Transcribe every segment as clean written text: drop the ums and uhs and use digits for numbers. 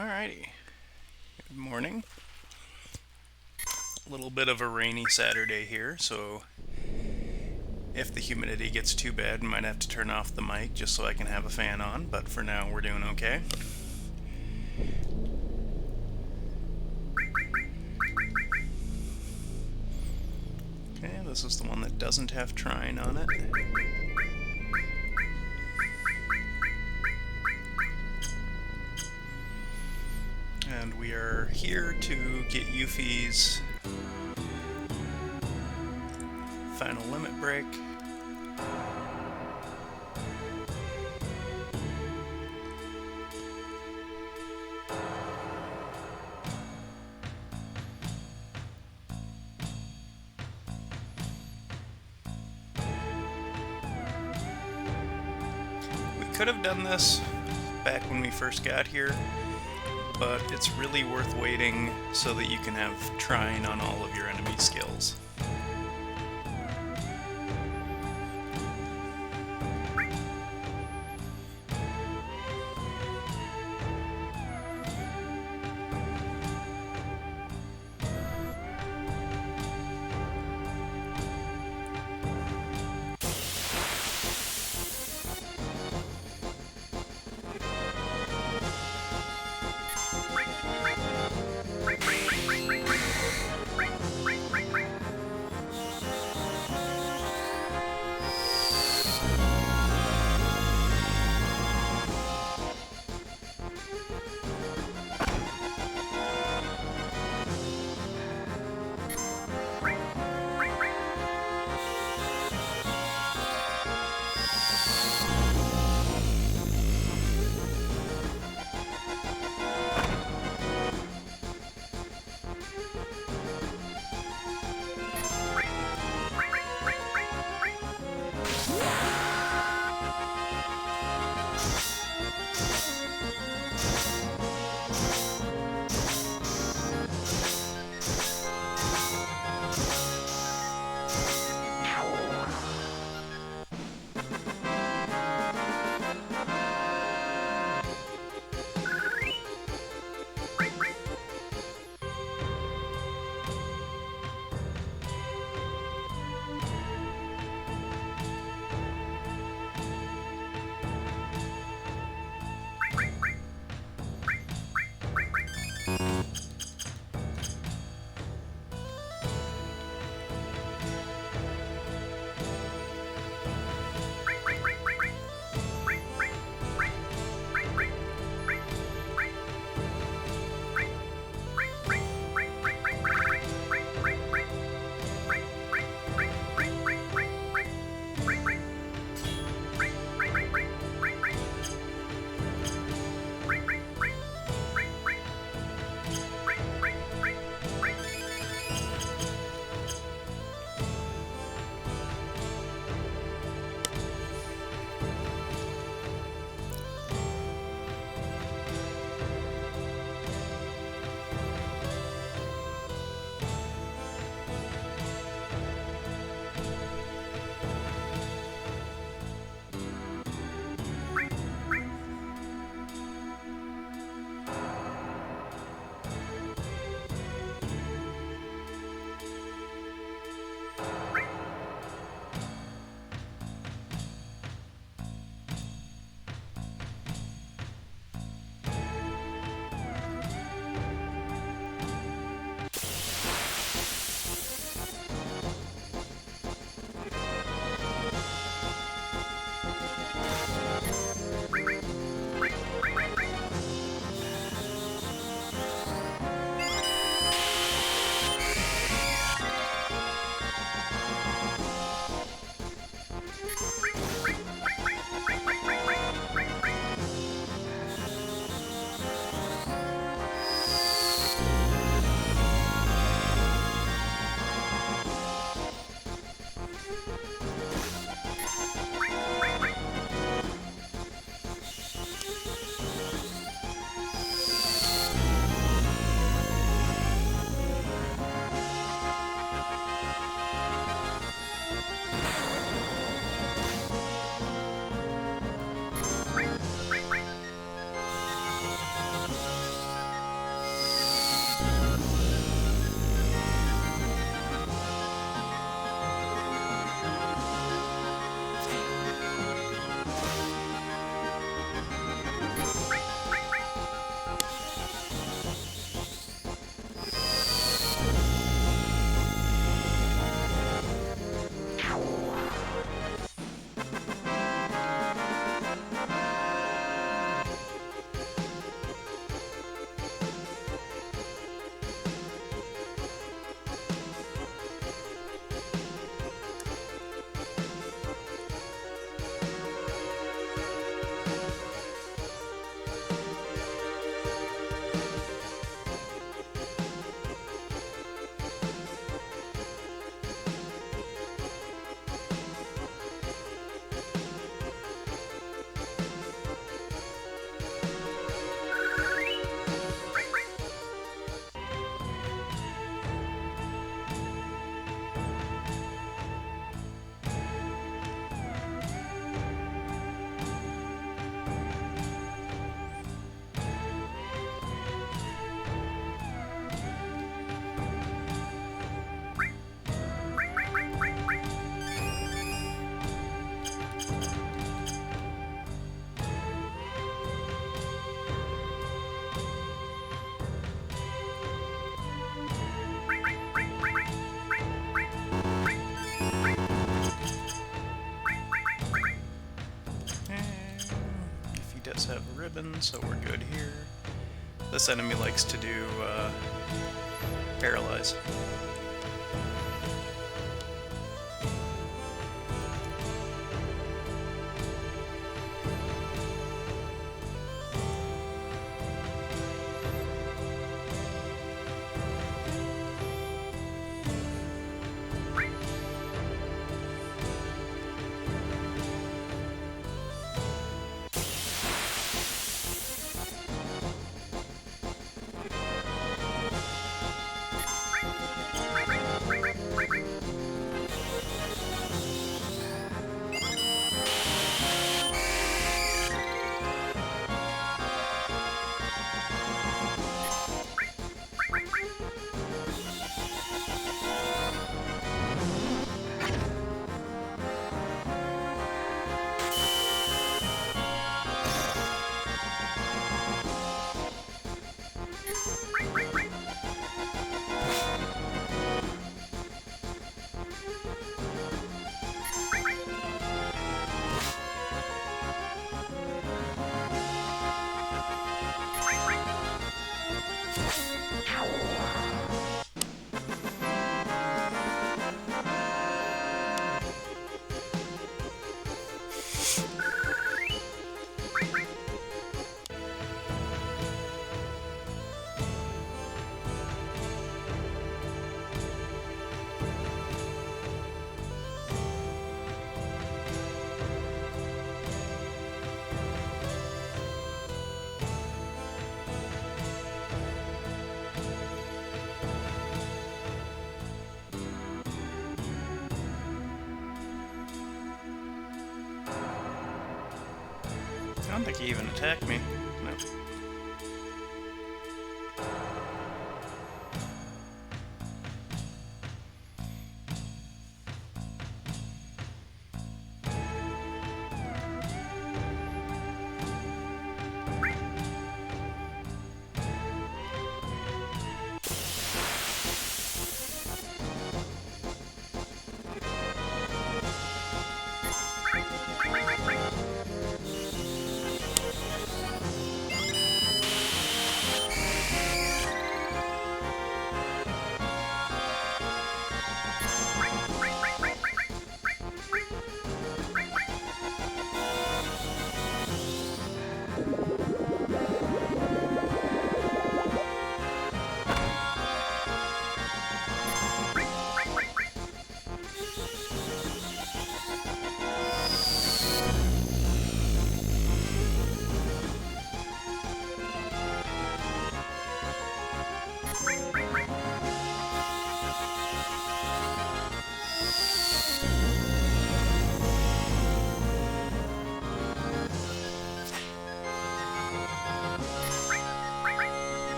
Alrighty, good morning. A little bit of a rainy Saturday here, so if the humidity gets too bad, I might have to turn off the mic just so I can have a fan on, but for now we're doing okay. Okay, this is the one that doesn't have trine on it. And we are here to get Yuffie's final limit break. We could have done this back when we first got here, but it's really worth waiting so that you can have trine on all of your enemy skills. ribbon, so we're good here. This enemy likes to do paralyze. I don't think he even attacked me. No.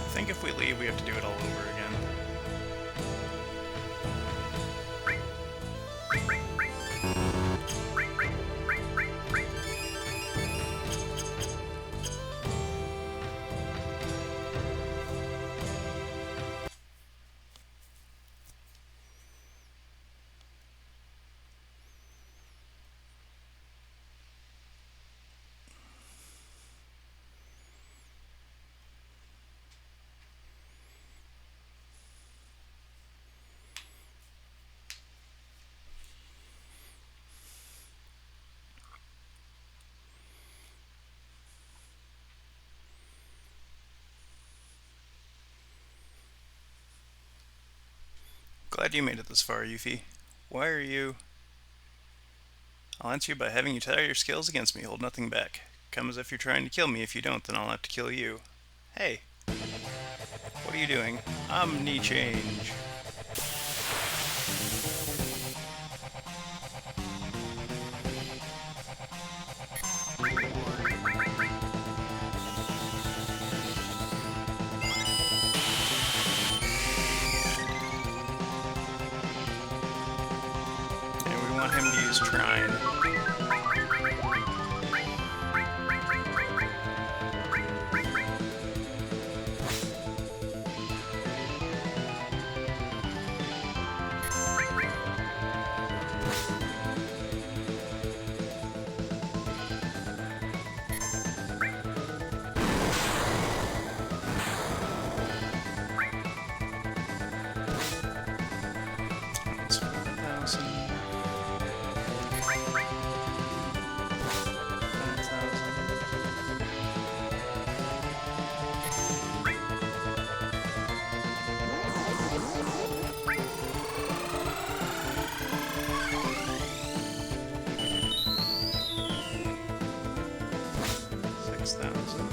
I think if we leave, we have to do it all over again. Glad you made it this far, Yuffie. Why are you... I'll answer you by having you try your skills against me. Hold nothing back. Come as if you're trying to kill me. If you don't, then I'll have to kill you. Hey, what are you doing? Omni-change. And we want him to use Trine. 4,000. 6,000.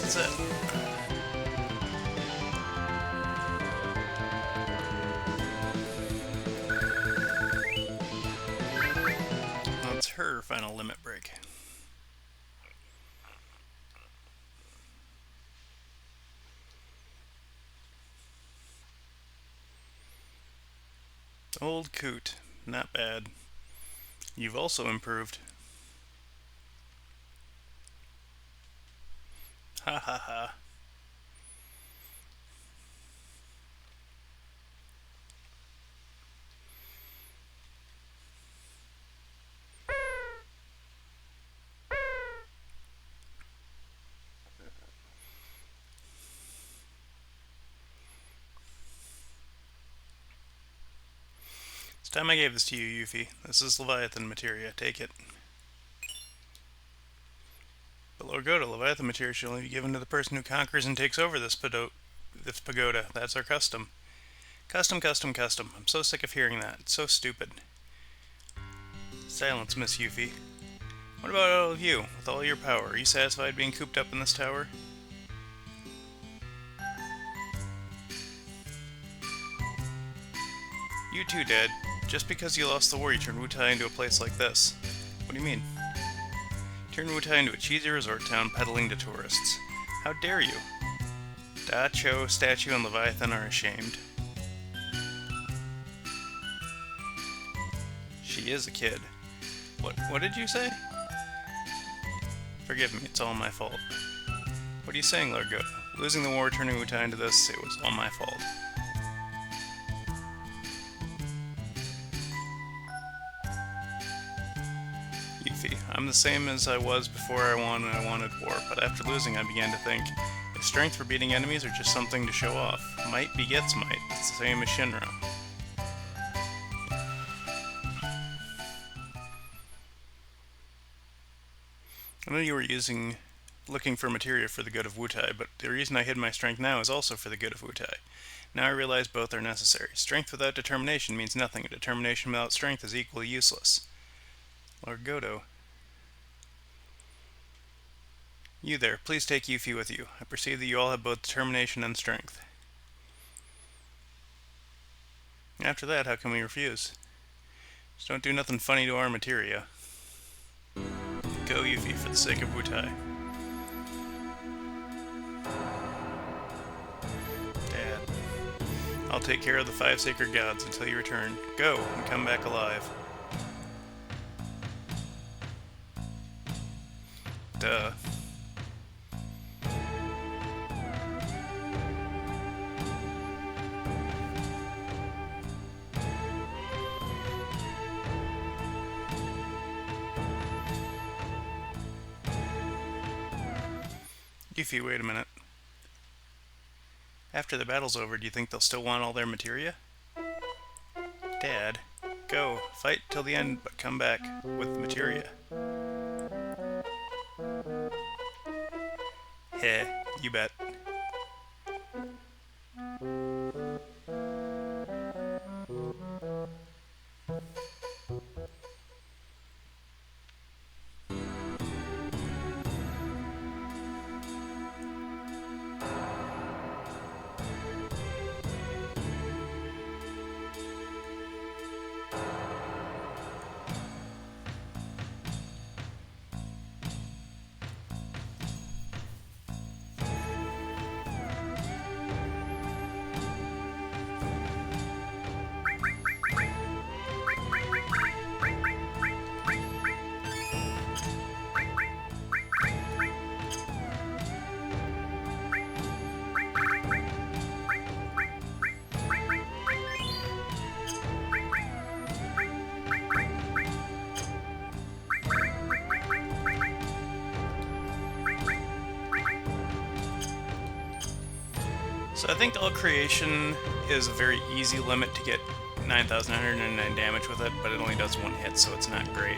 That's it. That's her final limit break. Old Coot, not bad. You've also improved. Ha ha ha. It's time I gave this to you, Yuffie. This is Leviathan materia. Take it. But Lord Goda, Leviathan materia should only be given to the person who conquers and takes over this pagoda. That's our custom. Custom, custom, custom. I'm so sick of hearing that. It's so stupid. Silence, Miss Yuffie. What about all of you? With all your power, are you satisfied being cooped up in this tower? You too, Dad. Just because you lost the war, you turned Wutai into a place like this. What do you mean? Turned Wutai into a cheesy resort town peddling to tourists. How dare you? Da Cho, Statue, and Leviathan are ashamed. She is a kid. What did you say? Forgive me, it's all my fault. What are you saying, Lord Goto? Losing the war, turning Wutai into this, it was all my fault. Yuffie, I'm the same as I was before I wanted war, but after losing I began to think, is strength for beating enemies or just something to show off? Might begets might, it's the same as Shinra. I know you were looking for materia for the good of Wutai, but the reason I hid my strength now is also for the good of Wutai. Now I realize both are necessary. Strength without determination means nothing, and determination without strength is equally useless. Lord Goto. You there, please take Yuffie with you. I perceive that you all have both determination and strength. After that, how can we refuse? Just don't do nothing funny to our materia. Go, Yuffie, for the sake of Wutai. Dad. I'll take care of the 5 sacred gods until you return. Go, and come back alive. Duh. Yuffie, wait a minute. After the battle's over, do you think they'll still want all their materia? Dad, go. Fight till the end, but come back with the materia. Heh, you bet. So I think all creation is a very easy limit to get 9,999 damage with it, but it only does one hit, so it's not great.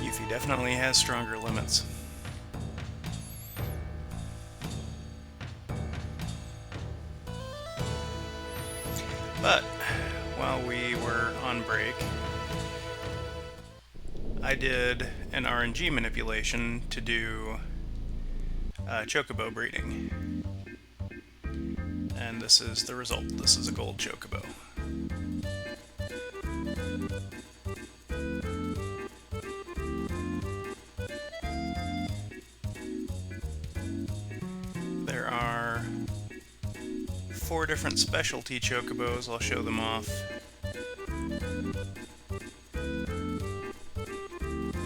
Yuffie definitely has stronger limits. But while we were on break, I did an RNG manipulation to do chocobo breeding. And this is the result. This is a gold chocobo. There are 4 different specialty chocobos. I'll show them off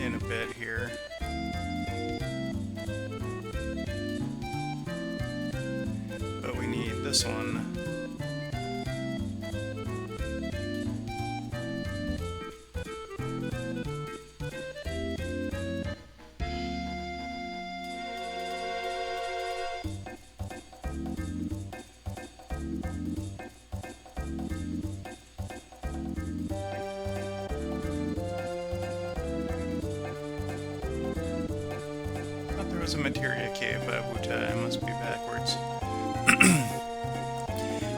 in a bit here. But we need this one. There was a materia cave by Wutai. I must be backwards.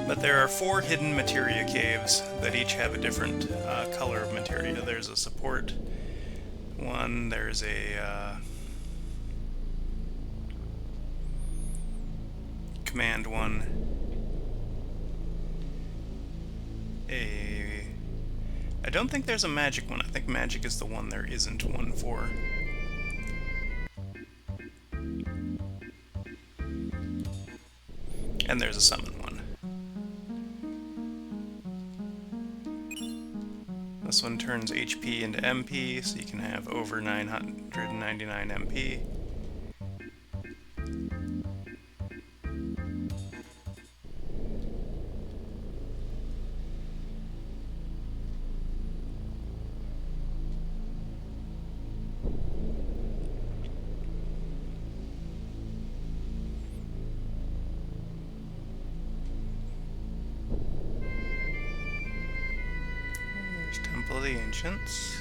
But There are 4 hidden materia caves that each have a different color of materia. There's a support one, there's a command one, I don't think there's a magic one. I think magic is the one there isn't one for. And there's a summon one. This one turns HP into MP, so you can have over 999 MP. Temple of the Ancients.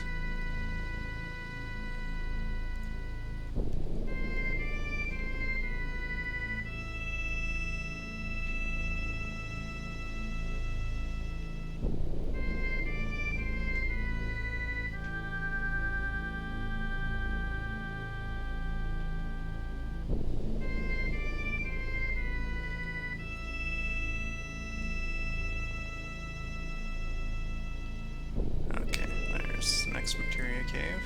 Next materia cave.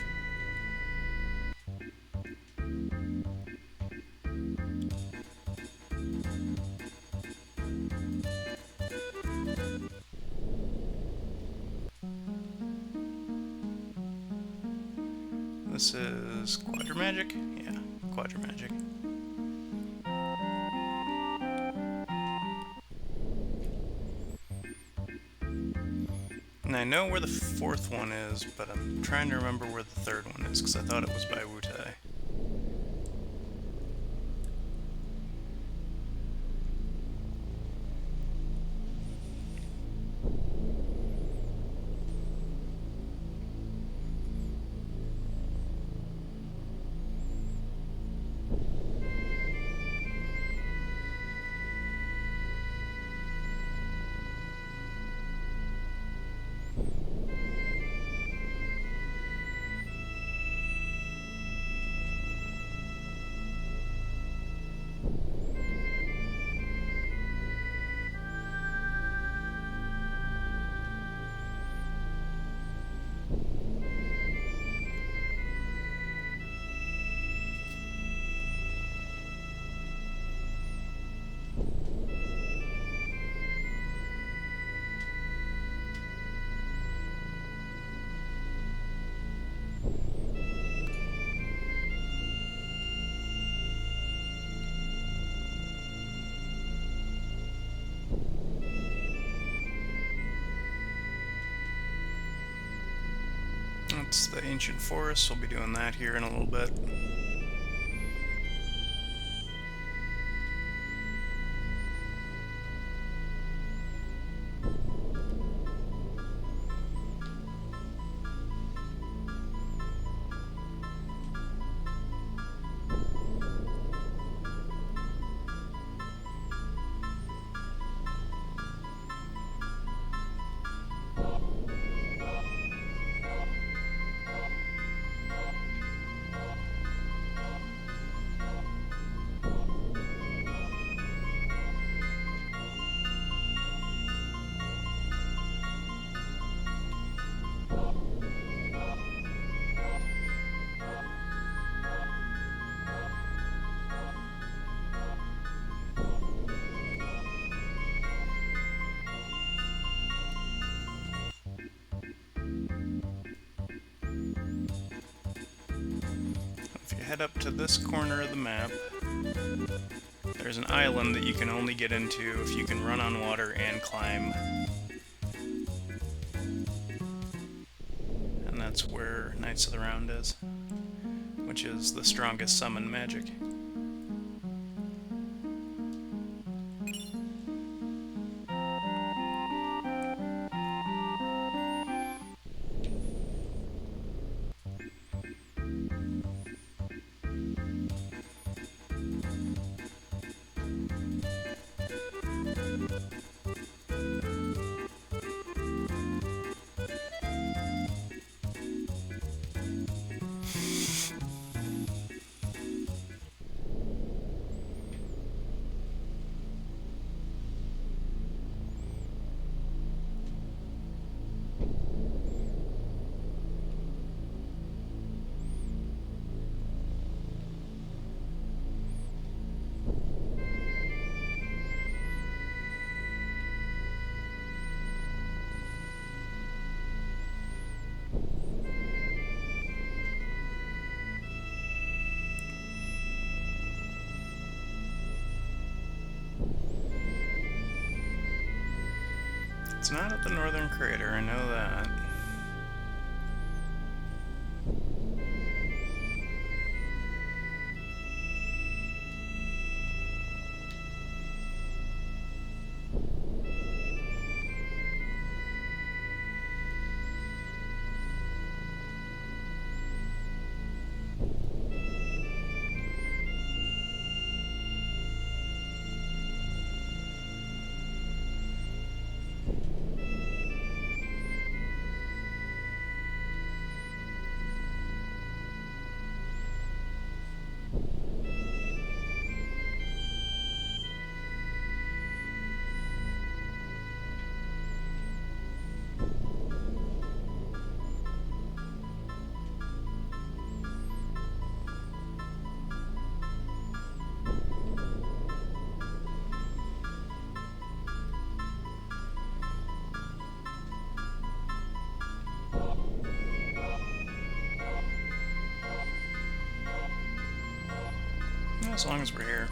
This is Quadramagic? Yeah, Quadramagic. And I know where the 4th one is, but I'm trying to remember where the 3rd one is, because I thought it was by Wutai. That's the Ancient Forest. We'll be doing that here in a little bit. If you head up to this corner of the map, there's an island that you can only get into if you can run on water and climb. And that's where Knights of the Round is, which is the strongest summon magic. It's not at the northern crater, I know that. As long as we're here.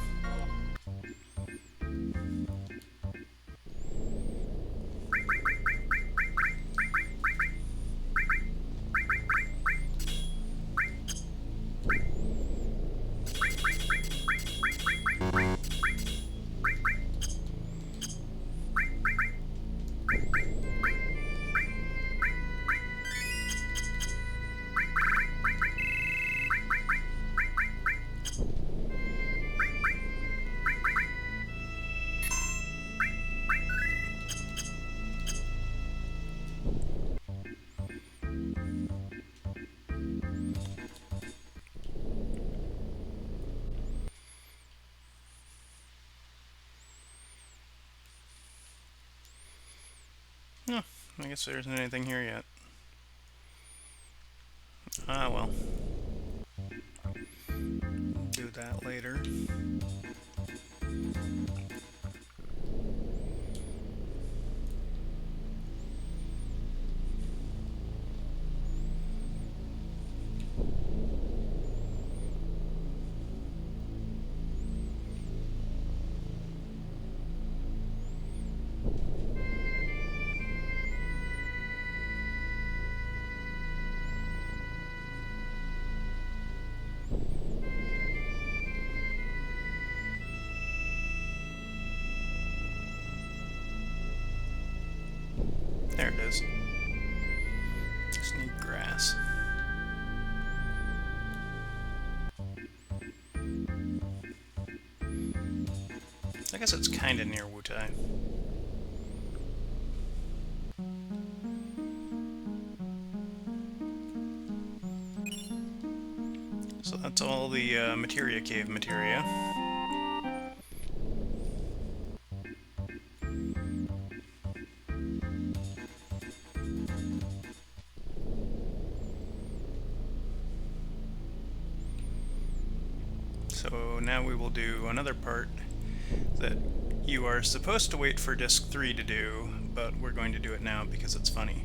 No, I guess there isn't anything here yet. Ah, well. Do that later. There it is. Just need grass. I guess it's kinda near Wutai. So that's all the materia cave materia. So now we will do another part that you are supposed to wait for disc 3 to do, but we're going to do it now because it's funny.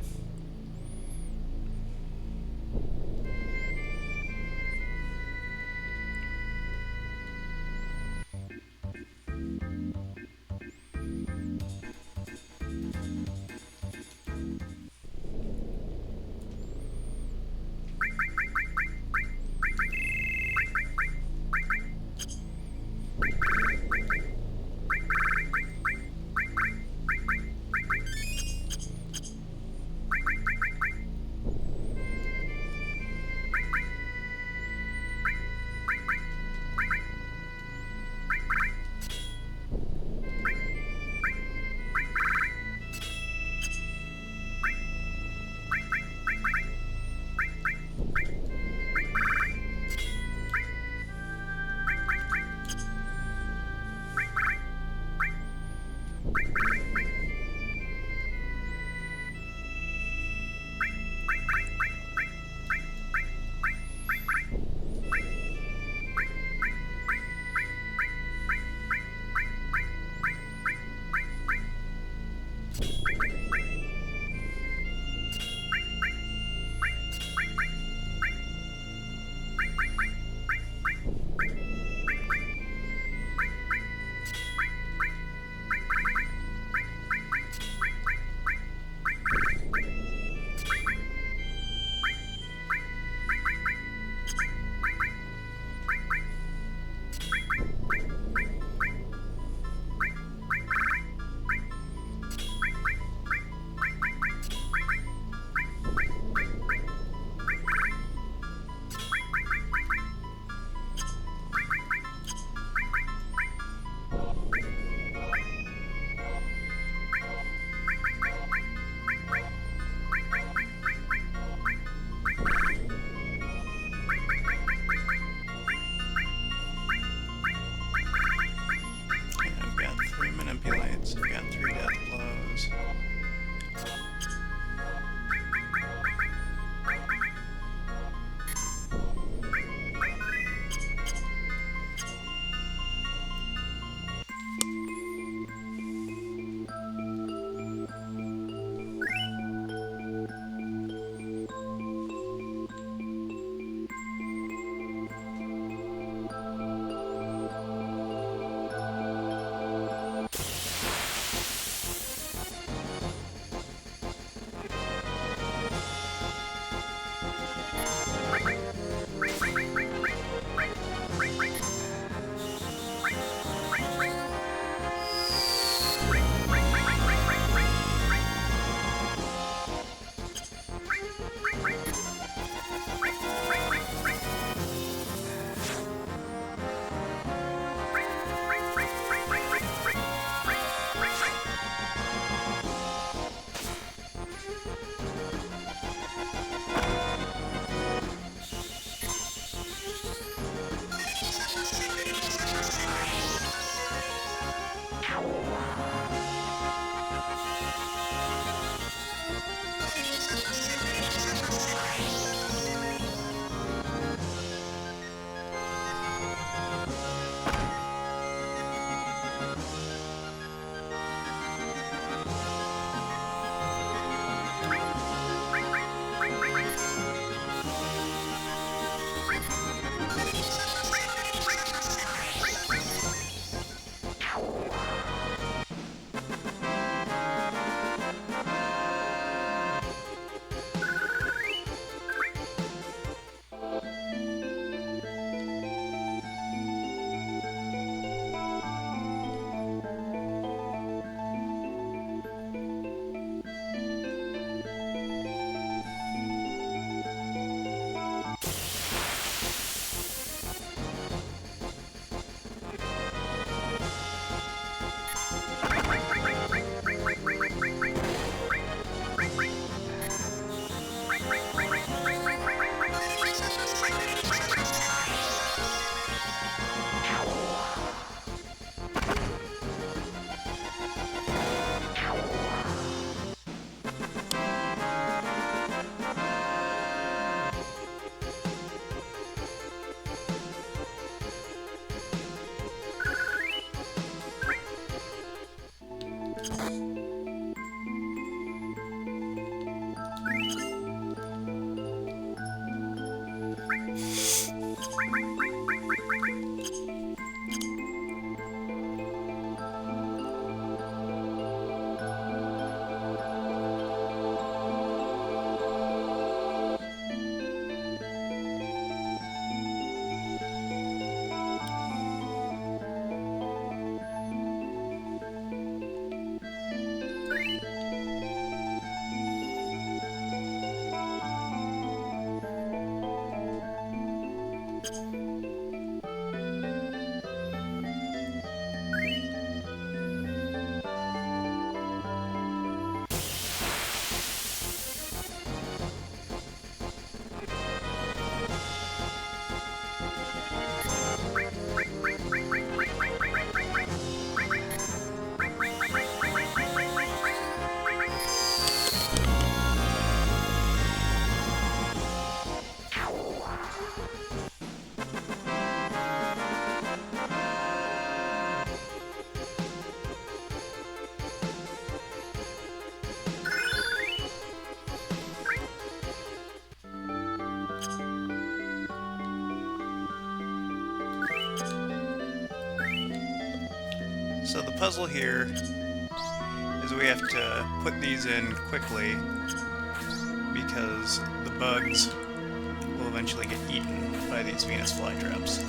puzzle here is we have to put these in quickly because the bugs will eventually get eaten by these Venus flytraps.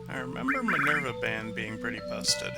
I remember Minerva Band being pretty busted.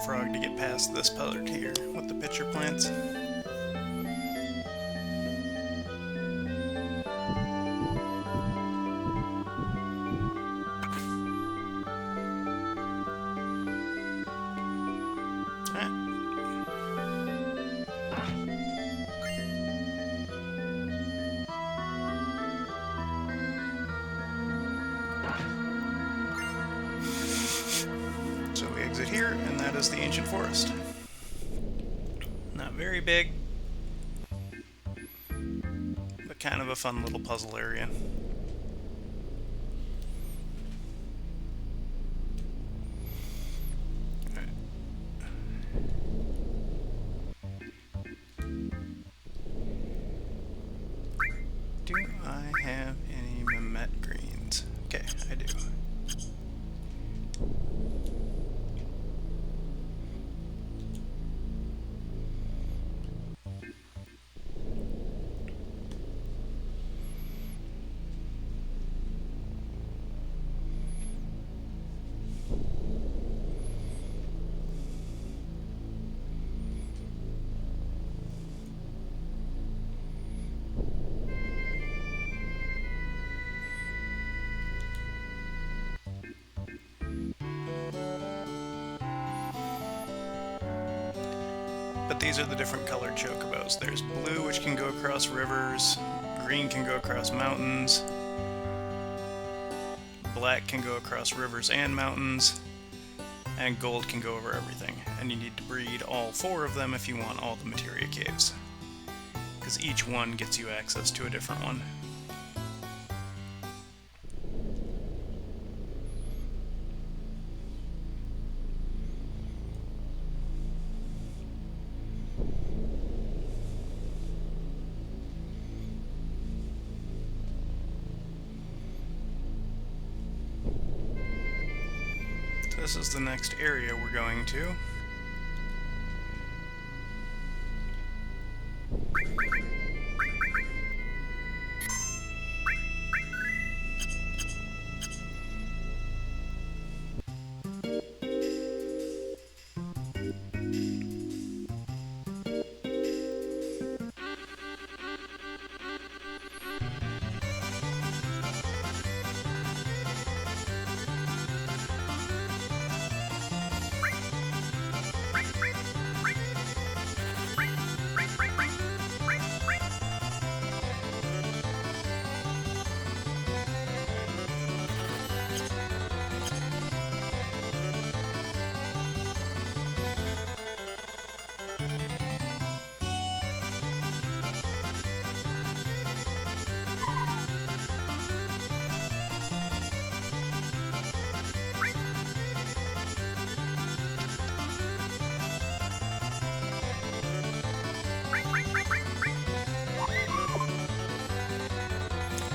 frog to get past this part here with the pitcher plants. So we exit here, and that is the ancient forest. Not very big, but kind of a fun little puzzle area. Do I have any Mehmet greens? Okay, I do. But these are the different colored chocobos. There's blue, which can go across rivers, green can go across mountains, black can go across rivers and mountains, and gold can go over everything. And you need to breed all 4 of them if you want all the materia caves, because each one gets you access to a different one. This is the next area we're going to.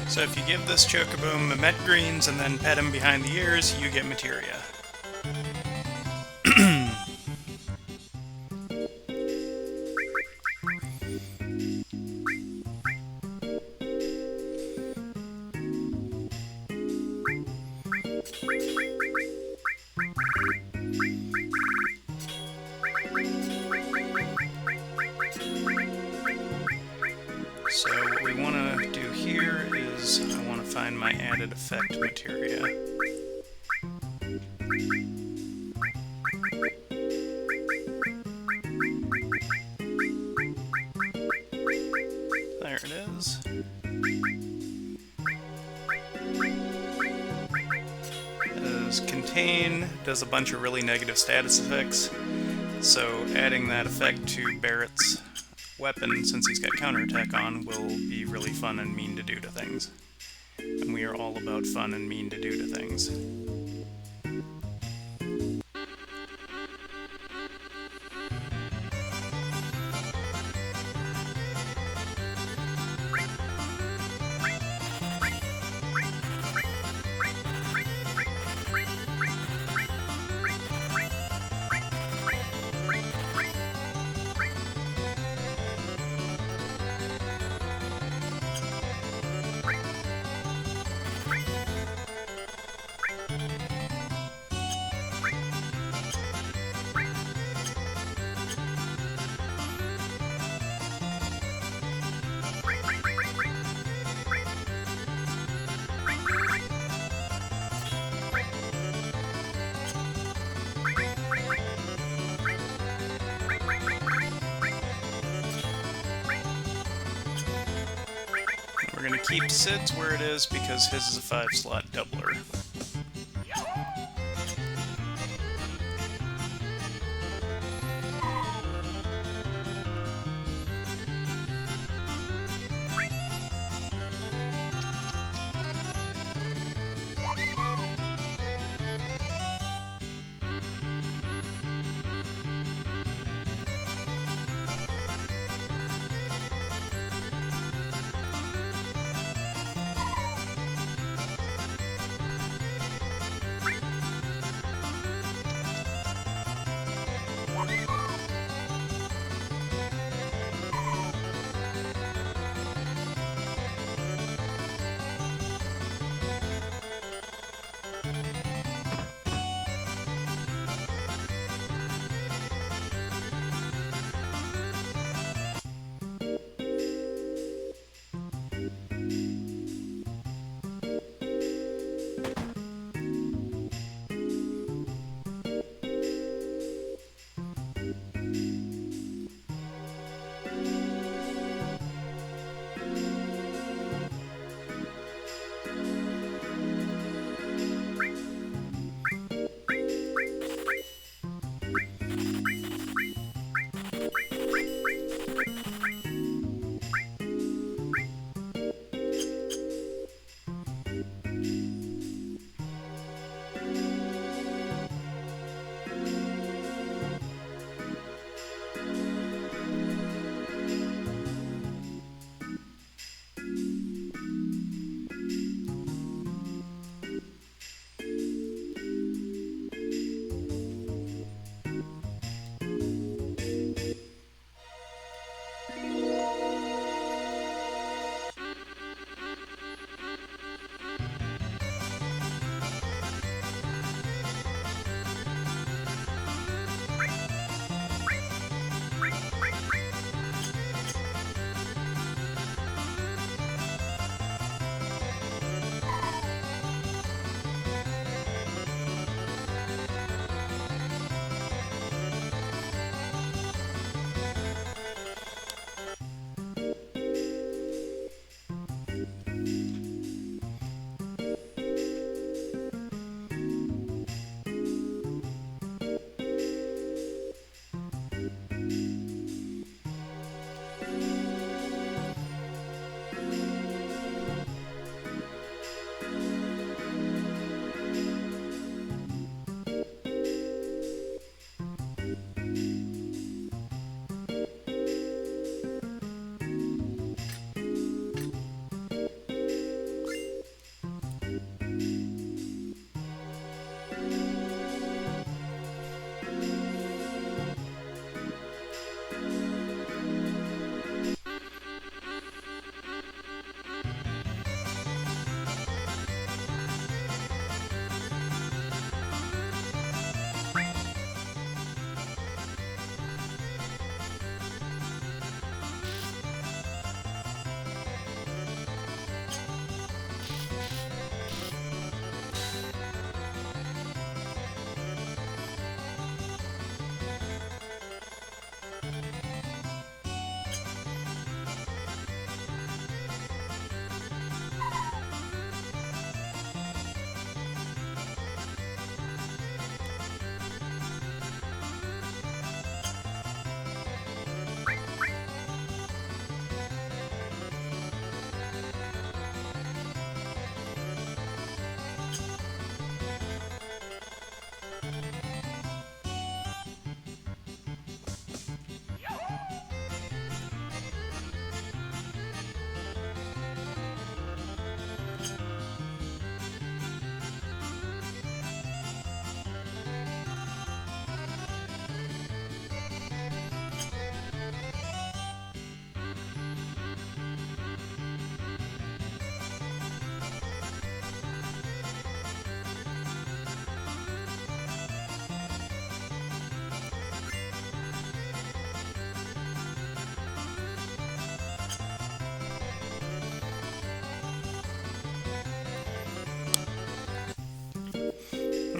So if you give this chocobo Mehmet greens and then pet him behind the ears, you get materia. So what we want to do here is I want to find my added effect materia. There it is. As contain does a bunch of really negative status effects, so adding that effect to Barrett's weapon, since he's got counterattack on, will be really fun and mean to do to things. And we are all about fun and mean to do to things. We're going to keep Sid's where it is because his is a 5-slot doubler.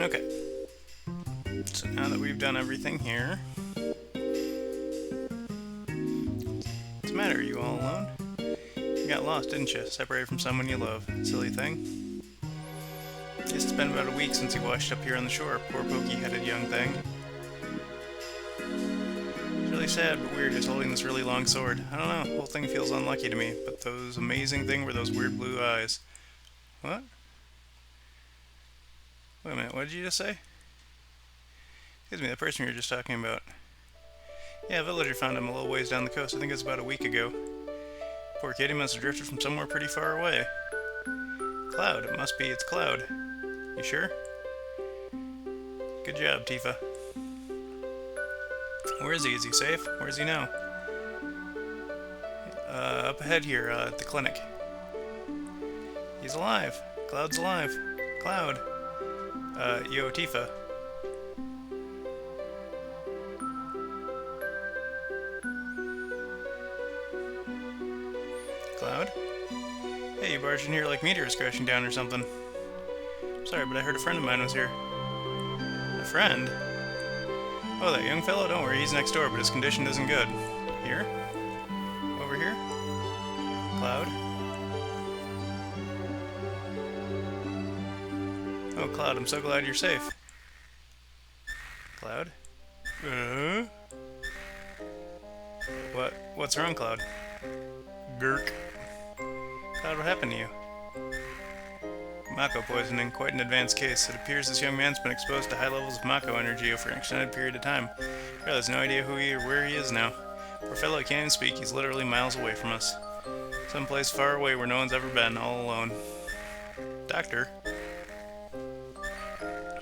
Okay, so now that we've done everything here, what's the matter? Are you all alone? You got lost, didn't you? Separated from someone you love. Silly thing. Guess it's been about a week since he washed up here on the shore. Poor pokey-headed young thing. It's really sad, but weird. He's holding this really long sword. I don't know. The whole thing feels unlucky to me. But those amazing thing were those weird blue eyes. What? Wait a minute. What did you just say? Excuse me. The person you were just talking about. Yeah, a villager found him a little ways down the coast. I think it was about a week ago. Poor kid, he must have drifted from somewhere pretty far away. Cloud. It must be. It's Cloud. You sure? Good job, Tifa. Where is he? Is he safe? Where is he now? Up ahead here, at the clinic. He's alive. Cloud's alive. Cloud. Yo, Tifa. Cloud? Hey, you barged in here like meteors crashing down or something. Sorry, but I heard a friend of mine was here. A friend? Oh, that young fellow? Don't worry, he's next door, but his condition isn't good. Here? Over here? Cloud? Oh, Cloud, I'm so glad you're safe. Cloud? What's wrong, Cloud? Gurk. Cloud, what happened to you? Mako poisoning, quite an advanced case. It appears this young man's been exposed to high levels of Mako energy over an extended period of time. Really has no idea who he or where he is now. Poor fellow can't even speak. He's literally miles away from us. Someplace far away where no one's ever been, all alone. Doctor?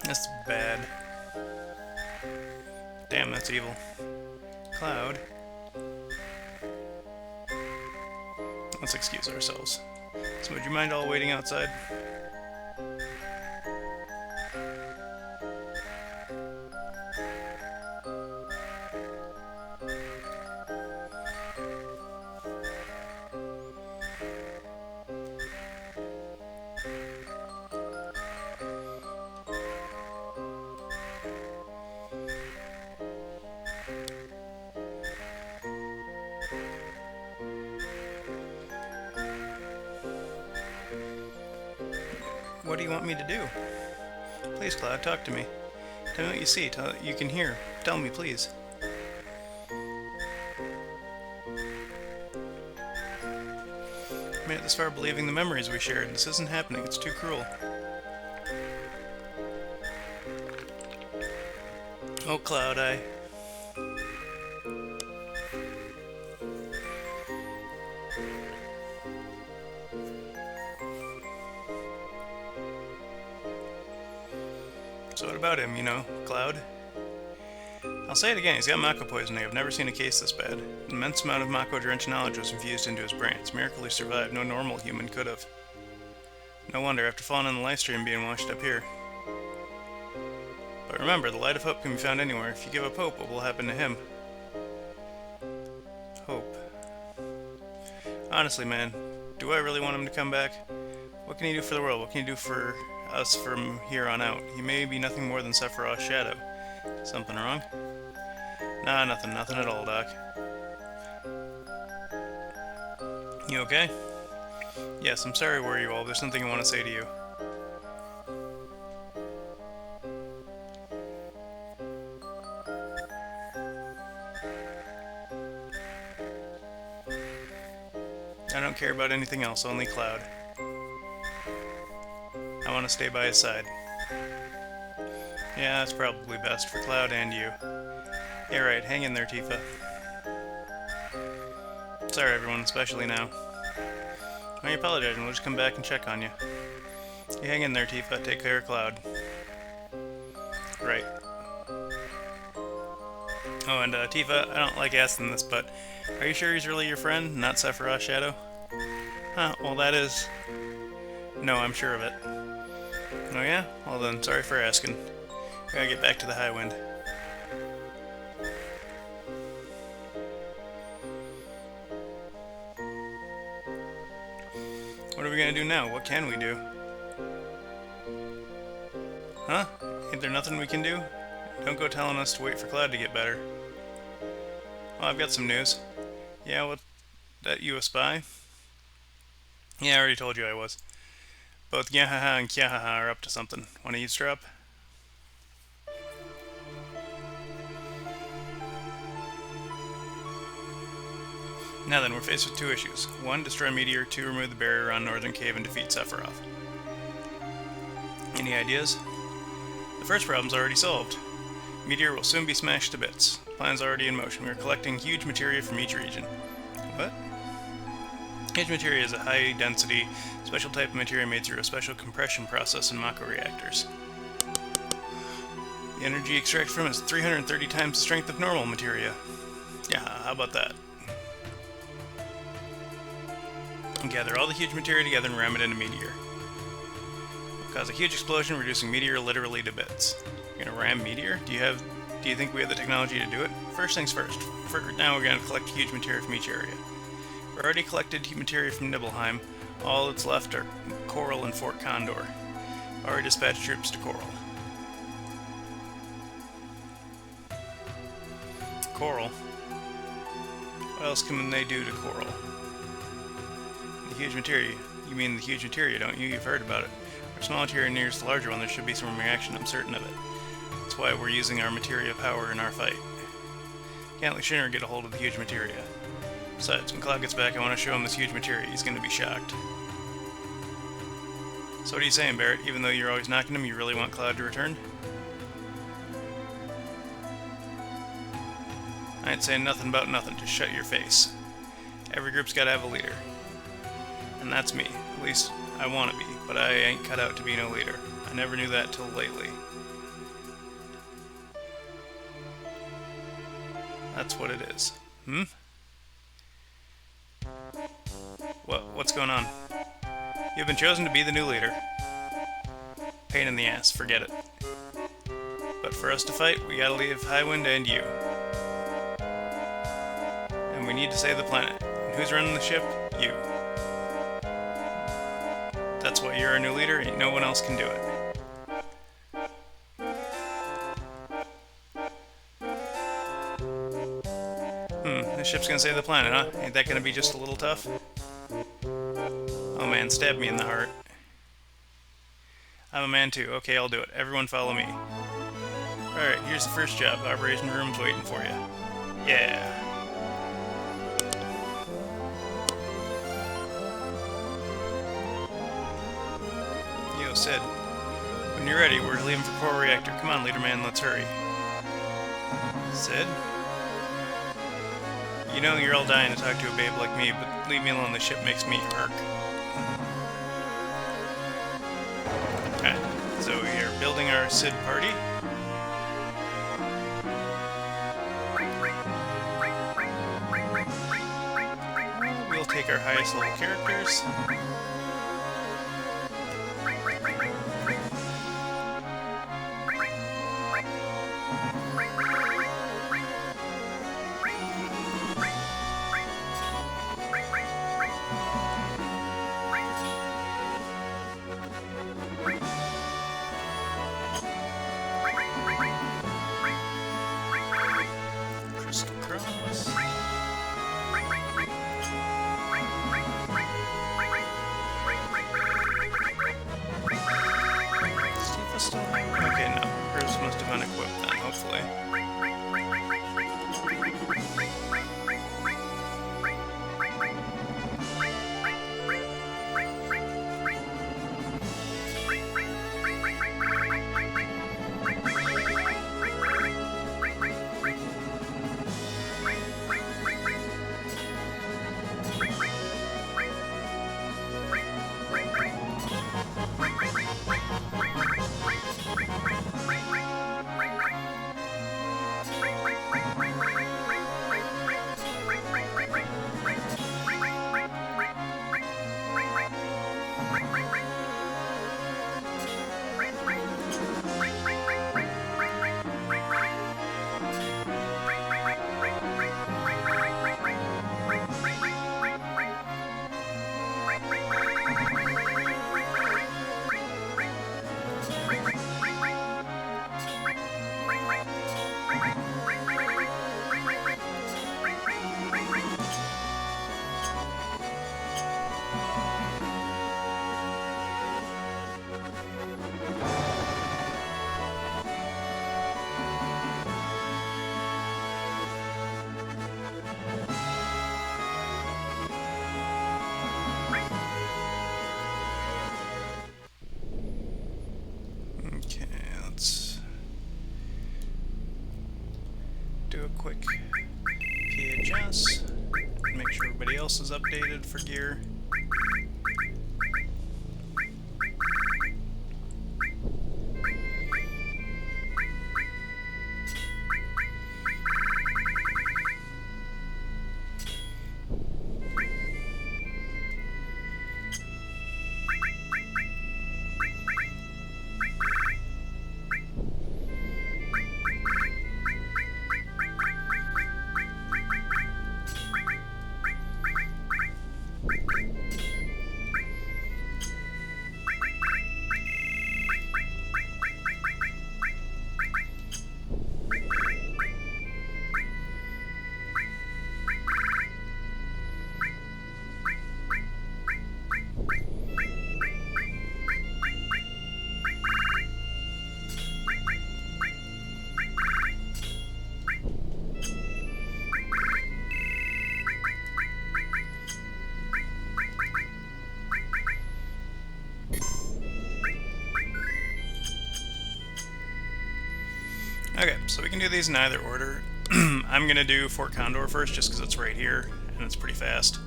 That's bad. Damn, that's evil. Cloud? Let's excuse ourselves. So would you mind all waiting outside? What do you want me to do? Please, Cloud, talk to me. Tell me what you see. Tell you can hear. Tell me, please. I made it this far believing the memories we shared. This isn't happening. It's too cruel. Oh, Cloud, So what about him, you know, Cloud? I'll say it again, he's got Mako poisoning. I've never seen a case this bad. An immense amount of Mako-drenched knowledge was infused into his brain. It's a miracle he survived. No normal human could have. No wonder, after falling in the life stream being washed up here. But remember, the light of hope can be found anywhere. If you give up hope, what will happen to him? Hope. Honestly, man, do I really want him to come back? What can he do for the world? What can he do for us from here on out? He may be nothing more than Sephiroth's shadow. Something wrong? Nah, nothing at all, Doc. You okay? Yes, I'm sorry to worry you all. There's something I want to say to you. I don't care about anything else, only Cloud. I want to stay by his side. Yeah, that's probably best for Cloud and you. Yeah, right, hang in there, Tifa. Sorry, everyone, especially now. Why are you apologizing? We'll just come back and check on you. You hang in there, Tifa. Take care of Cloud. Right. Oh, and Tifa, I don't like asking this, but are you sure he's really your friend, not Sephiroth's shadow? Huh, well that is... No, I'm sure of it. Oh yeah? Well then, sorry for asking. Gotta get back to the High Wind. What are we gonna do now? What can we do? Huh? Ain't there nothing we can do? Don't go telling us to wait for Cloud to get better. Well, I've got some news. Yeah, what? That you a spy? Yeah, I already told you I was. Both Yahaha and Kyahaha are up to something. Want to eavesdrop? Now then, we're faced with two issues. One, destroy Meteor. Two, remove the barrier on Northern Cave and defeat Sephiroth. Any ideas? The first problem's already solved. Meteor will soon be smashed to bits. Plan's already in motion. We are collecting huge materia from each region. What? Huge materia is a high-density, special type of materia made through a special compression process in Mako reactors. The energy extracted from it is 330 times the strength of normal materia. Yeah, how about that? And gather all the huge materia together and ram it in a meteor. It'll cause a huge explosion, reducing meteor literally to bits. You're gonna ram meteor? Do you think we have the technology to do it? First things first. For now, we're gonna collect huge materia from each area. We already collected materia from Nibelheim. All that's left are Coral and Fort Condor. Already dispatched troops to Coral. Coral? What else can they do to Coral? The huge materia. You mean the huge materia, don't you? You've heard about it. Our small materia nears the larger one, there should be some reaction, I'm certain of it. That's why we're using our materia power in our fight. Can't let Shinra get a hold of the huge materia. Besides, when Cloud gets back, I want to show him this huge materia. He's going to be shocked. So what are you saying, Barret? Even though you're always knocking him, you really want Cloud to return? I ain't saying nothing about nothing, just shut your face. Every group's gotta have a leader. And that's me. At least, I want to be, but I ain't cut out to be no leader. I never knew that till lately. That's what it is. Hmm? What's going on? You've been chosen to be the new leader. Pain in the ass, forget it. But for us to fight, we gotta leave Highwind and you. And we need to save the planet. And who's running the ship? You. That's why you're our new leader, and no one else can do it. This ship's gonna save the planet, huh? Ain't that gonna be just a little tough? Oh man, stab me in the heart. I'm a man too. Okay, I'll do it. Everyone follow me. Alright, here's the first job. Operation room's waiting for you. Yeah. Yo, Sid. When you're ready, we're leaving for Core Reactor. Come on, leader man, let's hurry. Sid? You know you're all dying to talk to a babe like me, but leave me alone, the ship makes me irk. Alright, so we are building our Sid party. We'll take our highest level characters. us. Make sure everybody else is updated for gear. Okay, so we can do these in either order. I'm going to do Fort Condor first just because it's right here and it's pretty fast.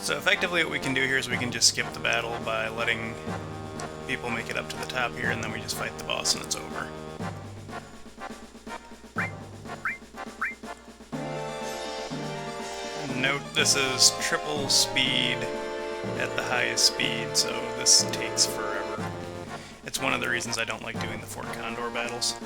So effectively what we can do here is we can just skip the battle by letting people make it up to the top here, and then we just fight the boss and it's over. Note this is triple speed at the highest speed, so this takes forever. It's one of the reasons I don't like doing the Fort Condor battles.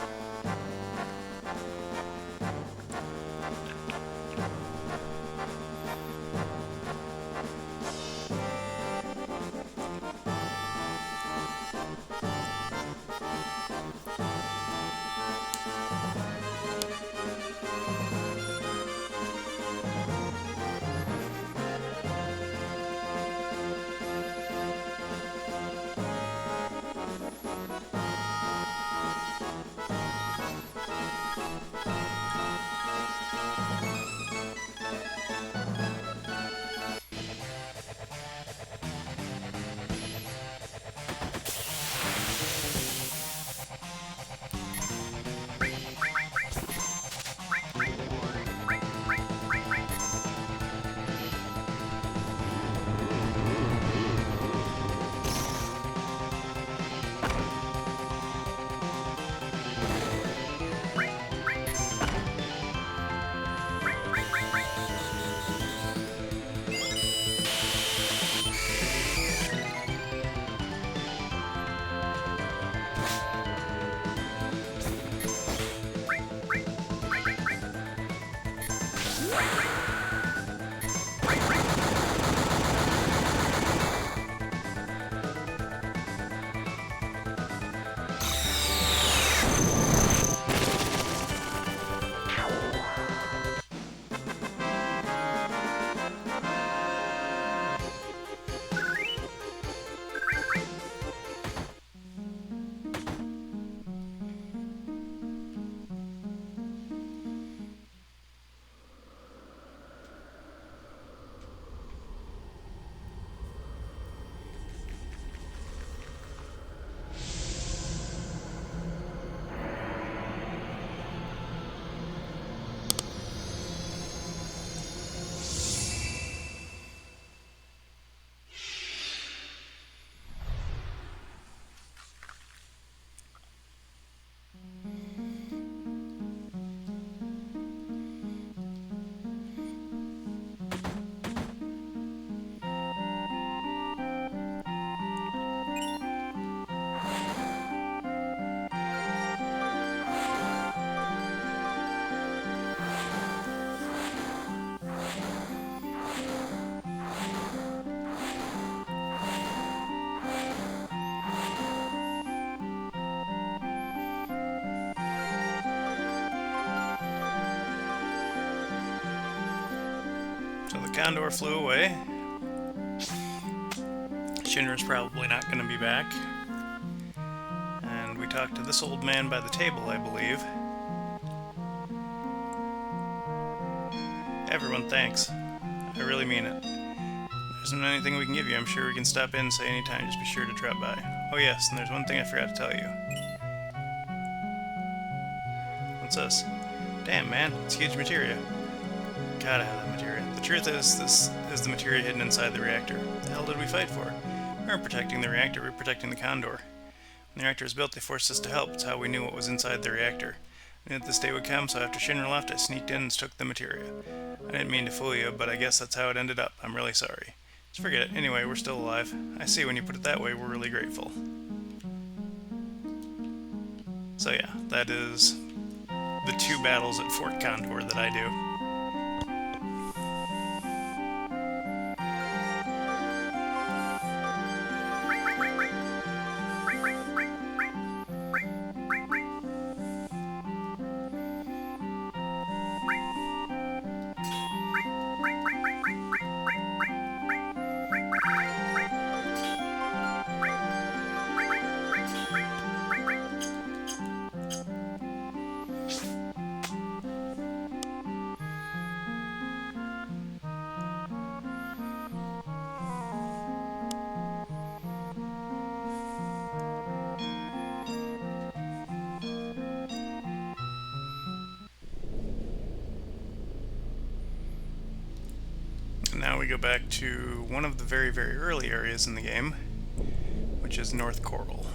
So the Condor flew away. Shinra's probably not going to be back. And we talked to this old man by the table, I believe. Everyone, thanks. I really mean it. There isn't anything we can give you. I'm sure we can stop in and say anytime. Just be sure to drop by. Oh yes, and there's one thing I forgot to tell you. What's this? Damn, man, it's huge materia. Gotta have that materia. The truth is, this is the materia hidden inside the reactor. What the hell did we fight for? We weren't protecting the reactor, we were protecting the Condor. When the reactor was built, they forced us to help. It's how we knew what was inside the reactor. I knew that this day would come, so after Shinra left, I sneaked in and took the materia. I didn't mean to fool you, but I guess that's how it ended up. I'm really sorry. Just forget it. Anyway, we're still alive. I see when you put it that way, we're really grateful. So yeah, that is the 2 battles at Fort Condor that I do. Now we go back to one of the very, very early areas in the game, which is North Coral.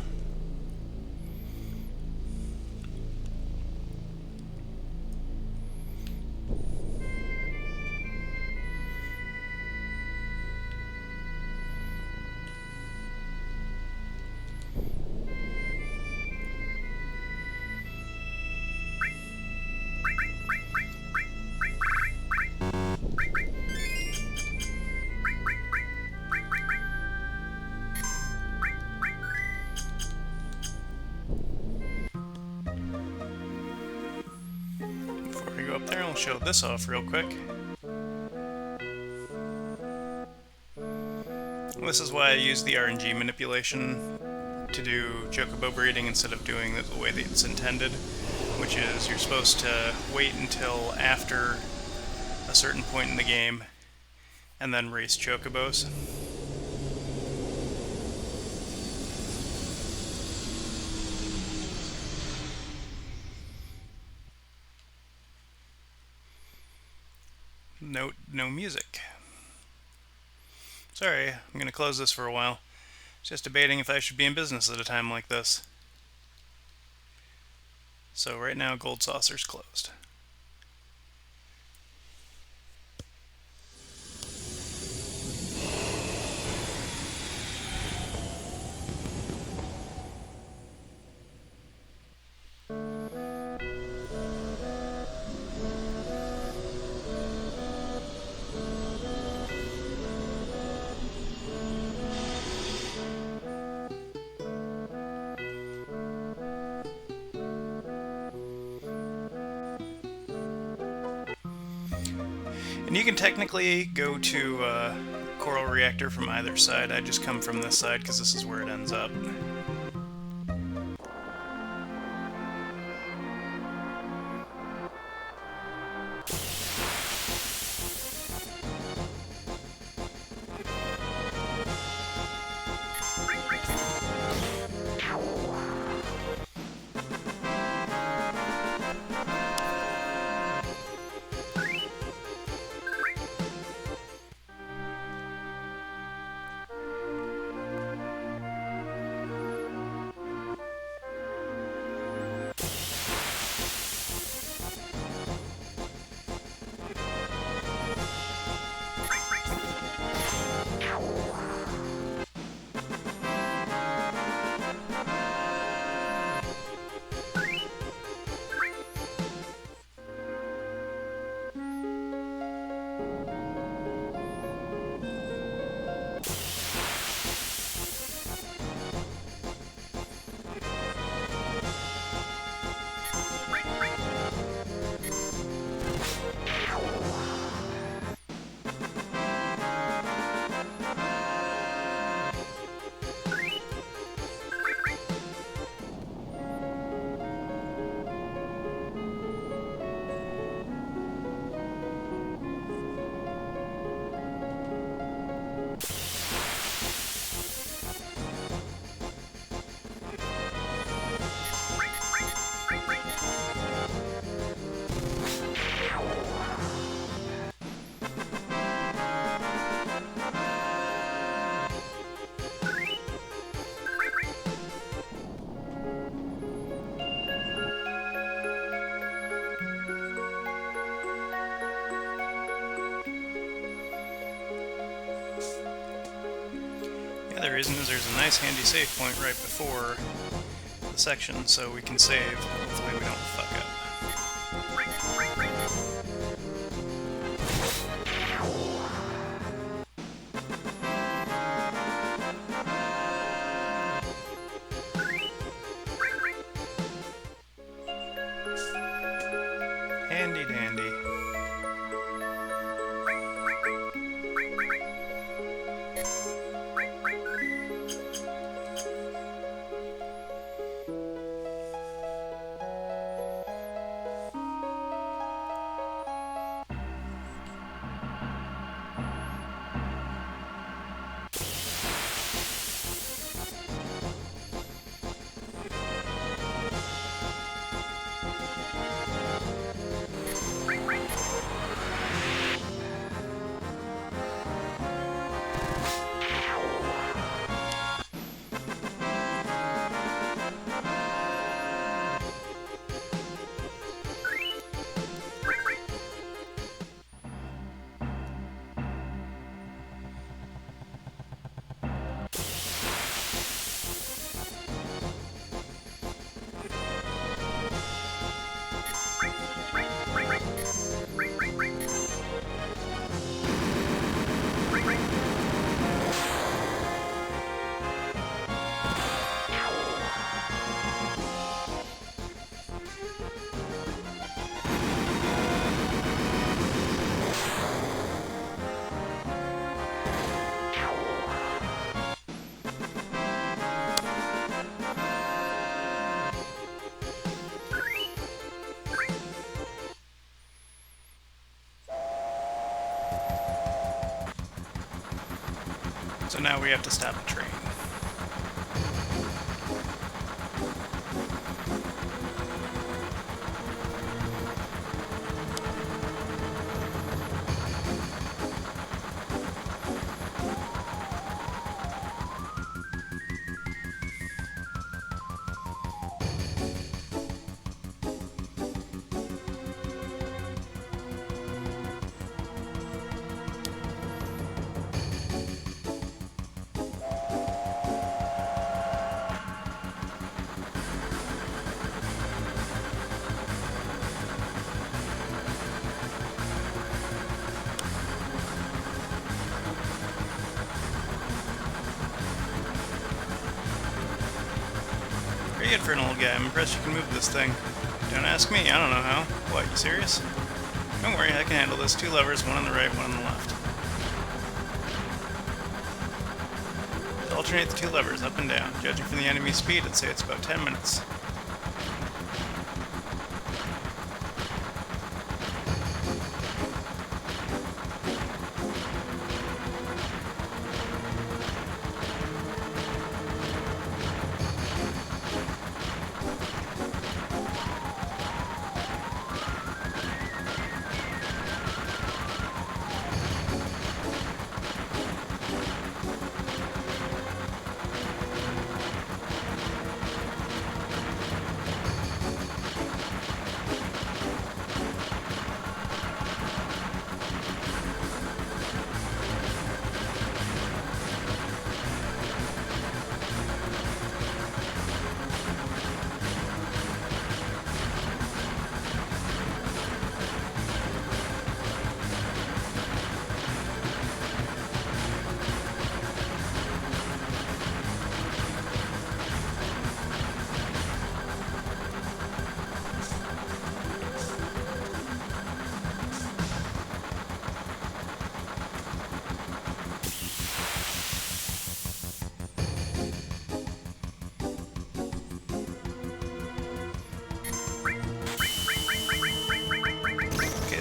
Up there, I'll show this off real quick. This is why I use the RNG manipulation to do chocobo breeding instead of doing it the way that it's intended, which is you're supposed to wait until after a certain point in the game and then race chocobos. Note, no music. Sorry, I'm going to close this for a while. Just debating if I should be in business at a time like this. So right now, Gold Saucer's closed. And you can technically go to Coral Reactor from either side. I just come from this side because this is where it ends up. The other reason is there's a nice handy save point right before the section, so we can save. Hopefully we don't fuck up. Handy dandy. So now we have to stop a train. Pretty good for an old guy. I'm impressed you can move this thing. Don't ask me, I don't know how. What, you serious? Don't worry, I can handle this. 2 levers, one on the right, one on the left. Alternate the 2 levers, up and down. Judging from the enemy's speed, I'd say it's about 10 minutes.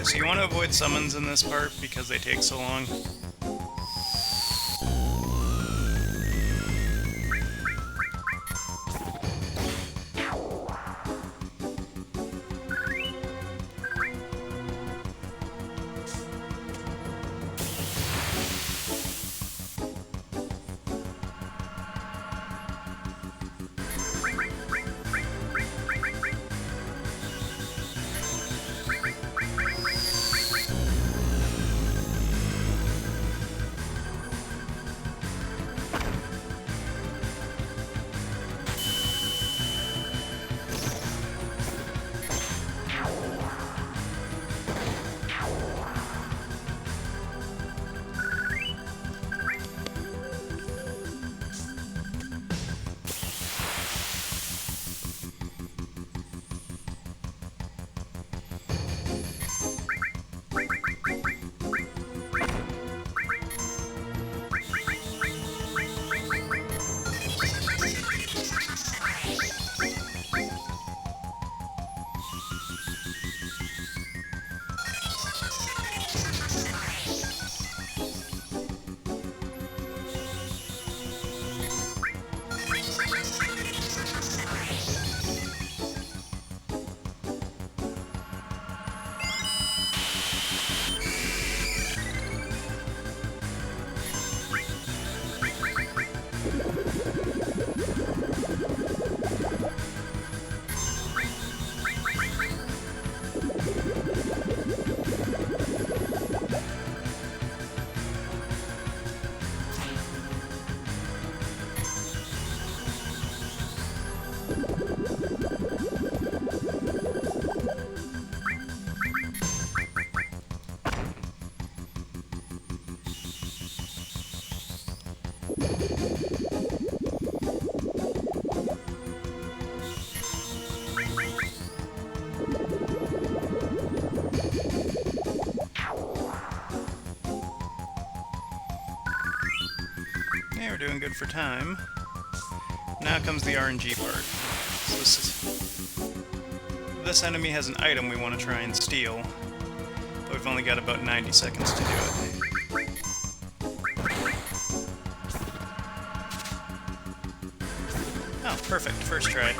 So you want to avoid summons in this part because they take so long. for time. Now comes the RNG part. So this enemy has an item we want to try and steal, but we've only got about 90 seconds to do it. Oh, perfect. First try.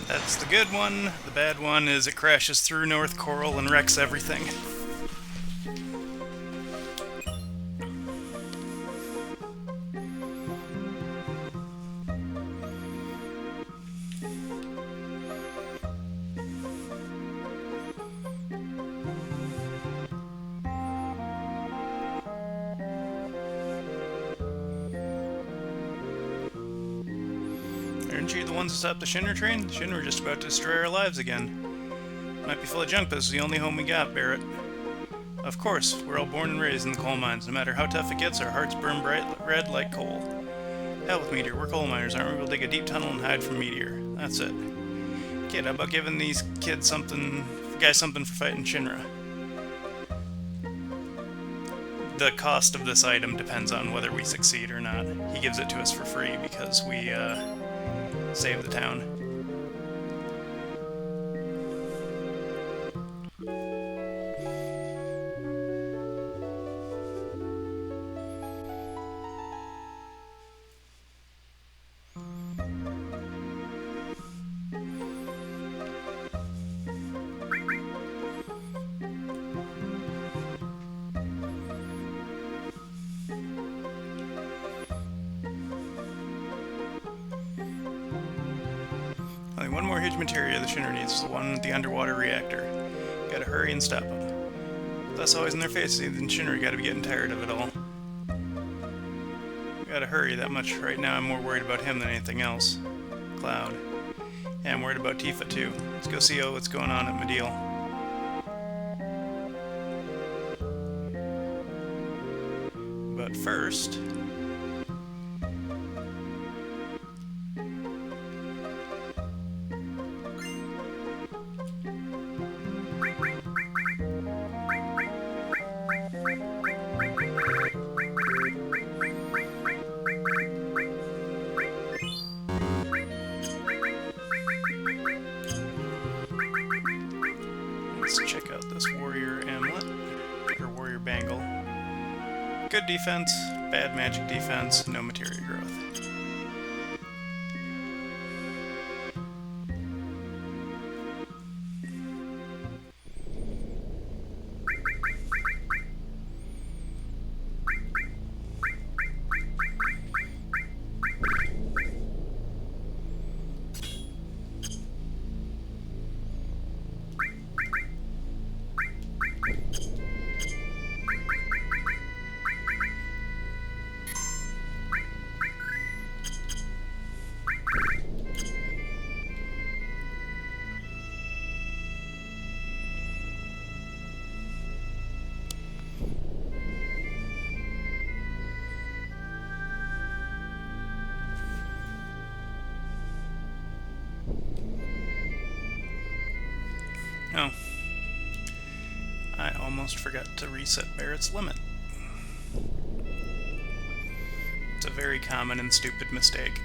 That's the good one. The bad one is it crashes through North Coral and wrecks everything. Aren't you the ones that stopped the Shinra train? The Shinra were just about to destroy our lives again. Might be full of junk, but this is the only home we got, Barrett. Of course, we're all born and raised in the coal mines. No matter how tough it gets, our hearts burn bright red like coal. Hell with Meteor, we're coal miners, aren't we? We'll dig a deep tunnel and hide from Meteor. That's it. Kid, how about giving these guys something for fighting Shinra? The cost of this item depends on whether we succeed or not. He gives it to us for free because we, save the town. Only one more huge materia the Shinra needs is the one with the underwater reactor. Gotta hurry and stop them. That's always in their faces, then Shinra gotta be getting tired of it all. Gotta hurry that much. Right now I'm more worried about him than anything else. Cloud. Yeah, I'm worried about Tifa too. Let's go see what's going on at Mediel. But first... let's check out this warrior amulet, or warrior bangle. Good defense, bad magic defense, no materia growth. I almost forgot to reset Barrett's limit. It's a very common and stupid mistake.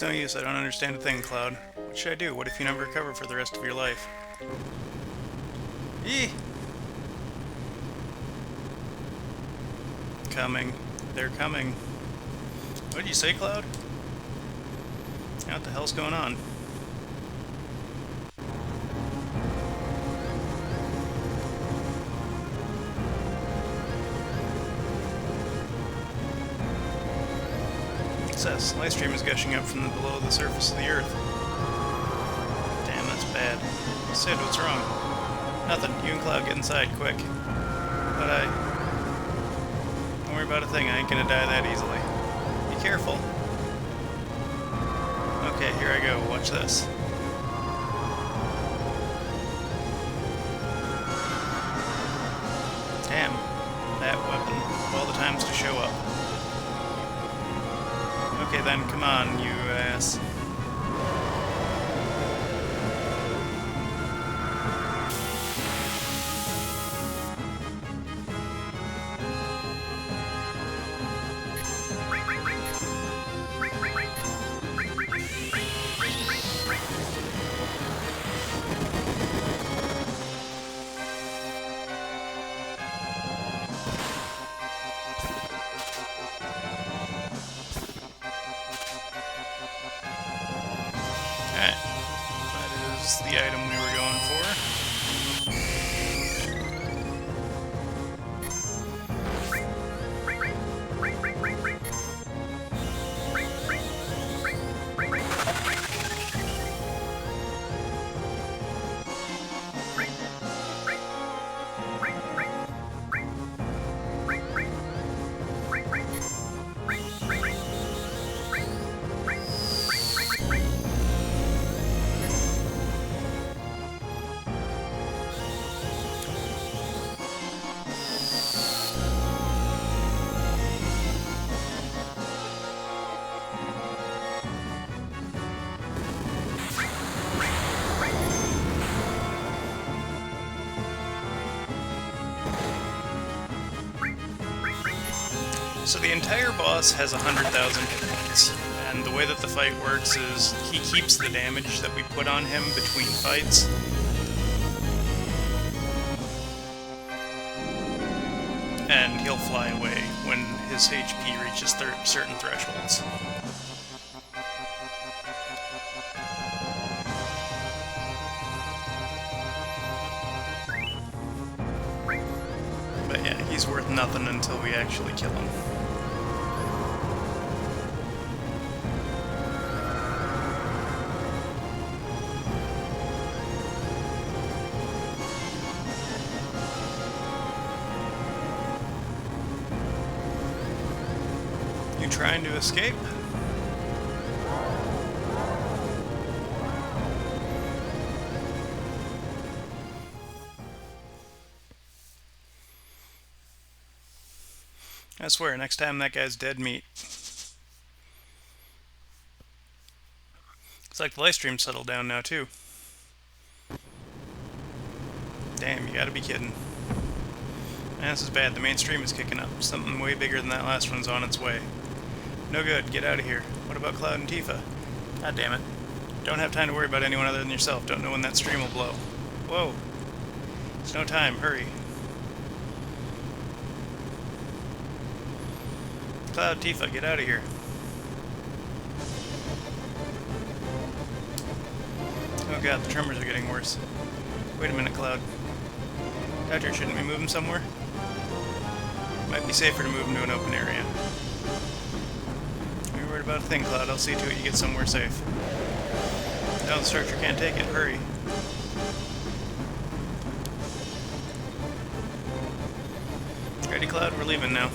No use, I don't understand a thing, Cloud. What should I do? What if you never recover for the rest of your life? Eee! Coming. They're coming. What did you say, Cloud? What the hell's going on? Success. Light stream is gushing up from below the surface of the Earth. Damn, that's bad. Sid, what's wrong? Nothing. You and Cloud get inside, quick. But don't worry about a thing. I ain't gonna die that easily. Be careful. Okay, here I go. Watch this. Damn. That weapon. Of all the times to show up. Okay then, come on, you ass. The item we were going for. So the entire boss has 100,000 hit points, and the way that the fight works is he keeps the damage that we put on him between fights. And he'll fly away when his HP reaches certain thresholds. But yeah, he's worth nothing until we actually kill him. You trying to escape? I swear, next time that guy's dead meat. It's like the live stream settled down now, too. Damn, you gotta be kidding. Man, this is bad. The main stream is kicking up. Something way bigger than that last one's on its way. No good. Get out of here. What about Cloud and Tifa? God damn it. Don't have time to worry about anyone other than yourself. Don't know when that stream will blow. Whoa! It's no time, hurry. Cloud, Tifa, get out of here. Oh god, the tremors are getting worse. Wait a minute, Cloud. Doctor, shouldn't we move him somewhere? Might be safer to move him to an open area. You're worried about a thing, Cloud. I'll see to it you get somewhere safe. No, the structure can't take it. Hurry. Ready, Cloud? We're leaving now.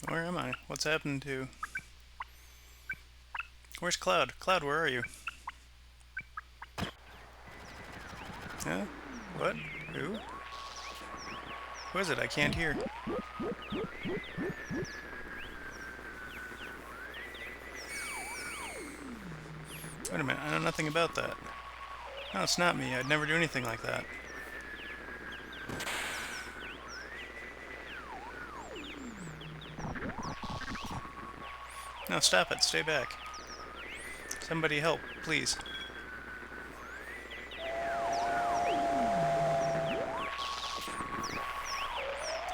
Where am I? What's happened to... Where's Cloud? Cloud, where are you? Huh? What? Who? Who is it? I can't hear. Wait a minute, I know nothing about that. No, it's not me. I'd never do anything like that. No, stop it. Stay back. Somebody help, please.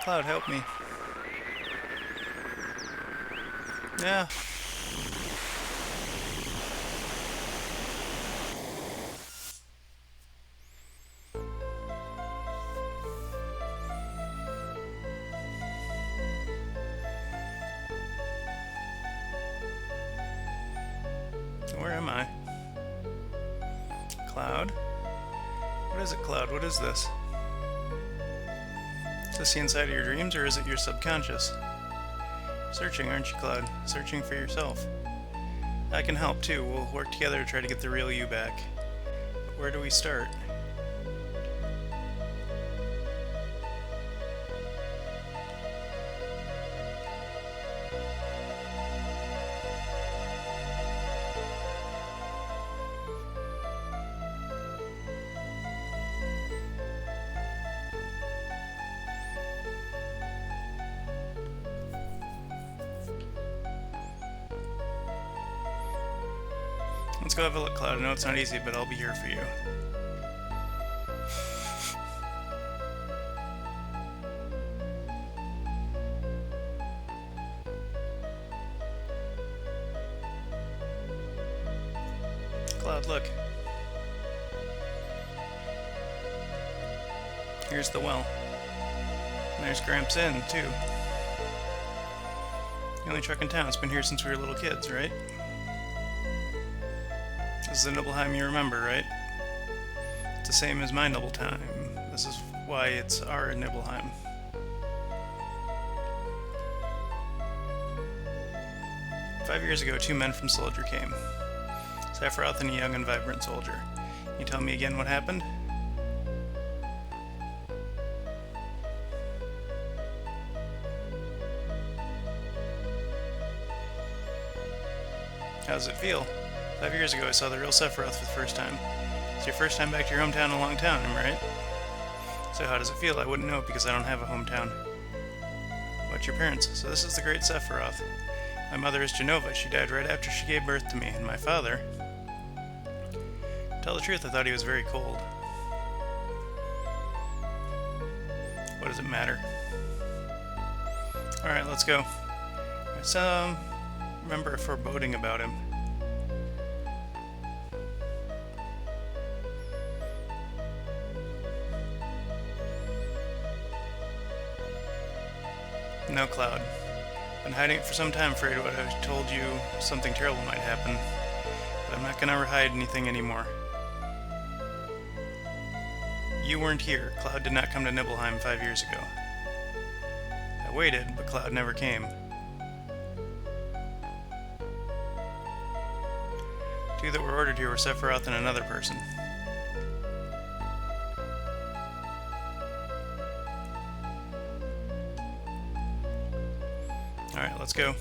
Cloud, help me. Yeah. Where am I? Cloud? What is it, Cloud? What is this? Is this the inside of your dreams, or is it your subconscious? Searching, aren't you, Cloud? Searching for yourself. I can help, too. We'll work together to try to get the real you back. But where do we start? Let's go have a look, Cloud. I know it's not easy, but I'll be here for you. Cloud, look. Here's the well. And there's Gramps Inn, too. The only truck in town. It's been here since we were little kids, right? This is the Nibelheim you remember, right? It's the same as my Nibelheim. This is why it's our Nibelheim. "5 years ago, 2 men from Soldier came. Sephiroth and a young and vibrant soldier. Can you tell me again what happened?" How does it feel? 5 years ago, I saw the real Sephiroth for the first time. It's your first time back to your hometown in a long time, am I right? So how does it feel? I wouldn't know because I don't have a hometown. What's your parents? So this is the great Sephiroth. My mother is Genova. She died right after she gave birth to me. And my father... To tell the truth, I thought he was very cold. What does it matter? Alright, let's go. remember a foreboding about him. No, Cloud. Been hiding it for some time, afraid what I told you something terrible might happen. But I'm not gonna hide anything anymore. You weren't here. Cloud did not come to Nibelheim 5 years ago. I waited, but Cloud never came. Two that were ordered here were Sephiroth and another person. Alright, let's go.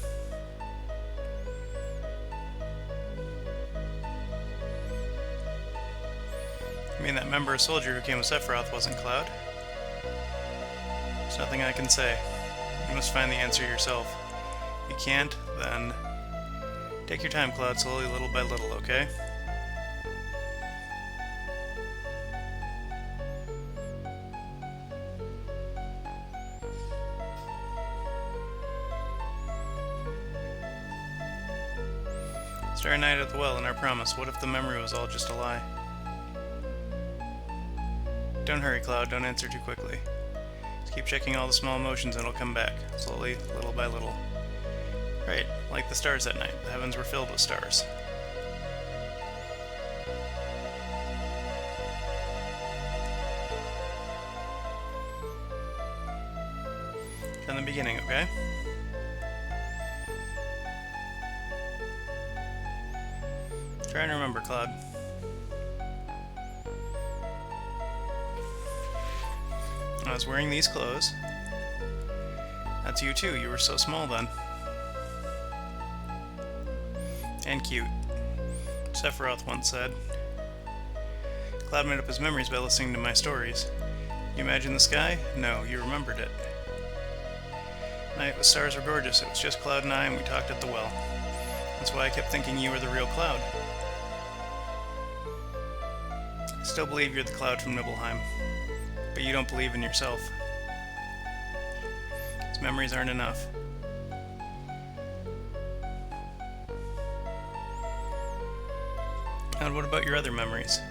I mean, that member of soldier who came with Sephiroth wasn't Cloud? There's nothing I can say. You must find the answer yourself. If you can't, then take your time, Cloud, slowly, little by little, okay? Starry night at the well and our promise. What if the memory was all just a lie? Don't hurry, Cloud. Don't answer too quickly. Just keep checking all the small emotions and it'll come back. Slowly, little by little. Right, like the stars that night. The heavens were filled with stars. From the beginning, okay? Try and remember, Cloud. I was wearing these clothes. That's you too, you were so small then. And cute. Sephiroth once said. Cloud made up his memories by listening to my stories. You imagine the sky? No, you remembered it. Night, the stars were gorgeous. It was just Cloud and I, and we talked at the well. That's why I kept thinking you were the real Cloud. I still believe you're the Cloud from Nibelheim. But you don't believe in yourself. His memories aren't enough. And what about your other memories?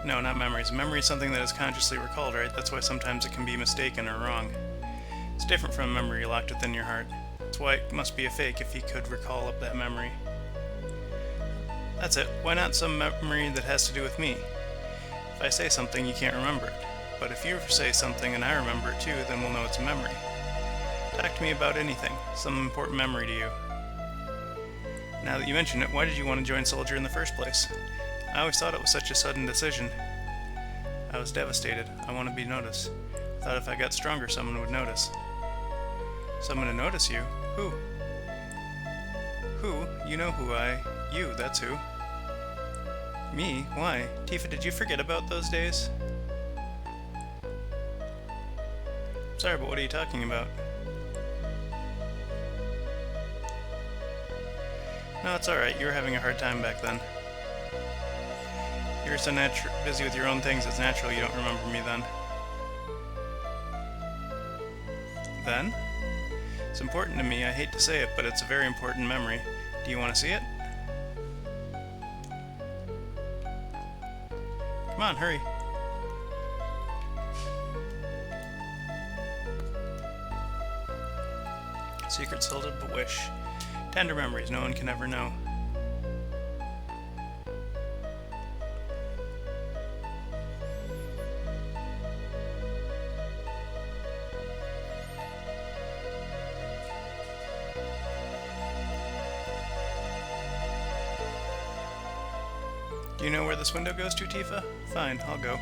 No, not memories. A memory is something that is consciously recalled, right? That's why sometimes it can be mistaken or wrong. It's different from a memory locked within your heart. That's why it must be a fake if he could recall up that memory. That's it. Why not some memory that has to do with me? If I say something, you can't remember it. But if you say something and I remember it too, then we'll know it's a memory. Talk to me about anything, some important memory to you. Now that you mention it, why did you want to join Soldier in the first place? I always thought it was such a sudden decision. I was devastated. I want to be noticed. I thought if I got stronger, someone would notice. Someone to notice you? Who? Who? You know who You, that's who. Me? Why? Tifa, did you forget about those days? Sorry, but what are you talking about? No, it's alright. You were having a hard time back then. You were so busy with your own things, it's natural you don't remember me then. Then? It's important to me. I hate to say it, but it's a very important memory. Do you want to see it? Come on, hurry. Secret seldom but wish. Tender memories no one can ever know. Do you know where this window goes to, Tifa? Fine, I'll go.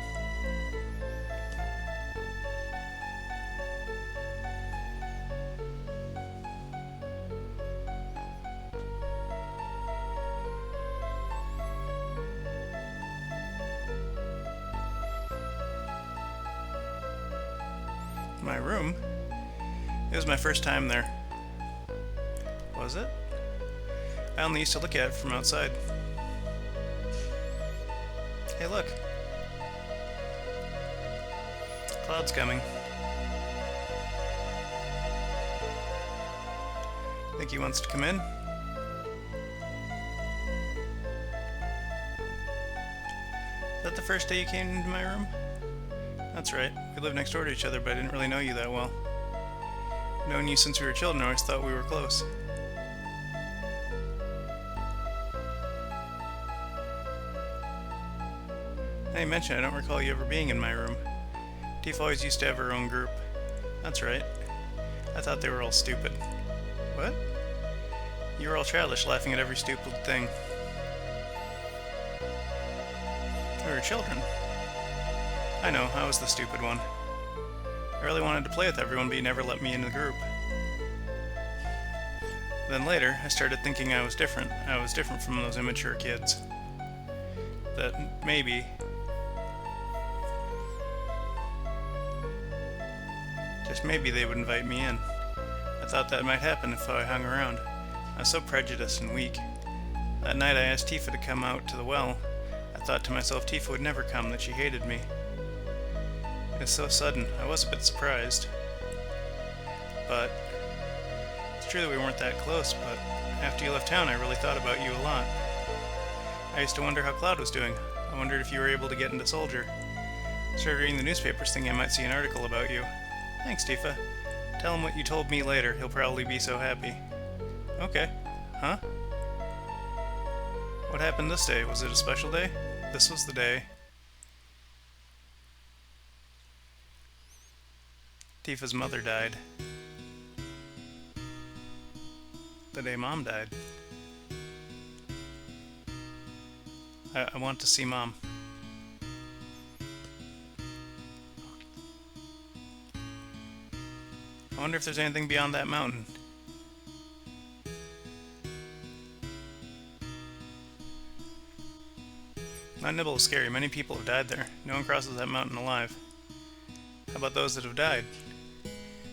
My room? It was my first time there. Was it? I only used to look at it from outside. Hey, look. Cloud's coming. Think he wants to come in? Is that the first day you came into my room? That's right. We live next door to each other, but I didn't really know you that well. Known you since we were children, I always thought we were close. Now you mention I don't recall you ever being in my room. Tifa always used to have her own group. That's right. I thought they were all stupid. What? You were all childish, laughing at every stupid thing. We were children. I know, I was the stupid one. I really wanted to play with everyone, but you never let me into the group. Then later, I started thinking I was different. I was different from those immature kids. That maybe... just maybe they would invite me in. I thought that might happen if I hung around. I was so prejudiced and weak. That night I asked Tifa to come out to the well. I thought to myself Tifa would never come, that she hated me. It was so sudden, I was a bit surprised. But it's true that we weren't that close, but after you left town I really thought about you a lot. I used to wonder how Cloud was doing. I wondered if you were able to get into Soldier. I started reading the newspapers thinking I might see an article about you. Thanks, Tifa. Tell him what you told me later. He'll probably be so happy. Okay. Huh? What happened this day? Was it a special day? This was the day. Tifa's mother died. The day Mom died. I want to see Mom. I wonder if there's anything beyond that mountain. Mount Nibble is scary. Many people have died there. No one crosses that mountain alive. How about those that have died?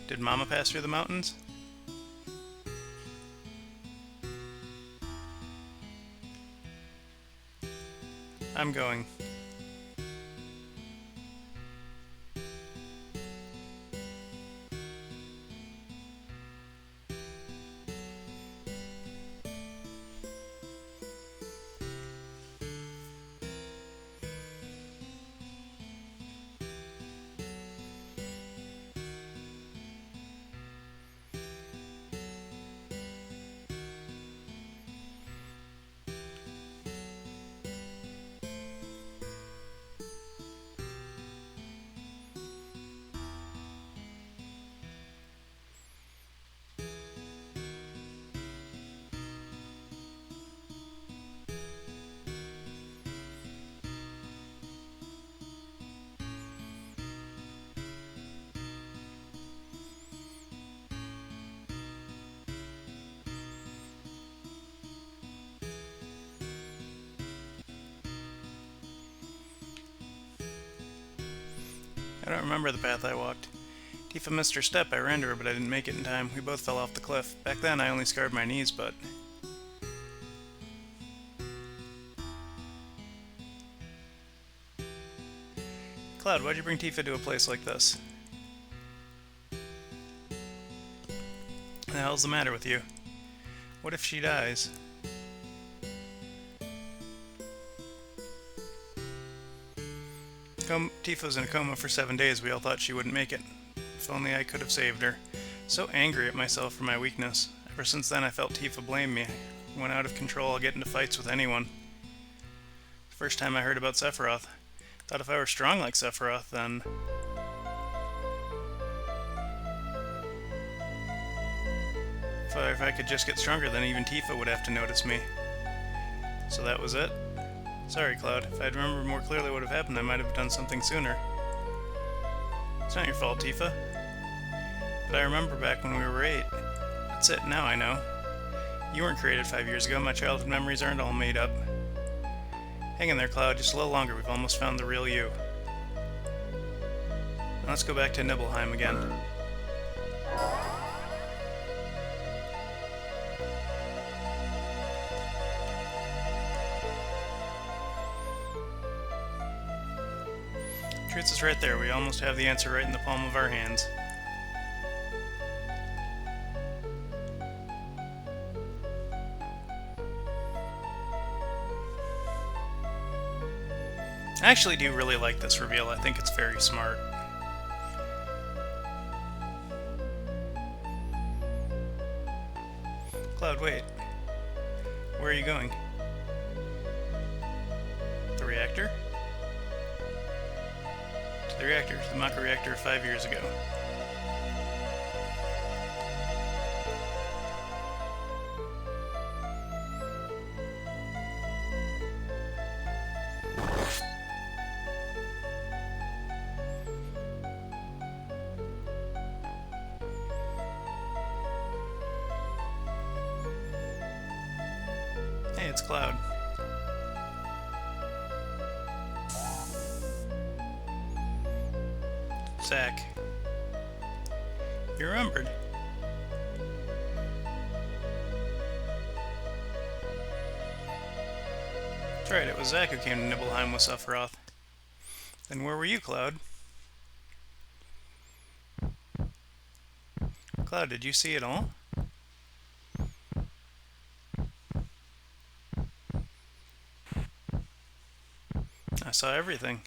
Did Mama pass through the mountains? I'm going. I don't remember the path I walked. Tifa missed her step. I ran to her, but I didn't make it in time. We both fell off the cliff. Back then, I only scarred my knees, but... Cloud, why'd you bring Tifa to a place like this? What the hell's the matter with you? What if she dies? Tifa was in a coma for 7 days. We all thought she wouldn't make it. If only I could have saved her. So angry at myself for my weakness. Ever since then I felt Tifa blame me. When out of control I'll get into fights with anyone. The first time I heard about Sephiroth. Thought if I were strong like Sephiroth, then... If I could just get stronger, then even Tifa would have to notice me. So that was it? Sorry, Cloud. If I'd remembered more clearly what would have happened, I might have done something sooner. It's not your fault, Tifa. But I remember back when we were 8. That's it, now I know. You weren't created 5 years ago. My childhood memories aren't all made up. Hang in there, Cloud. Just a little longer. We've almost found the real you. Now let's go back to Nibelheim again. Truth is right there. We almost have the answer right in the palm of our hands. I actually do really like this reveal. I think it's very smart. Cloud, wait. Where are you going? The reactor? To the reactor. To the Mako reactor 5 years ago. Hey, it's Cloud. Zack. You remembered. That's right, it was Zack who came to Nibelheim with Sephiroth. Then where were you, Cloud? Cloud, did you see it all? I saw everything.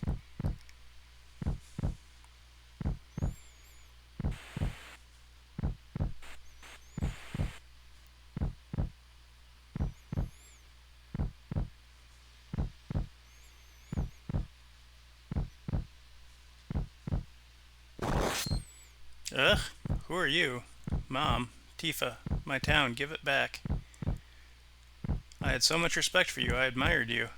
Ugh, who are you? Mom, Tifa, my town, give it back. I had so much respect for you, I admired you.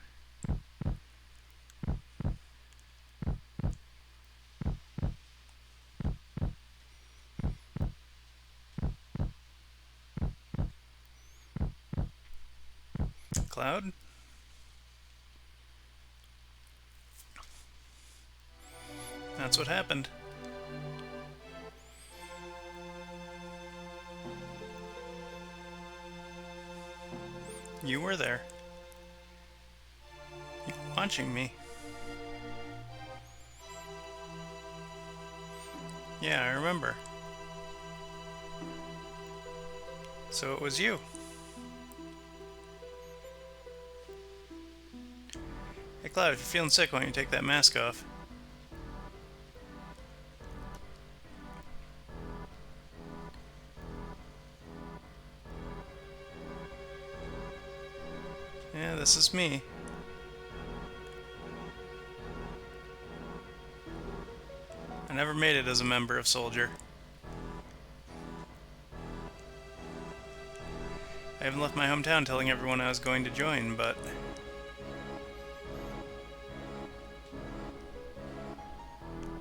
Cloud? That's what happened. You were there. You were watching me. Yeah, I remember. So it was you. Hey Cloud, if you're feeling sick, why don't you take that mask off? Yeah, this is me. I never made it as a member of Soldier. I haven't left my hometown telling everyone I was going to join, but...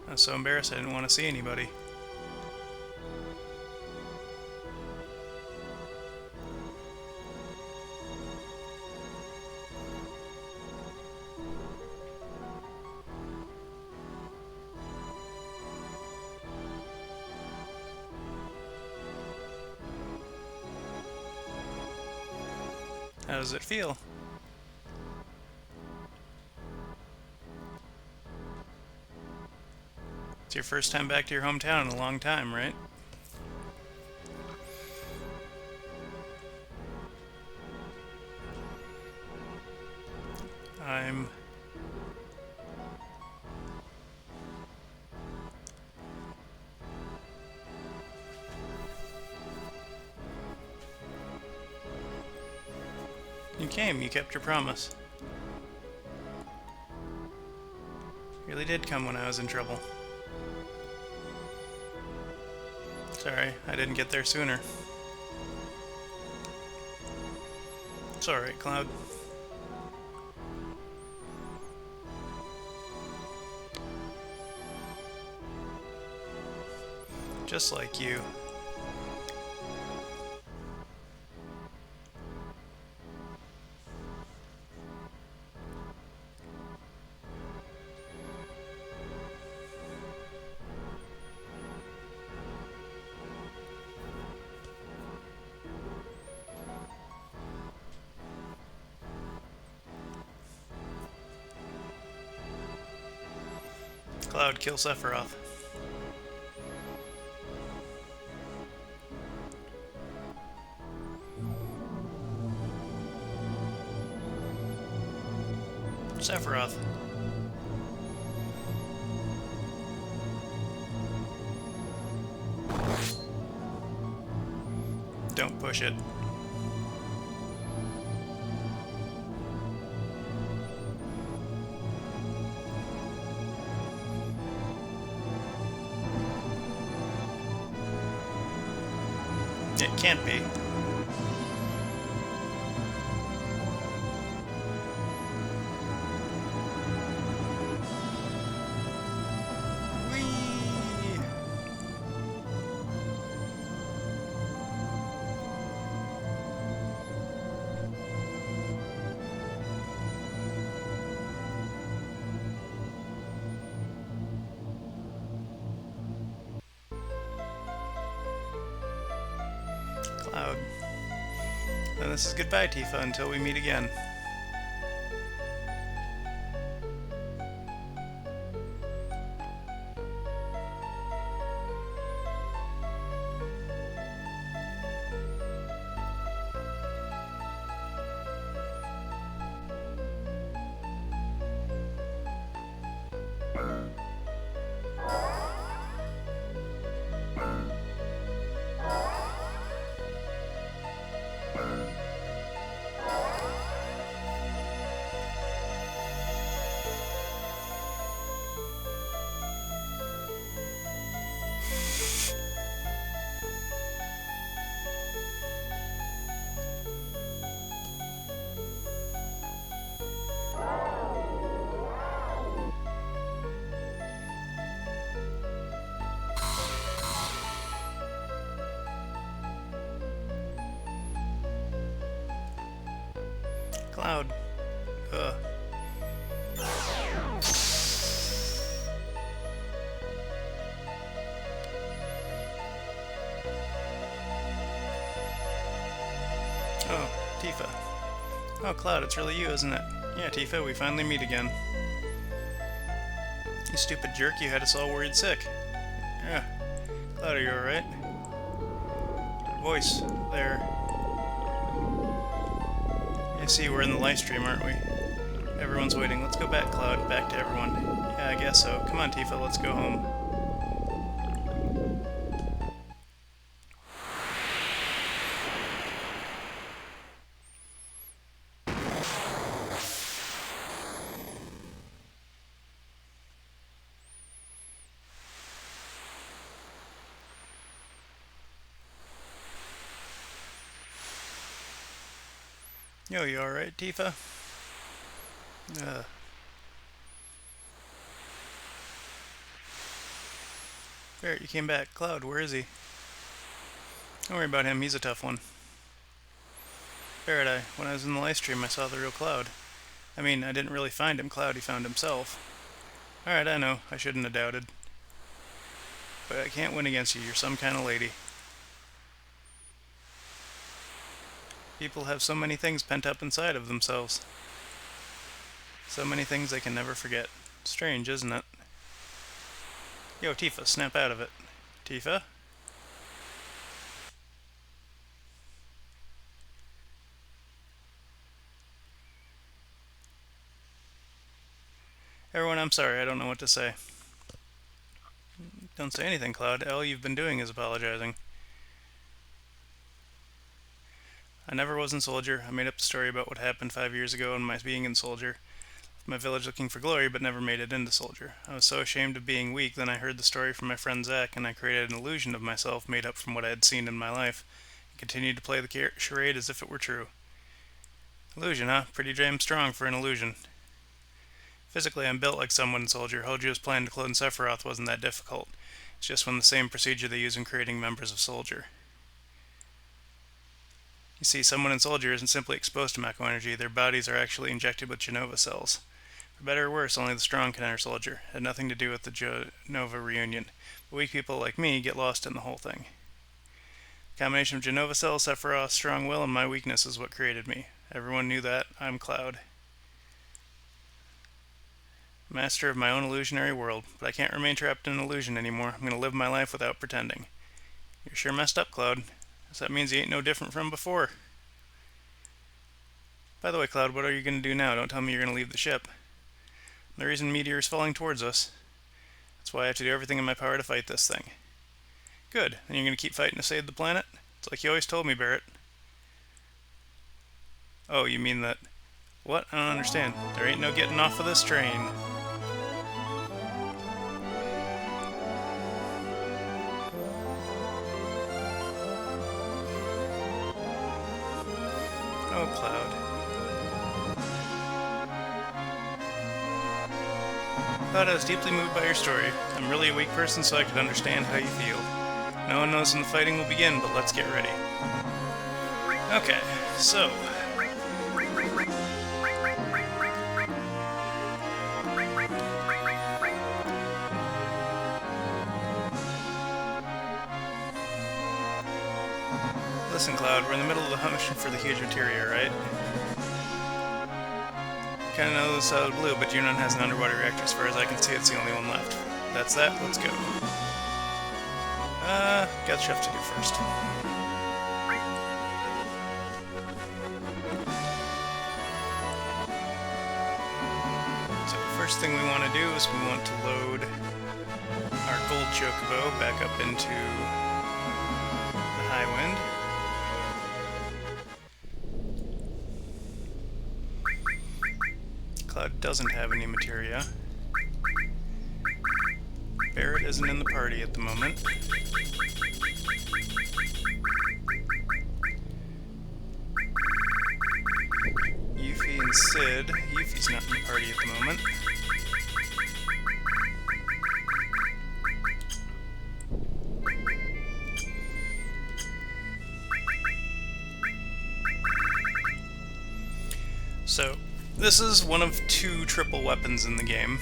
I was so embarrassed I didn't want to see anybody. How does it feel? It's your first time back to your hometown in a long time, right? I'm... You came, you kept your promise. You really did come when I was in trouble. Sorry, I didn't get there sooner. It's alright, Cloud. Just like you. Cloud, kill Sephiroth. Sephiroth. Push it. It can't be. Whee! Cloud. Then this is goodbye, Tifa, until we meet again. Cloud. Ugh. Oh, Tifa. Oh, Cloud, it's really you, isn't it? Yeah, Tifa, we finally meet again. You stupid jerk, you had us all worried sick. Yeah. Cloud, are you alright? Voice, there. I see, we're in the live stream, aren't we? Everyone's waiting. Let's go back, Cloud. Back to everyone. Yeah, I guess so. Come on, Tifa, let's go home. Yo, you alright, Tifa? Barrett, you came back. Cloud, where is he? Don't worry about him, he's a tough one. Barrett, when I was in the live stream, I saw the real Cloud. I mean, I didn't really find him, Cloud, he found himself. Alright, I know, I shouldn't have doubted. But I can't win against you, you're some kind of lady. People have so many things pent up inside of themselves. So many things they can never forget. Strange, isn't it? Yo, Tifa, snap out of it. Tifa? Everyone, I'm sorry, I don't know what to say. Don't say anything, Cloud. All you've been doing is apologizing. I never was in Soldier. I made up the story about what happened 5 years ago and my being in Soldier. My village looking for glory, but never made it into Soldier. I was so ashamed of being weak, then I heard the story from my friend Zach, and I created an illusion of myself made up from what I had seen in my life, and continued to play the charade as if it were true. Illusion, huh? Pretty damn strong for an illusion. Physically, I'm built like someone in Soldier. Hojo's plan to clone Sephiroth wasn't that difficult. It's just the same procedure they use in creating members of Soldier. You see, someone in Soldier isn't simply exposed to Mako energy, their bodies are actually injected with Genova cells. For better or worse, only the strong can enter Soldier. It had nothing to do with the Genova reunion. But weak people like me get lost in the whole thing. The combination of Genova cells, Sephiroth's strong will, and my weakness is what created me. Everyone knew that. I'm Cloud. Master of my own illusionary world, but I can't remain trapped in an illusion anymore. I'm gonna live my life without pretending. You're sure messed up, Cloud. So that means you ain't no different from before. By the way, Cloud, what are you gonna do now? Don't tell me you're gonna leave the ship. The reason meteor is falling towards us. That's why I have to do everything in my power to fight this thing. Good. Then you're gonna keep fighting to save the planet? It's like you always told me, Barrett. Oh, you mean that... What? I don't understand. There ain't no getting off of this train. Oh, Cloud. Cloud, I was deeply moved by your story. I'm really a weak person, so I could understand how you feel. No one knows when the fighting will begin, but let's get ready. Okay, so... Listen, Cloud, we're in the middle of the hunt mission for the huge materia, right? Kinda know this out of the blue, but Junon has an underwater reactor. As far as I can see, it's the only one left. That's that, let's go. Got stuff to do first. So first thing we want to do is we want to load our gold chocobo back up into the high wind. Cloud doesn't have any materia. Barrett isn't in the party at the moment. Yuffie and Sid. Yuffie's not in the party at the moment. So, this is one of two triple weapons in the game.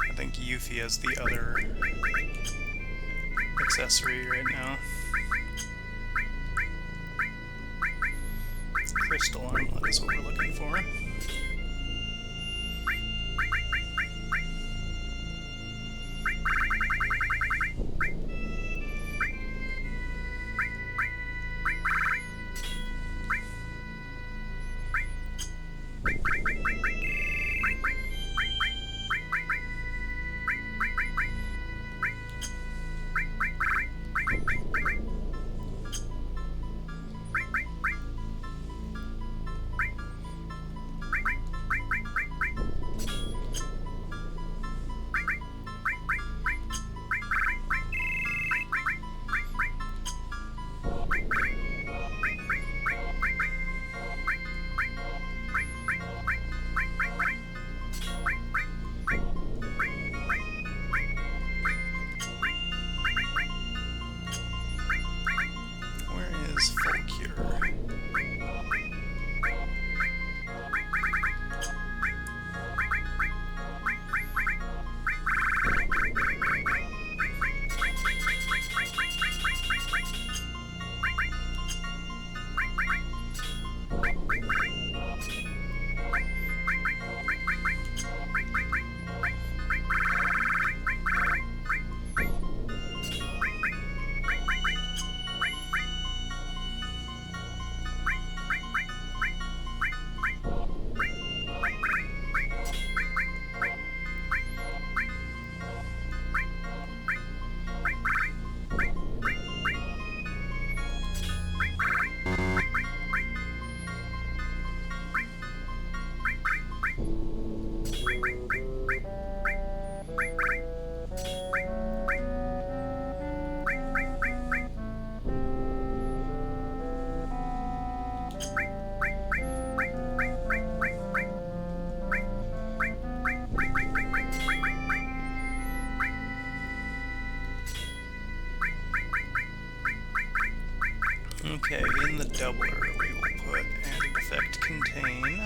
I think Yuffie has the other accessory right now. Crystal armlet is what we're looking for. Okay, in the doubler we will put anti-defect contain.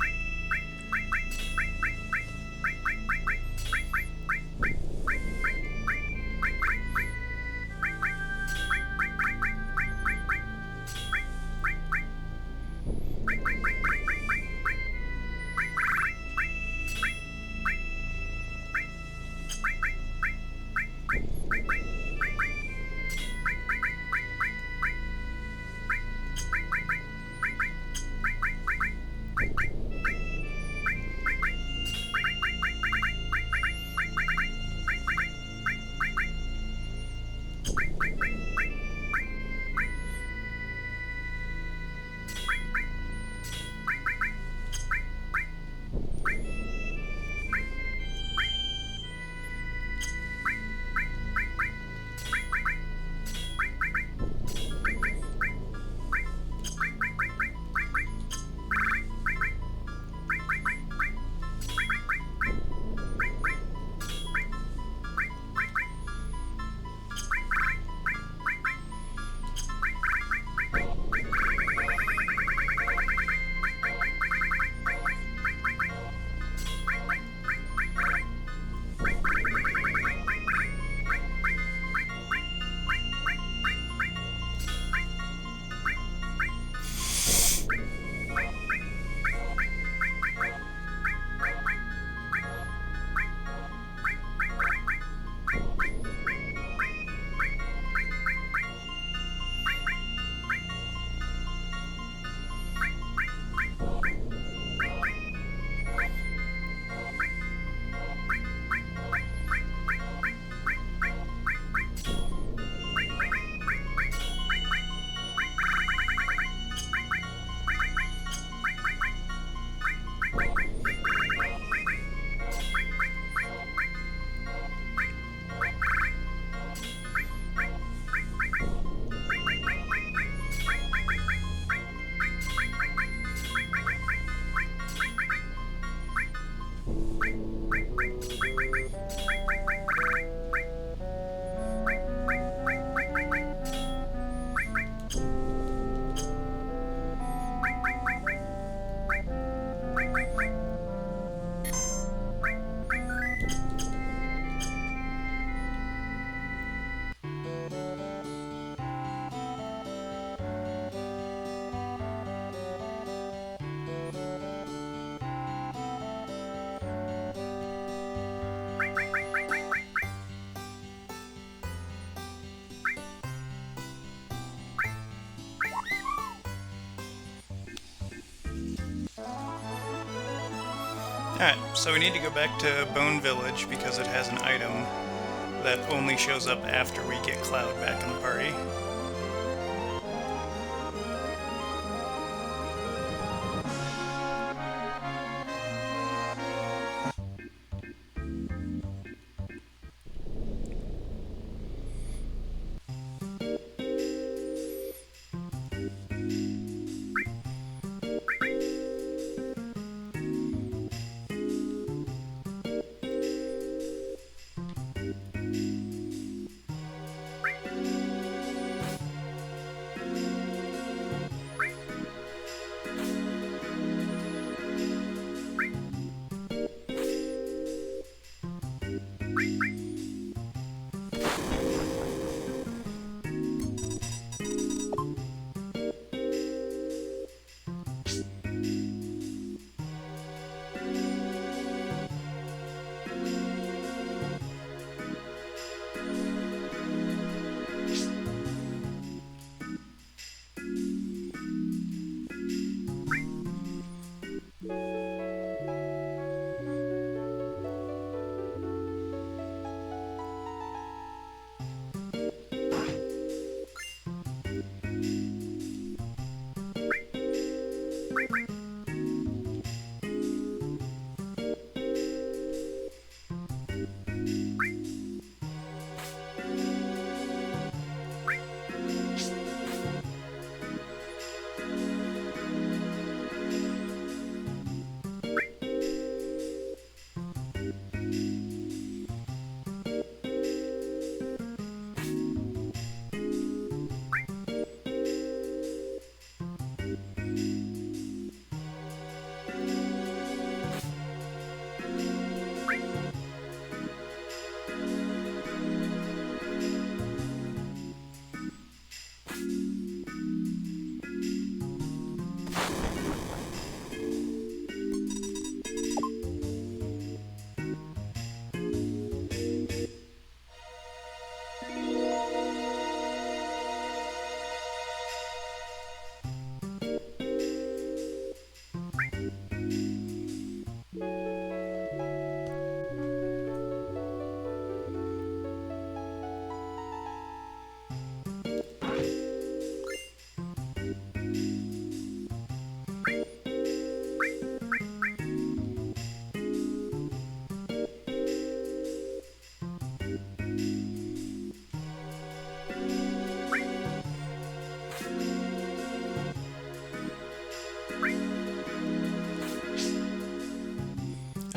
Alright, so we need to go back to Bone Village because it has an item that only shows up after we get Cloud back in the party.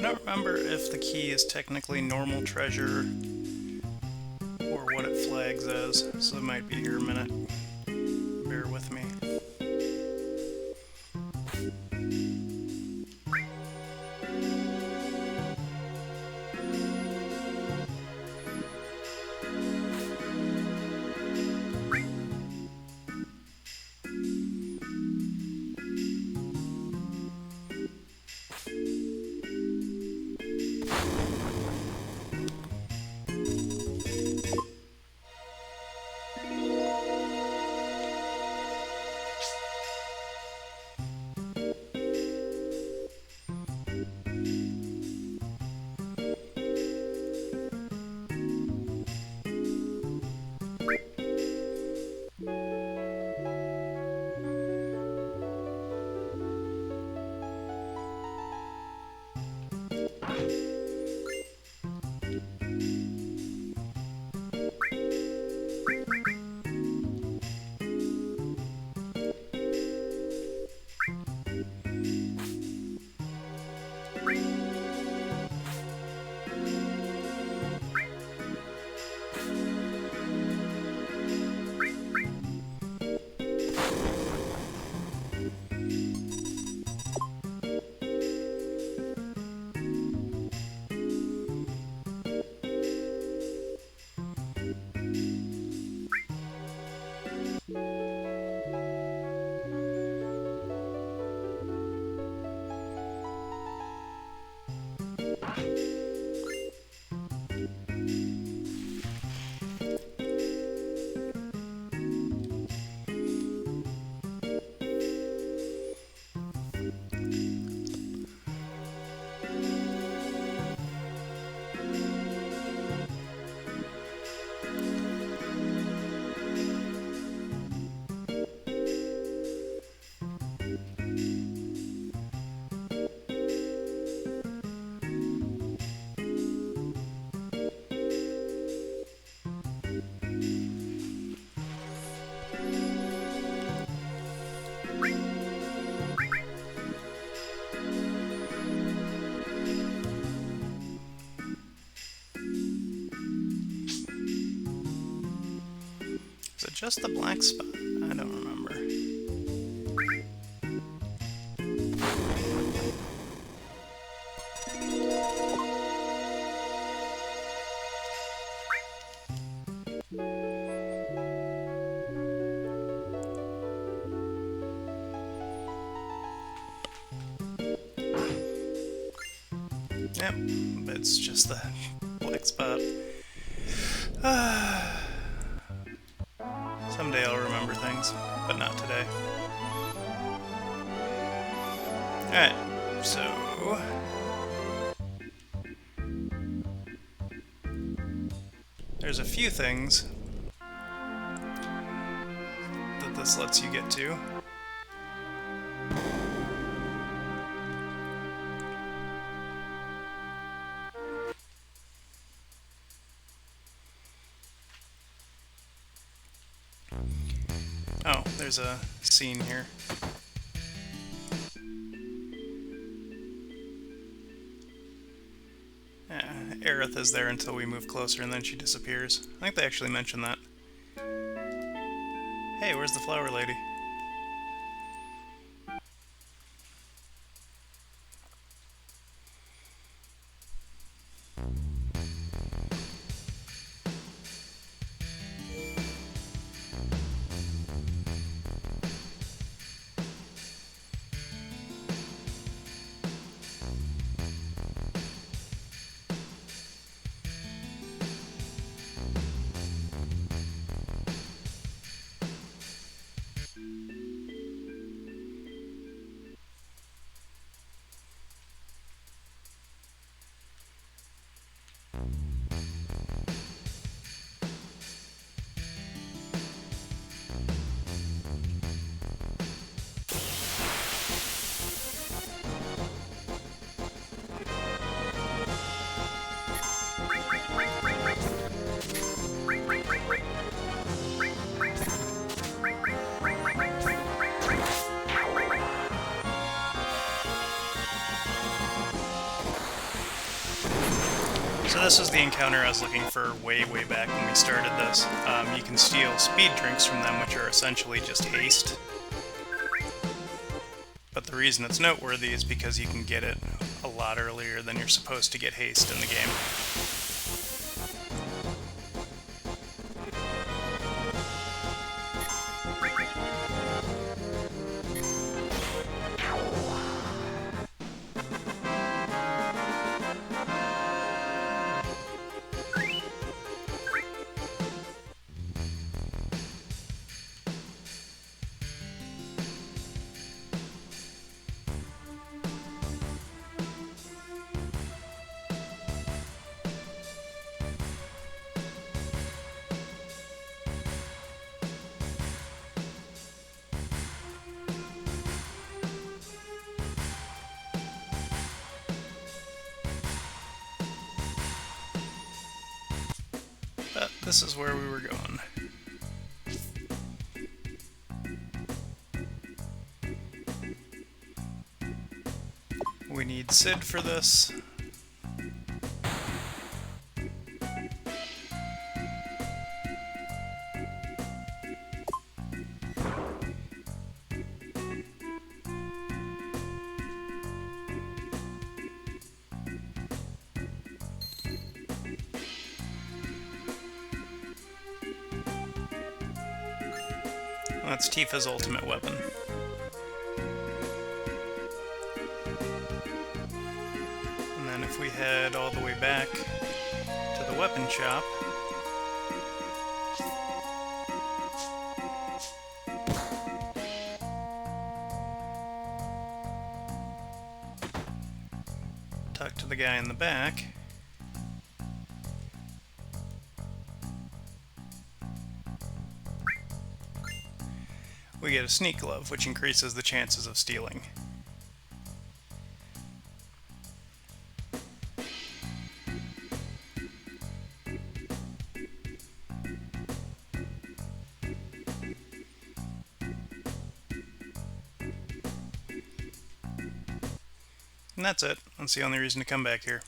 I don't remember if the key is technically normal treasure or what it flags as, so it might be here a minute. Bear with me. Is it just the black spot? I don't remember. Yep, but it's just the black spot. Someday I'll remember things, but not today. Alright, so... there's a few things that this lets you get to. Oh, there's a scene here. Yeah, Aerith is there until we move closer and then she disappears. I think they actually mentioned that. Hey, where's the flower lady? So this was the encounter I was looking for way back when we started this. You can steal speed drinks from them, which are essentially just haste. But the reason it's noteworthy is because you can get it a lot earlier than you're supposed to get haste in the game. But this is where we were going. We need Sid for this. That's Tifa's ultimate weapon. And then if we head all the way back to the weapon shop. Talk to the guy in the back. We get a sneak glove, which increases the chances of stealing. And that's it. That's the only reason to come back here.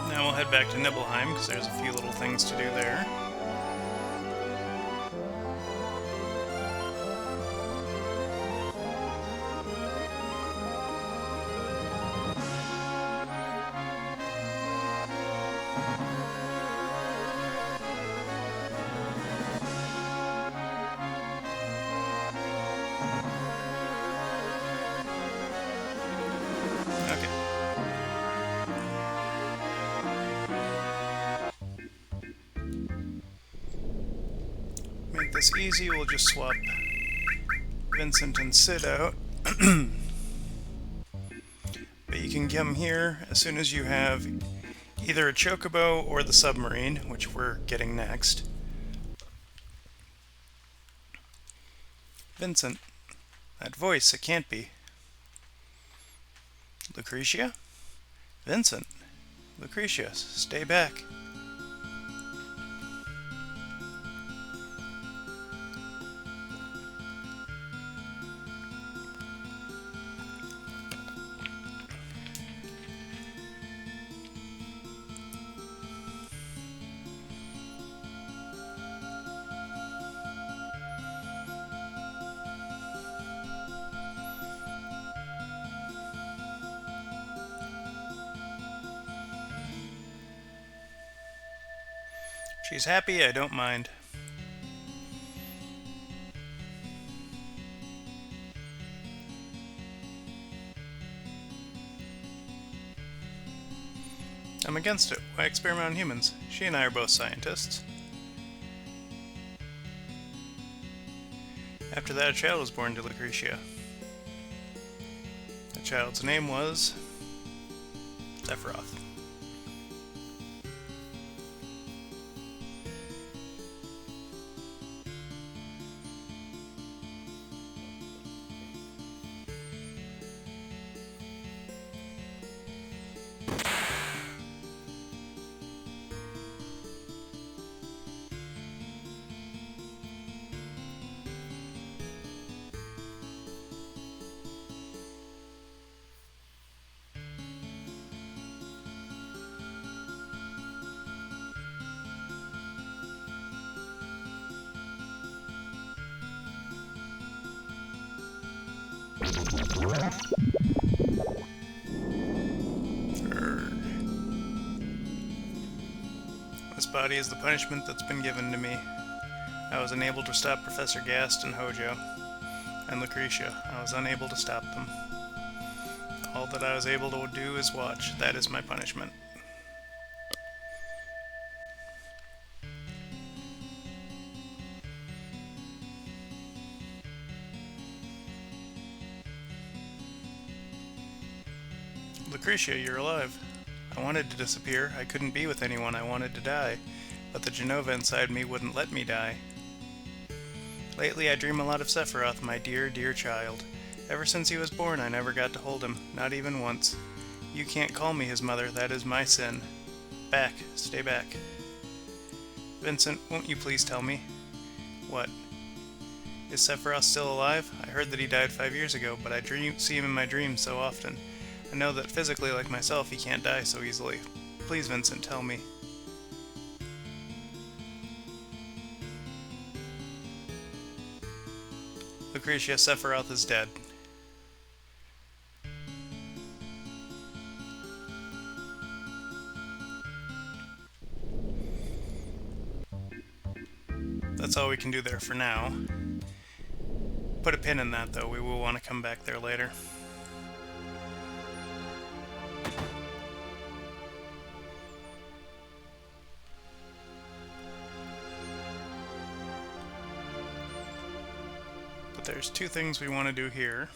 Now we'll head back to Nibelheim, because there's a few little things to do there. Okay. Make this easy, we'll just swap Vincent and Sid out. But you can come here as soon as you have either a chocobo or the submarine, which we're getting next. Vincent. That voice, it can't be. Lucretia? Vincent. Lucretia, stay back. She's happy, I don't mind. I'm against it. Why experiment on humans? She and I are both scientists. After that, a child was born to Lucretia. The child's name was Sephiroth. This body is the punishment that's been given to me. I was unable to stop Professor Gast and Hojo, and Lucretia. I was unable to stop them. All that I was able to do is watch. That is my punishment. Lucretia, you're alive. I wanted to disappear. I couldn't be with anyone. I wanted to die. But the Genova inside me wouldn't let me die. Lately I dream a lot of Sephiroth, my dear, dear child. Ever since he was born, I never got to hold him, not even once. You can't call me his mother, that is my sin. Back, stay back. Vincent, won't you please tell me? What? Is Sephiroth still alive? I heard that he died 5 years ago, but I see him in my dreams so often. I know that physically, like myself, he can't die so easily. Please, Vincent, tell me. Lucretia, Sephiroth is dead. That's all we can do there for now. Put a pin in that, though. We will want to come back there later. But there's two things we want to do here.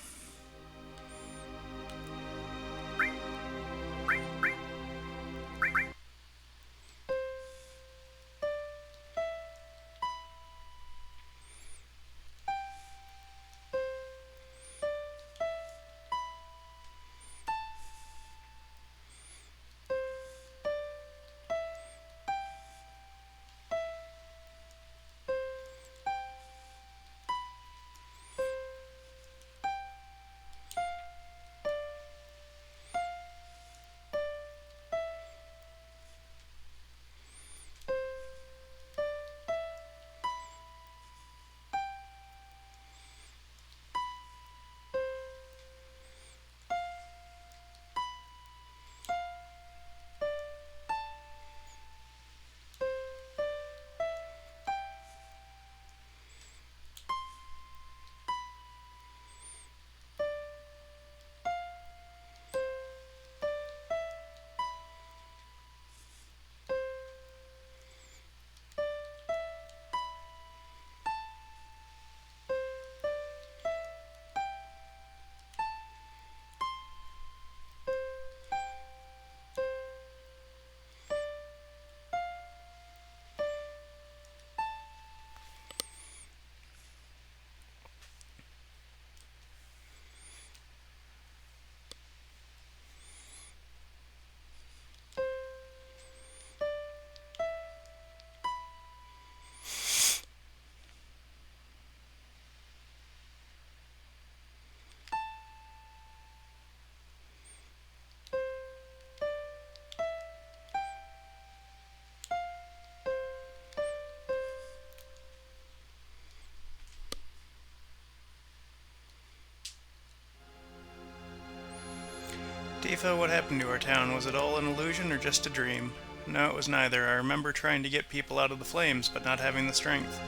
Tifa, what happened to our town? Was it all an illusion or just a dream? No, it was neither. I remember trying to get people out of the flames, but not having the strength.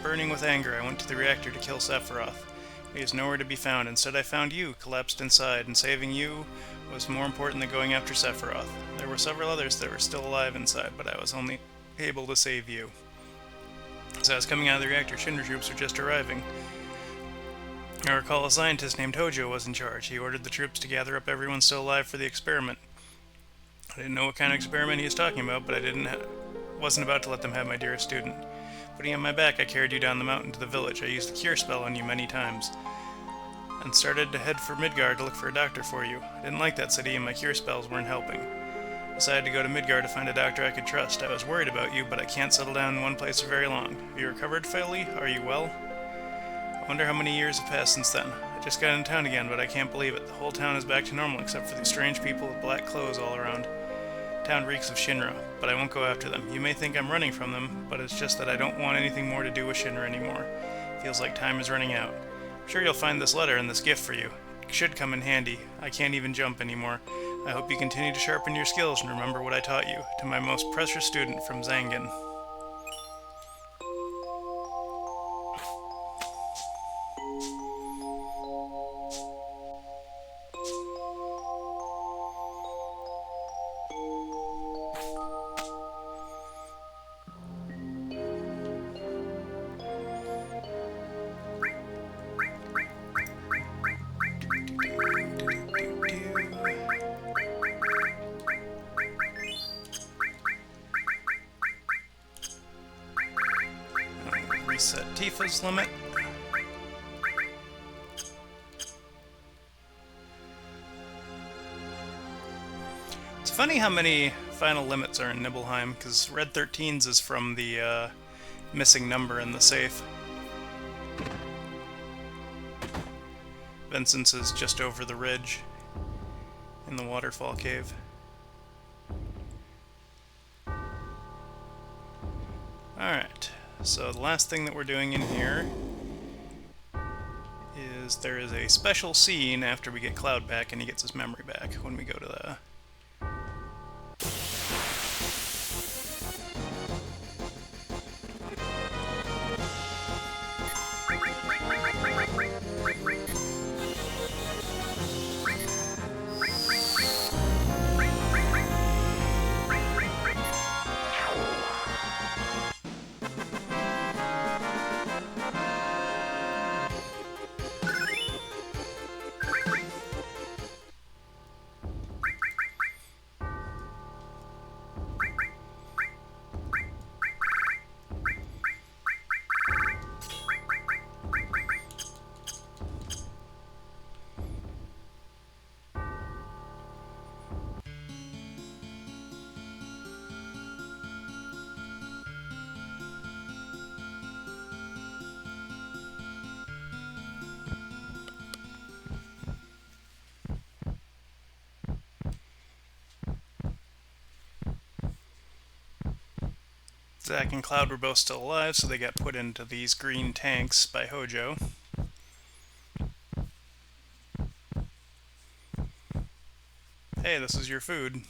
Burning with anger, I went to the reactor to kill Sephiroth. He is nowhere to be found. Instead, I found you, collapsed inside, and saving you was more important than going after Sephiroth. There were several others that were still alive inside, but I was only able to save you. As I was coming out of the reactor, Shinra troops were just arriving. I recall a scientist named Hojo was in charge. He ordered the troops to gather up everyone still alive for the experiment. I didn't know what kind of experiment he was talking about, but I wasn't about to let them have my dearest student. Putting on my back, I carried you down the mountain to the village. I used the cure spell on you many times, and started to head for Midgard to look for a doctor for you. I didn't like that city, and my cure spells weren't helping. I decided to go to Midgard to find a doctor I could trust. I was worried about you, but I can't settle down in one place for very long. Have you recovered fully? Are you well? I wonder how many years have passed since then. I just got in town again, but I can't believe it. The whole town is back to normal except for these strange people with black clothes all around. Town reeks of Shinra, but I won't go after them. You may think I'm running from them, but it's just that I don't want anything more to do with Shinra anymore. Feels like time is running out. I'm sure you'll find this letter and this gift for you. should come in handy. I can't even jump anymore. I hope you continue to sharpen your skills and remember what I taught you. To my most precious student from Zangan. Reset Tifa's limit. It's funny how many final limits are in Nibelheim, because Red 13's is from the missing number in the safe. Vincent's is just over the ridge in the waterfall cave. Alright, so the last thing that we're doing in here is there is a special scene after we get Cloud back and he gets his memory back when we go to the... Zack and Cloud were both still alive, so they got put into these green tanks by Hojo. Hey, this is your food.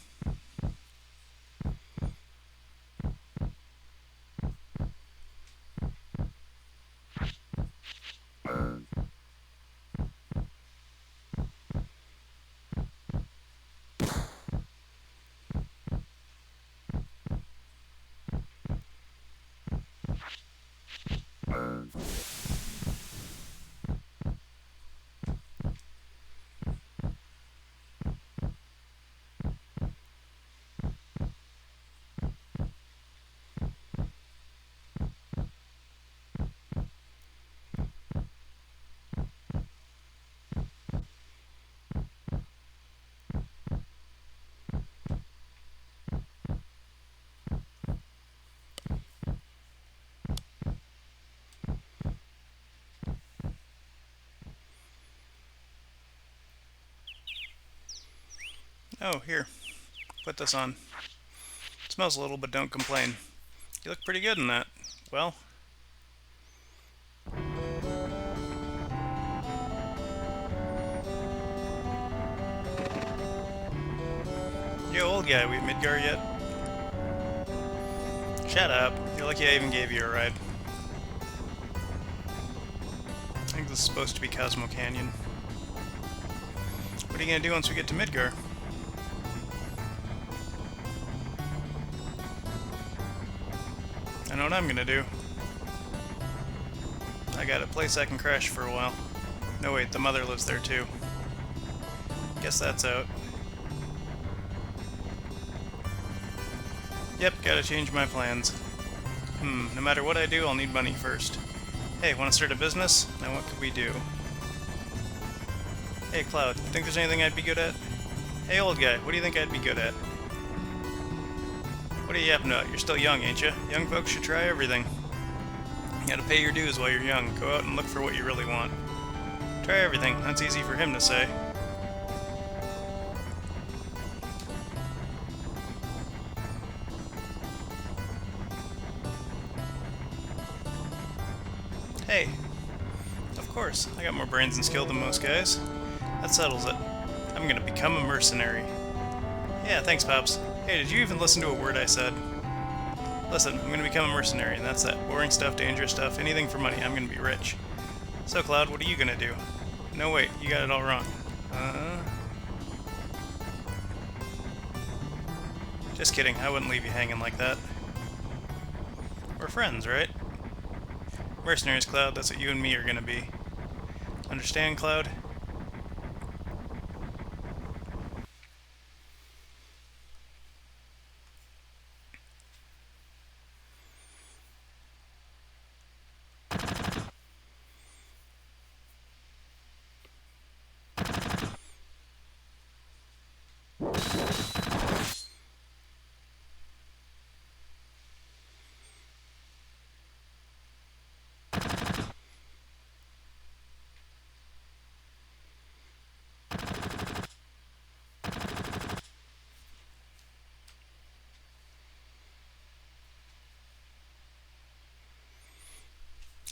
Oh, here. Put this on. It smells a little, but don't complain. You look pretty good in that. Well... Yo, old guy, we at Midgar yet? Shut up. You're lucky I even gave you a ride. I think this is supposed to be Cosmo Canyon. What are you gonna do once we get to Midgar? I know what I'm gonna do. I got a place I can crash for a while. No wait, the mother lives there too. Guess that's out. Yep, gotta change my plans. No matter what I do, I'll need money first. Hey, wanna start a business? Now what could we do? Hey Cloud, think there's anything I'd be good at? Hey old guy, what do you think I'd be good at? What are you yapping about? You're still young, ain't you? Young folks should try everything. You gotta pay your dues while you're young. Go out and look for what you really want. Try everything. That's easy for him to say. Hey. Of course. I got more brains and skill than most guys. That settles it. I'm gonna become a mercenary. Yeah, thanks, Pops. Hey, did you even listen to a word I said? Listen, I'm gonna become a mercenary, and that's that. Boring stuff, dangerous stuff, anything for money. I'm gonna be rich. So, Cloud, what are you gonna do? No, wait, you got it all wrong. Just kidding, I wouldn't leave you hanging like that. We're friends, right? Mercenaries, Cloud, that's what you and me are gonna be. Understand, Cloud?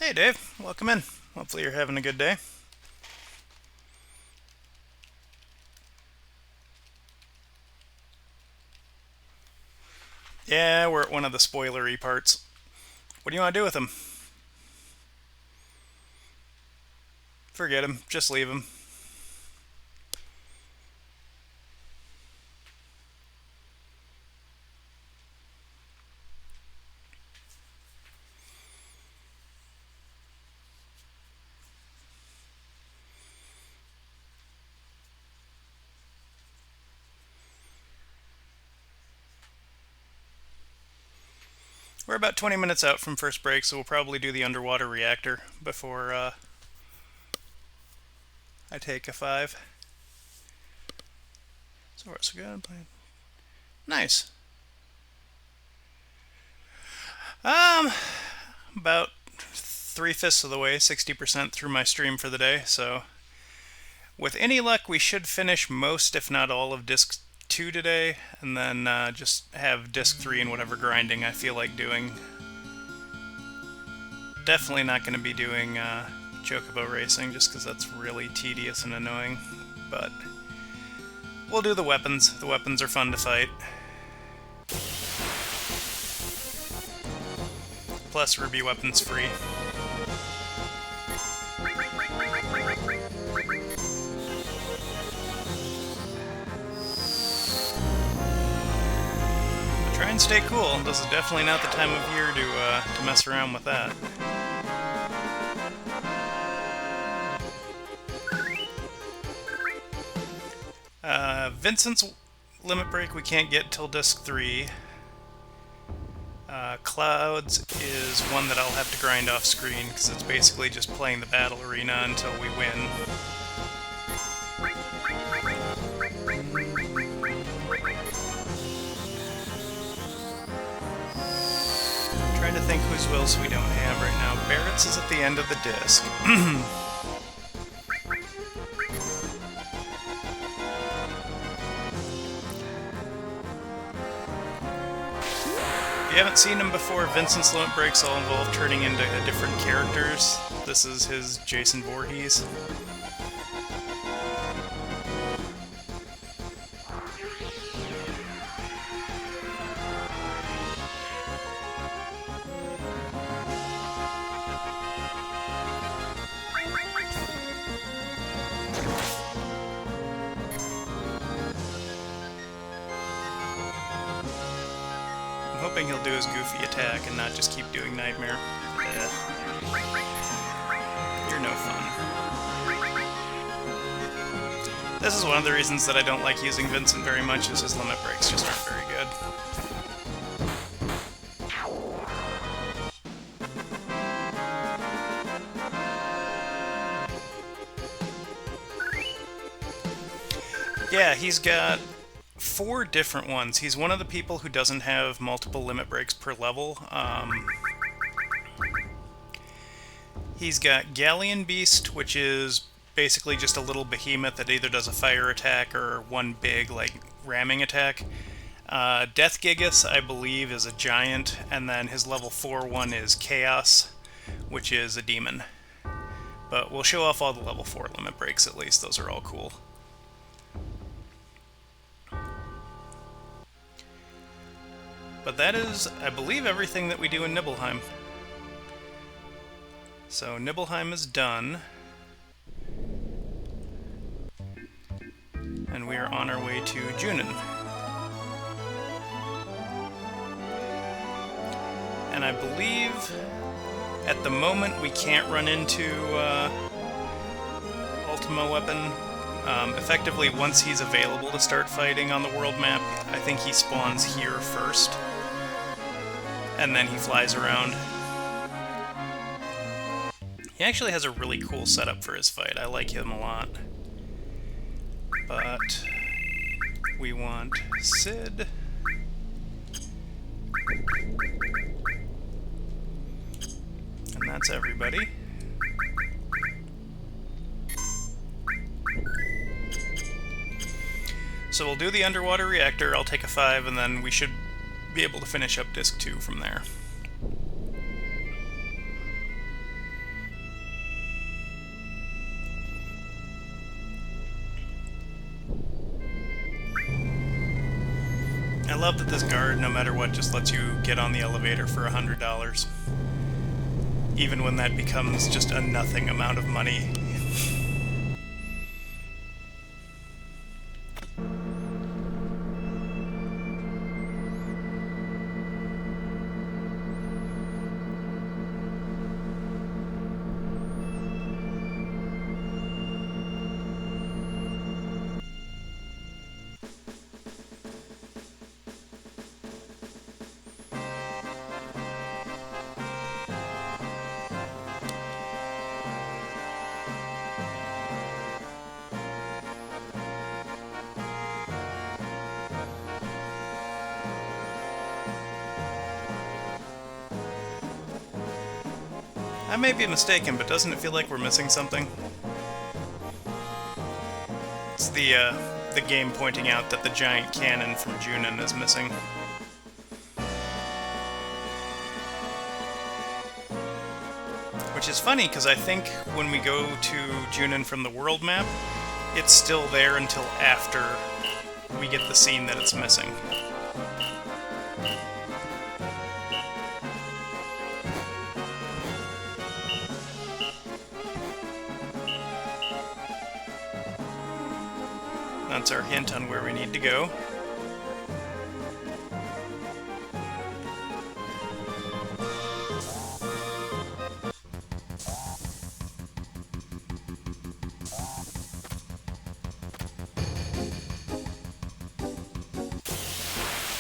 Hey, Dave. Welcome in. Hopefully you're having a good day. Yeah, we're at one of the spoilery parts. What do you want to do with him? Forget him. Just leave him. We're about 20 minutes out from first break, so we'll probably do the underwater reactor before I take a 5. So far, so good. Nice. About 3/5 of the way, 60% through my stream for the day, so with any luck, we should finish most, if not all, of Disc 2 today, and then just have Disc 3 and whatever grinding I feel like doing. Definitely not going to be doing Chocobo Racing, just because that's really tedious and annoying, but we'll do the weapons. The weapons are fun to fight. Plus, Ruby weapons free. Try and stay cool. This is definitely not the time of year to mess around with that. Vincent's limit break we can't get till Disc 3. Clouds is one that I'll have to grind off screen because it's basically just playing the battle arena until we win. I'm trying to think whose wills we don't have right now. Barrett's is at the end of the disc. If you haven't seen him before, Vincent's limit breaks all involve turning into different characters. This is his Jason Voorhees. I'm hoping he'll do his goofy attack and not just keep doing Nightmare. You're no fun. This is one of the reasons that I don't like using Vincent very much, is his limit breaks just aren't very good. Yeah, he's got 4 different ones. He's one of the people who doesn't have multiple limit breaks per level. He's got Galleon Beast, which is basically just a little behemoth that either does a fire attack or one big, like, ramming attack. Death Gigas, I believe, is a giant, and then his level 4 one is Chaos, which is a demon. But we'll show off all the level 4 limit breaks at least. Those are all cool. But that is, I believe, everything that we do in Nibelheim. So Nibelheim is done. And we are on our way to Junin. And I believe at the moment we can't run into Ultima Weapon. Effectively, once he's available to start fighting on the world map, I think he spawns here first. And then he flies around. He actually has a really cool setup for his fight. I like him a lot. But we want Sid. And that's everybody. So we'll do the underwater reactor, I'll take a 5, and then we should be able to finish up Disc 2 from there. I love that this guard, no matter what, just lets you get on the elevator for $100. Even when that becomes just a nothing amount of money. I may be mistaken, but doesn't it feel like we're missing something? It's the game pointing out that the giant cannon from Junin is missing. Which is funny, because I think when we go to Junin from the world map, it's still there until after we get the scene that it's missing. That's our hint on where we need to go.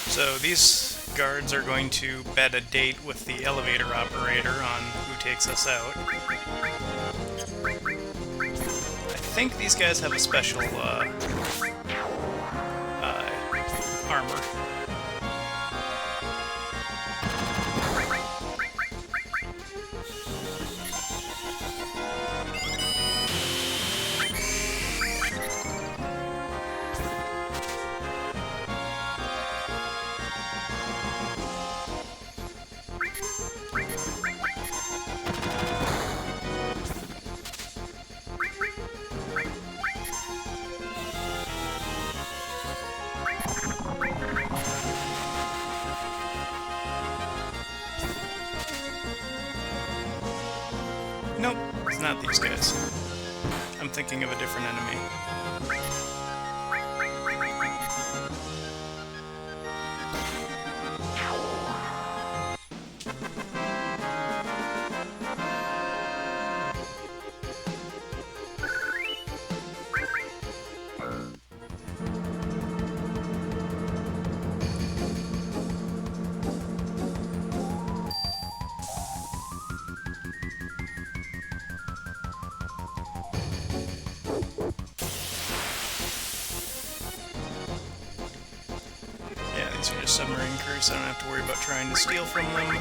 So these guards are going to bet a date with the elevator operator on who takes us out. I think these guys have a special armor. Nope, it's not these guys. I'm thinking of a different enemy. These are just submarine crews, so I don't have to worry about trying to steal from them.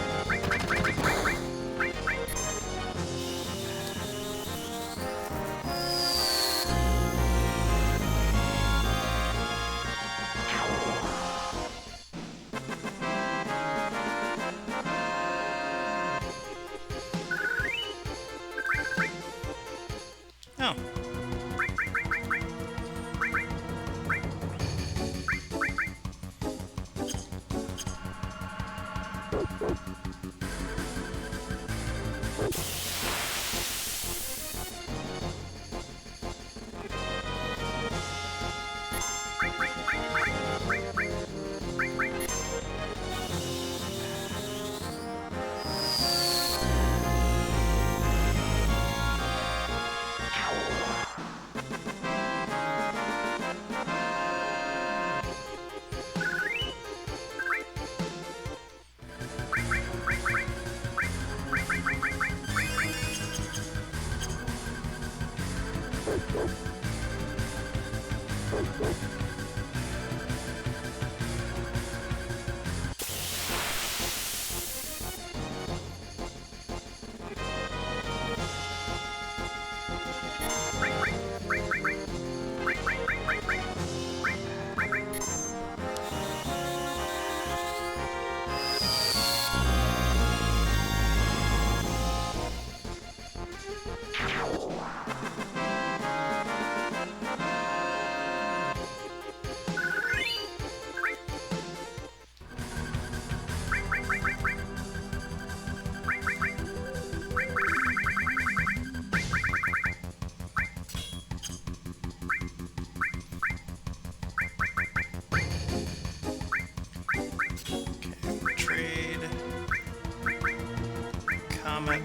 Oh.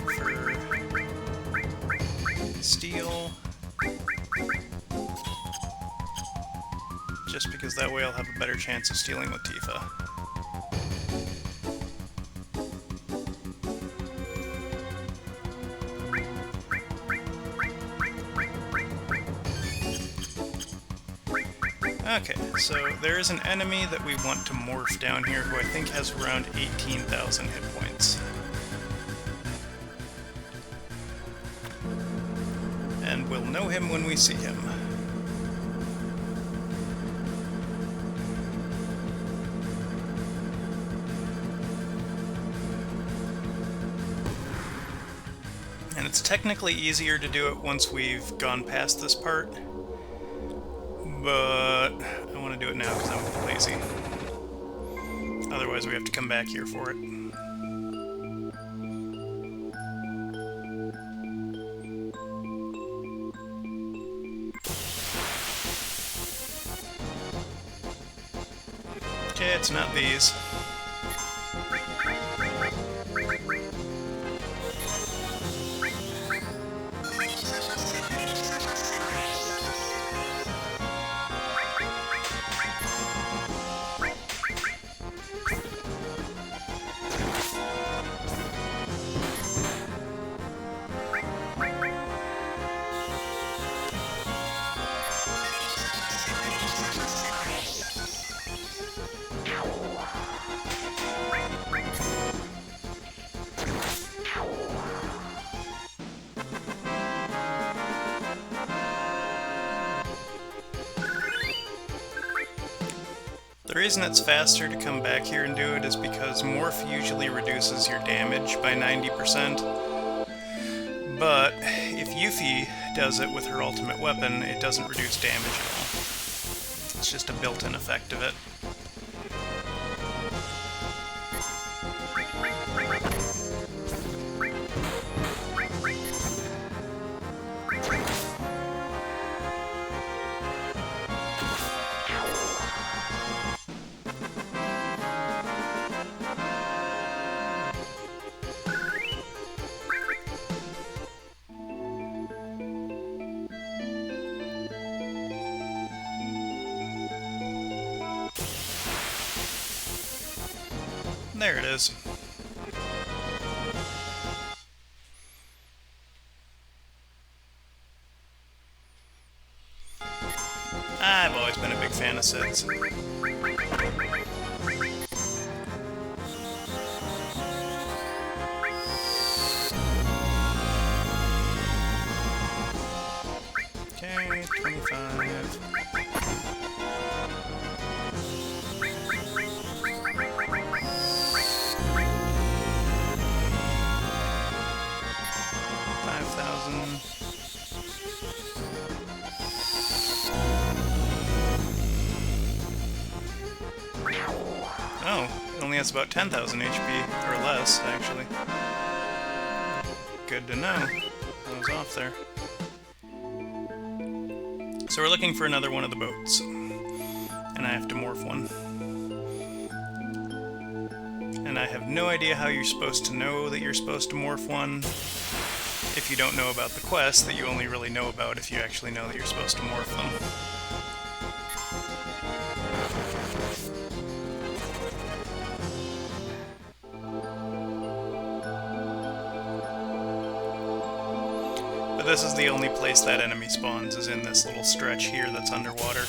For steel, just because that way I'll have a better chance of stealing with Tifa. Okay, so there is an enemy that we want to morph down here who I think has around 18,000 hit points. And we'll know him when we see him. And it's technically easier to do it once we've gone past this part, but I want to do it now because I'm lazy. Otherwise we have to come back here for it. Okay, it's not these. The reason it's faster to come back here and do it is because Morph usually reduces your damage by 90%, but if Yuffie does it with her ultimate weapon, it doesn't reduce damage at all. It's just a built-in effect of it. There it is. I've always been a big fan of Sid's. Okay, 25. Oh, it only has about 10,000 HP, or less, actually. Good to know. I was off there. So we're looking for another one of the boats. And I have to morph one. And I have no idea how you're supposed to know that you're supposed to morph one if you don't know about the quest that you only really know about if you actually know that you're supposed to morph them. But this is the only place that enemy spawns, is in this little stretch here that's underwater.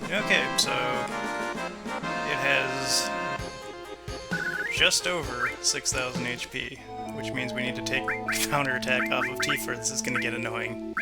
Okay, so it has just over 6,000 HP, which means we need to take counterattack off of Tifa. This is going to get annoying.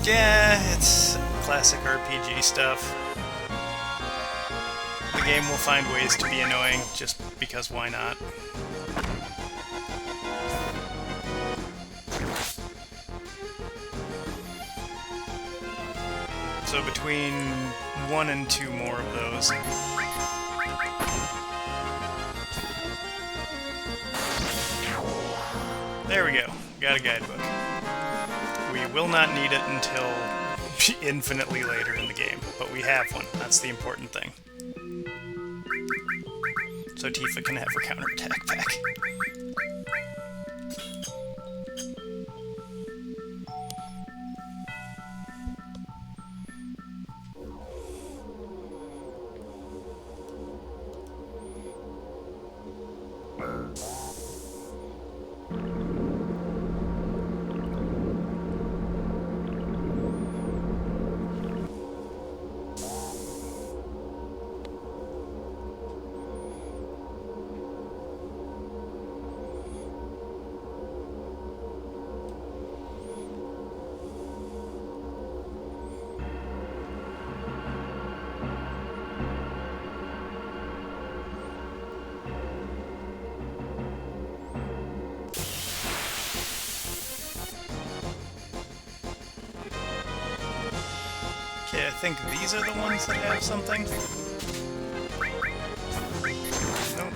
Yeah, it's classic RPG stuff. The game will find ways to be annoying, just because why not? So between 1 and 2 more of those. There we go. Got a guidebook. We will not need it until infinitely later in the game, but we have one. That's the important thing. So Tifa can have her counterattack back. Okay, I think these are the ones that have something. Nope.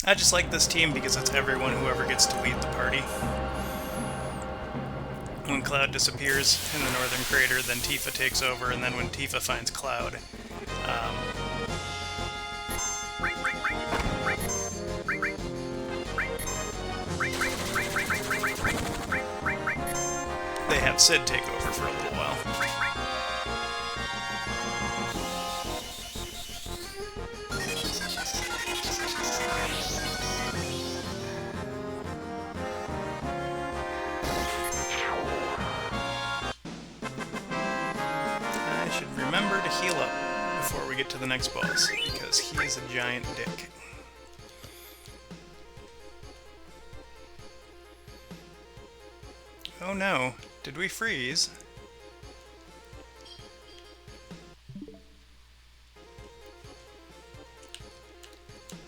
I just like this team because it's everyone whoever gets to lead the party. When Cloud disappears in the Northern Crater, then Tifa takes over, and then when Tifa finds Cloud, they have Sid take over for a little while. I should remember to heal up before we get to the next boss, because he is a giant dick. Oh no, did we freeze?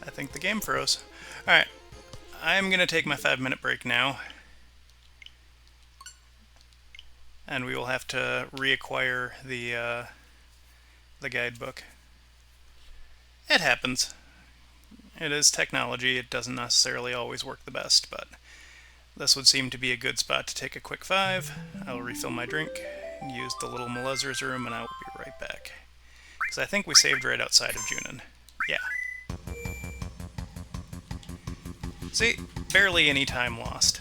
I think the game froze. Alright, I'm gonna take my 5-minute break now. And we will have to reacquire the guidebook. It happens. It is technology, it doesn't necessarily always work the best, but this would seem to be a good spot to take a quick 5. I'll refill my drink, use the little Molezer's room, and I will be right back. Because I think we saved right outside of Junin. Yeah. See? Barely any time lost.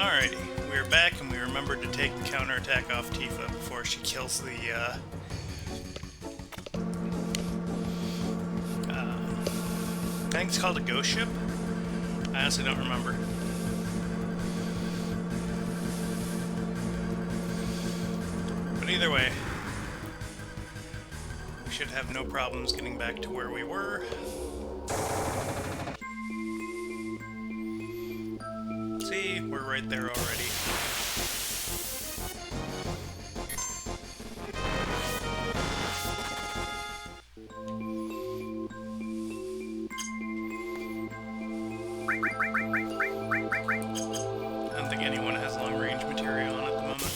Alrighty, we're back and we remembered to take the counterattack off Tifa before she kills the, I think it's called a ghost ship? I honestly don't remember. But either way, we should have no problems getting back to where we were. See, we're right there already. I don't think anyone has long-range material on at the moment.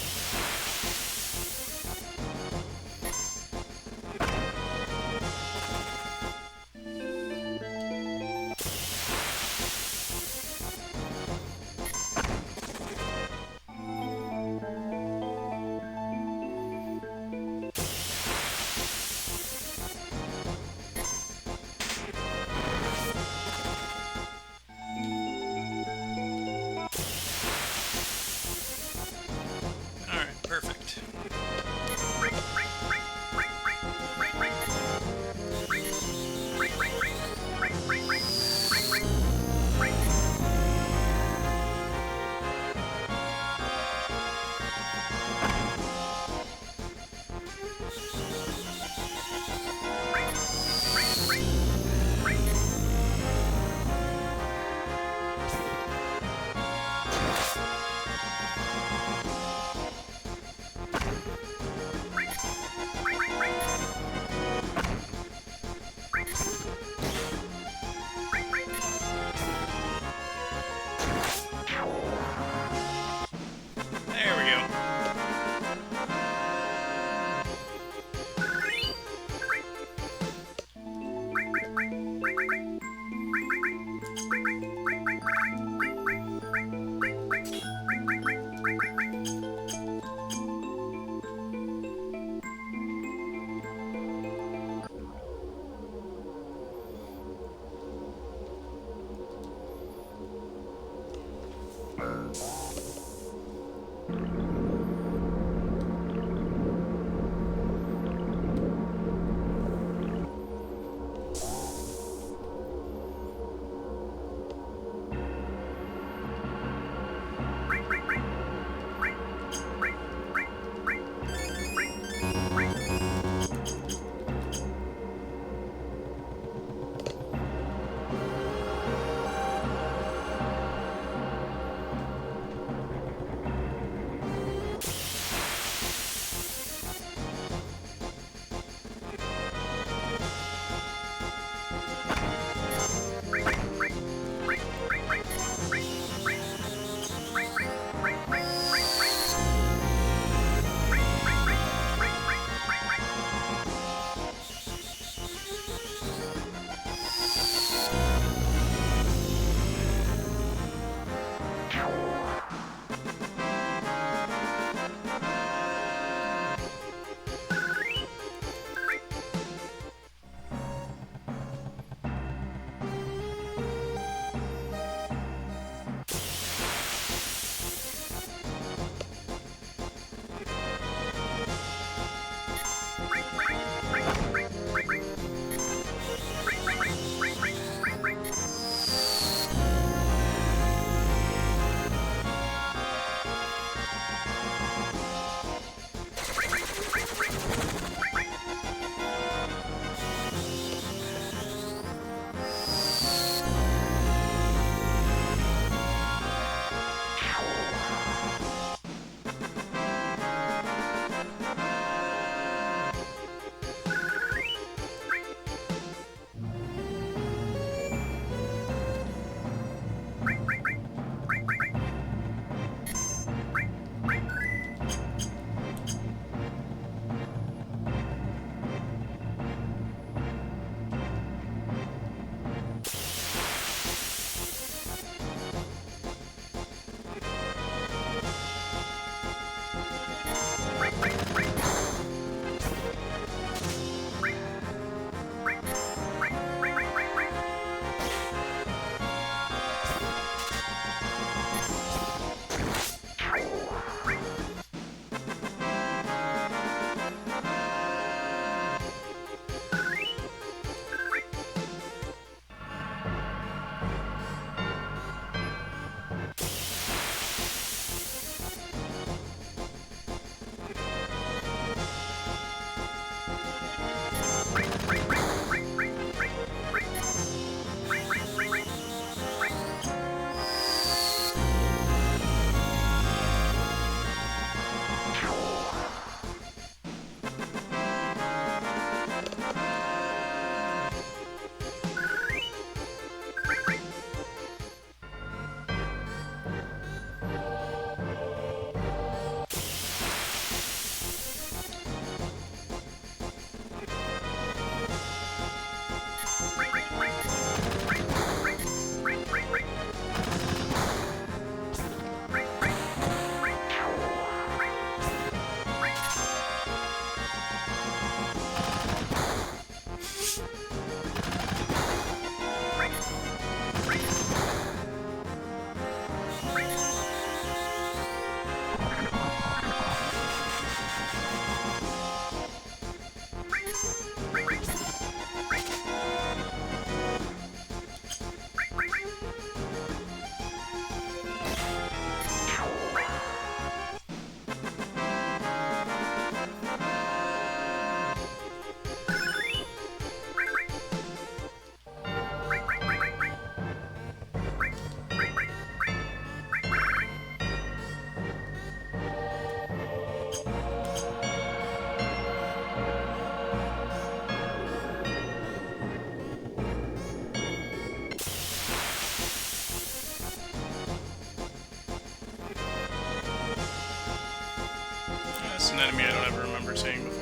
That's an enemy I don't ever remember seeing before.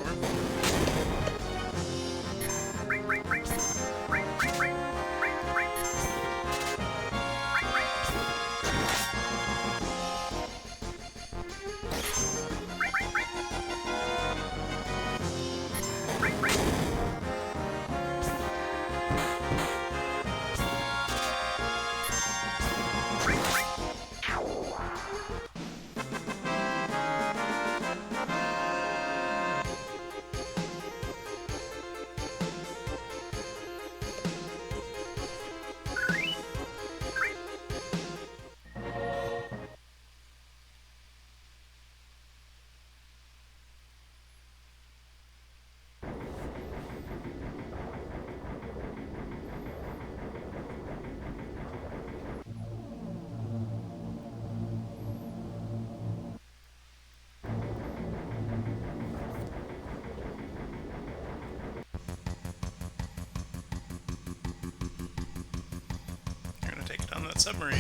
Take it on that submarine.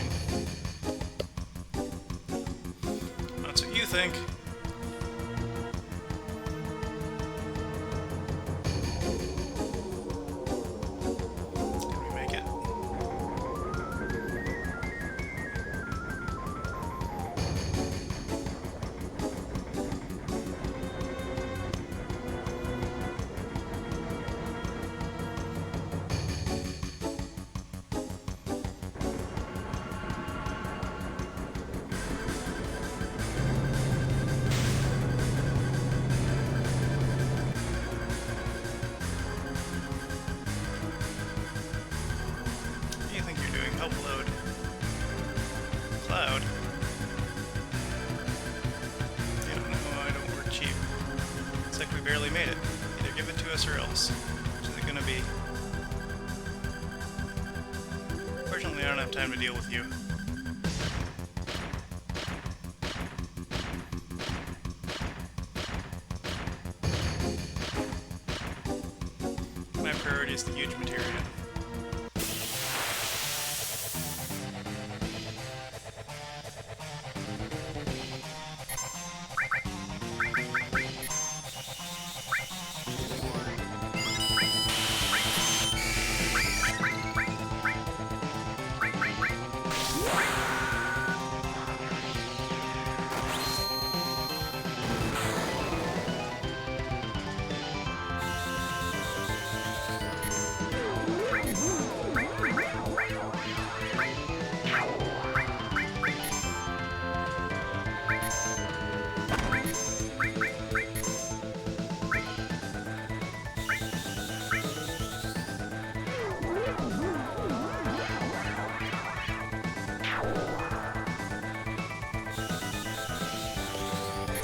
That's what you think. Can we make it? Upload. Cloud. Yeah, no, I don't work cheap. It's like we barely made it. Either give it to us or else. Which is it gonna be? Fortunately, I don't have time to deal with you. My priority is the huge materia.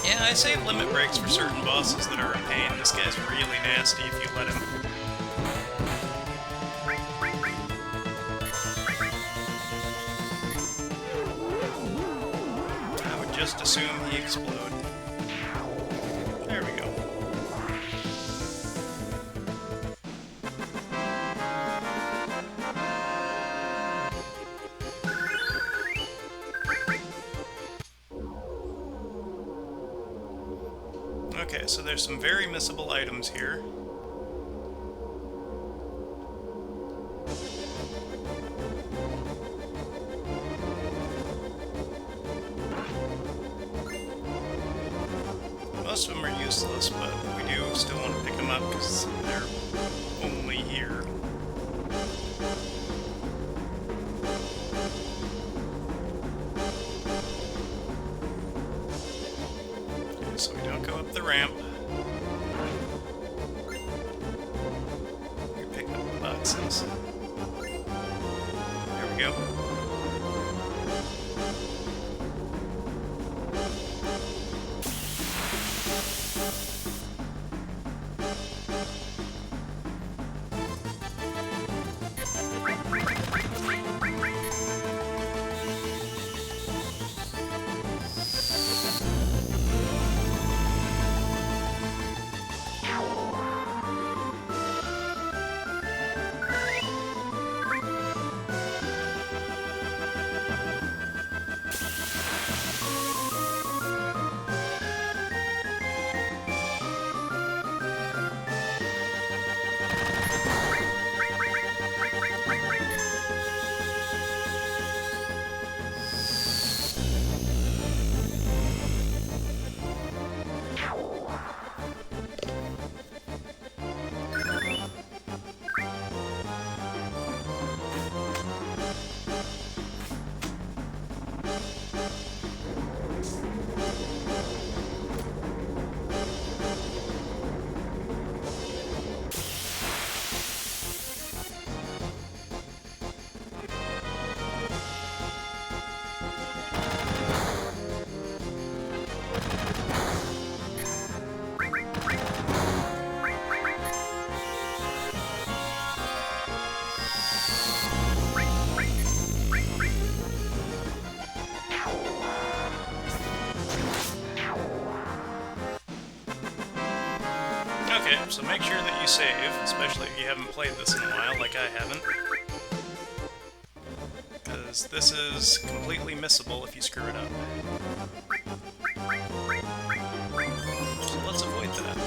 Yeah, I save limit breaks for certain bosses that are a pain. This guy's really nasty if you let him. I would just assume he explode. There we go. Okay, so there's some very missable items here. Most of them are useless, but we do still want to pick them up because they're only here. So we don't go up the ramp. We pick up the boxes. There we go. Okay, so make sure that you save, especially if you haven't played this in a while, like I haven't. Because this is completely missable if you screw it up. So let's avoid that.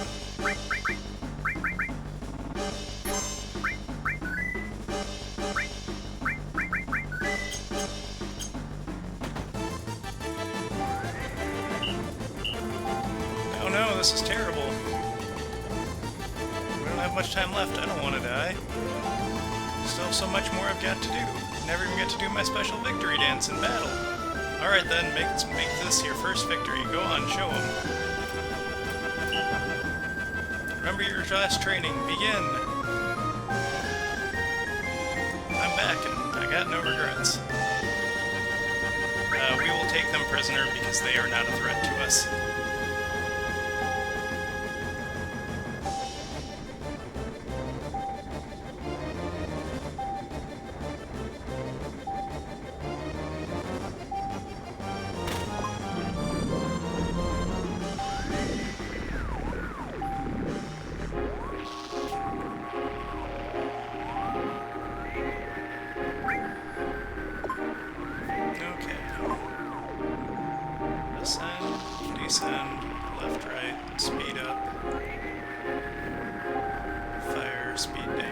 Oh no, this is terrible. We don't have much time left. I don't want to die. Still have so much more I've got to do. Never even get to do my special victory dance in battle. Alright then, make this your first victory. Go on, show them. Remember your last training. Begin. I'm back and I got no regrets. We will take them prisoner because they are not a threat to us. Descend, left, right, speed up, fire, speed down.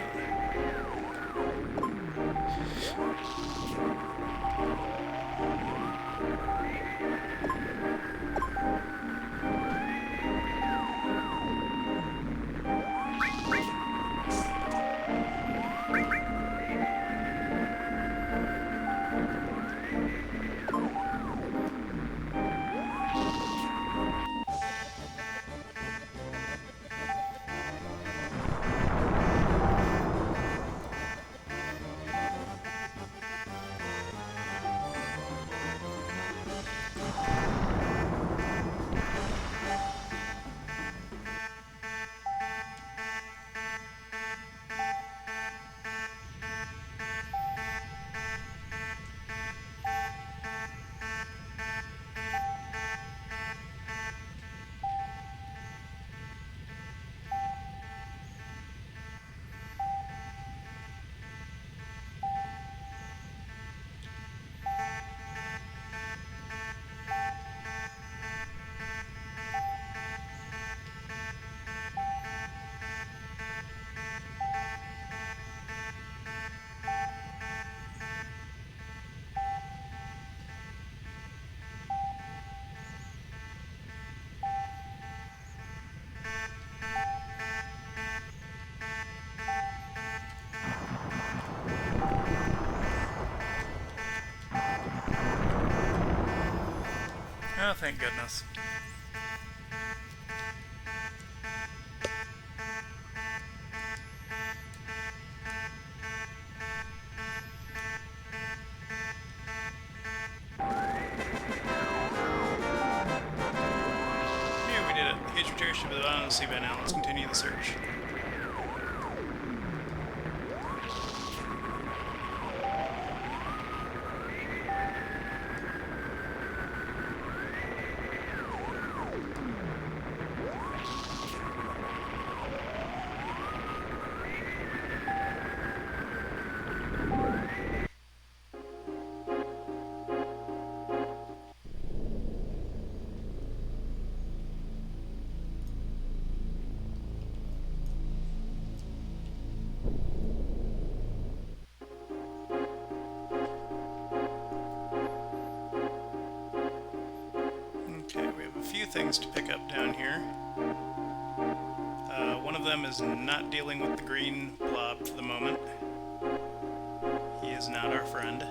Oh, thank goodness. Here, we did it. The Gage Repair should be on the sea by now. Let's continue the search. Things to pick up down here. One of them is not dealing with the green blob for the moment. He is not our friend.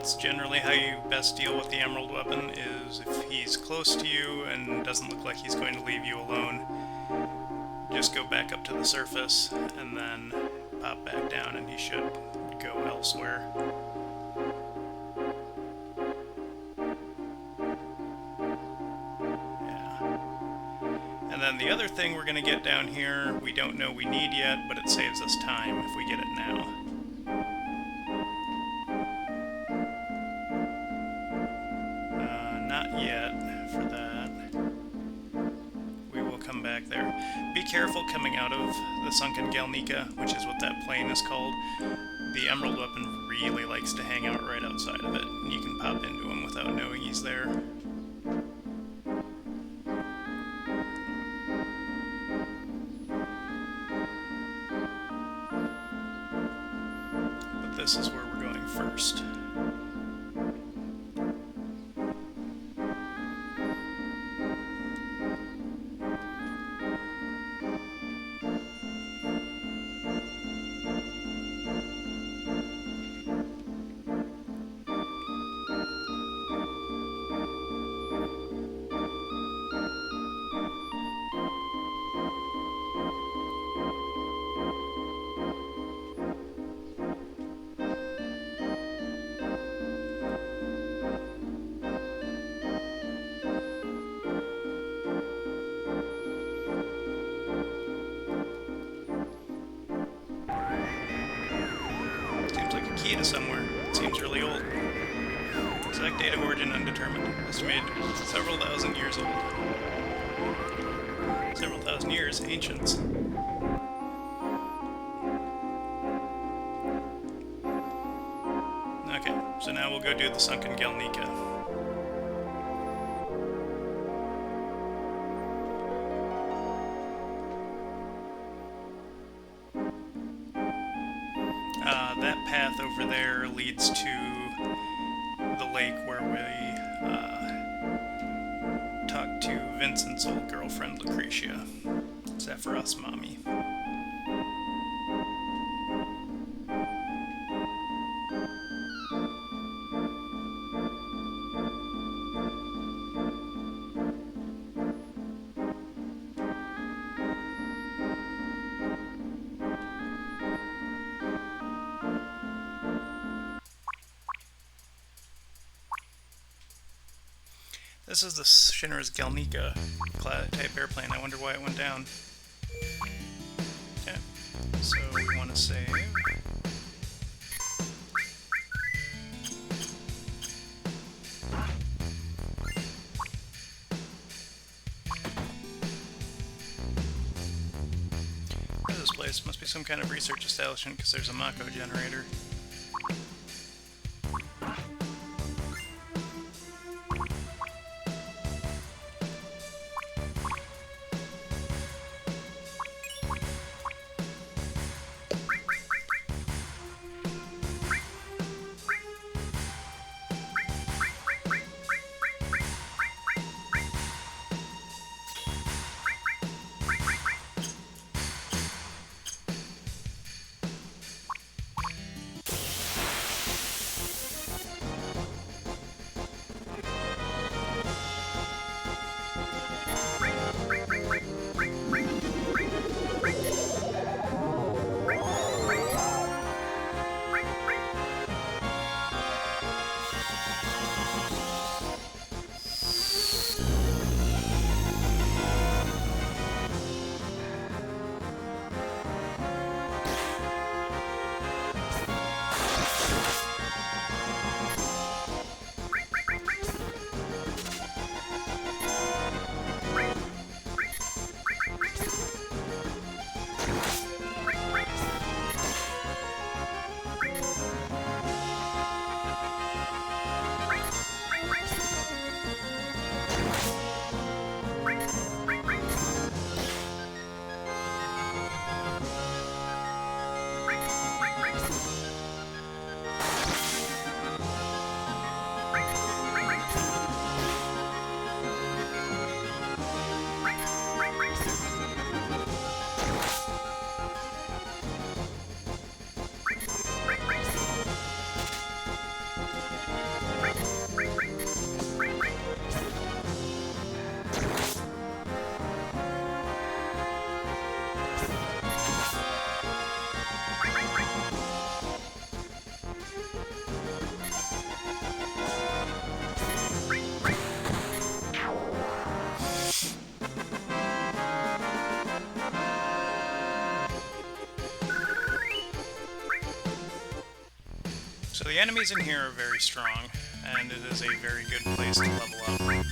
that's generally how you best deal with the emerald weapon, is if he's close to you and doesn't look like he's going to leave you alone, just go back up to the surface and then pop back down and he should go elsewhere. Yeah. And then the other thing we're going to get down here, we don't know we need yet, but it saves us time if we get it now. Not yet for that. We will come back there. Be careful coming out of the sunken Galnica, which is what that plane is called. The emerald weapon really likes to hang out right outside of it, and you can pop into him without knowing he's there. But this is where we're going first. Key to somewhere. It seems really old. Exact date of origin undetermined. Estimated several thousand years old. Several thousand years, ancients. Okay, so now we'll go do the sunken Galnica. That path over there leads to the lake where we talked to Vincent's old girlfriend, Lucretia, Sephiroth's mommy. This is the Shinra's Galnica type airplane. I wonder why it went down. Okay, so we want to save. What is this place? Must be some kind of research establishment because there's a Mako generator. the enemies in here are very strong, and it is a very good place to level up.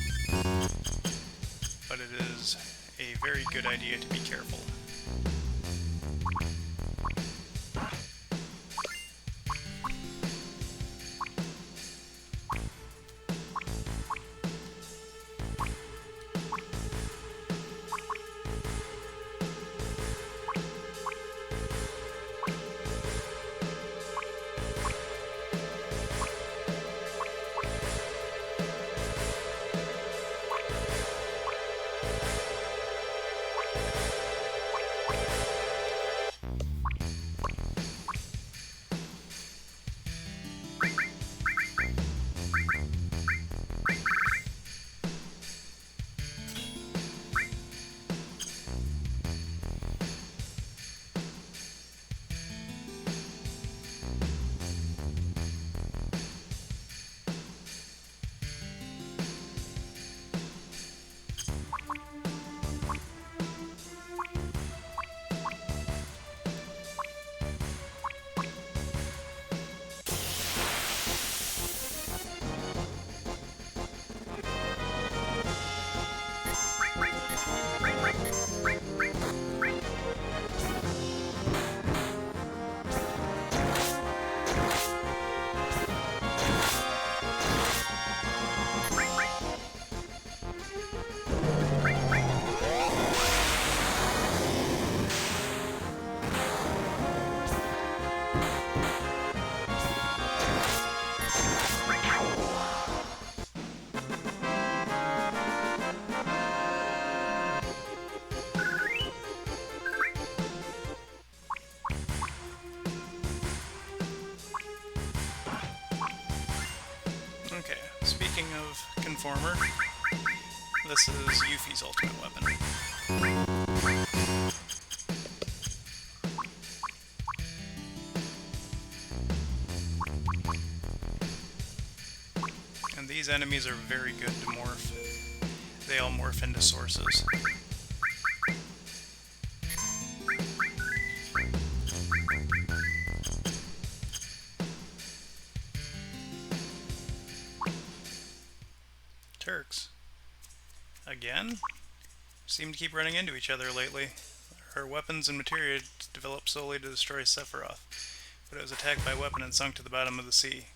But it is a very good idea to be careful. Okay, speaking of Conformer, this is Yuffie's ultimate weapon. And these enemies are very good to morph. They all morph into sources. Turks. Again? Seem to keep running into each other lately. Her weapons and materia developed solely to destroy Sephiroth, but it was attacked by a weapon and sunk to the bottom of the sea.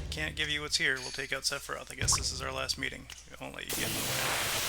Can't give you what's here, we'll take out Sephiroth. I guess this is our last meeting. We won't let you get in the way.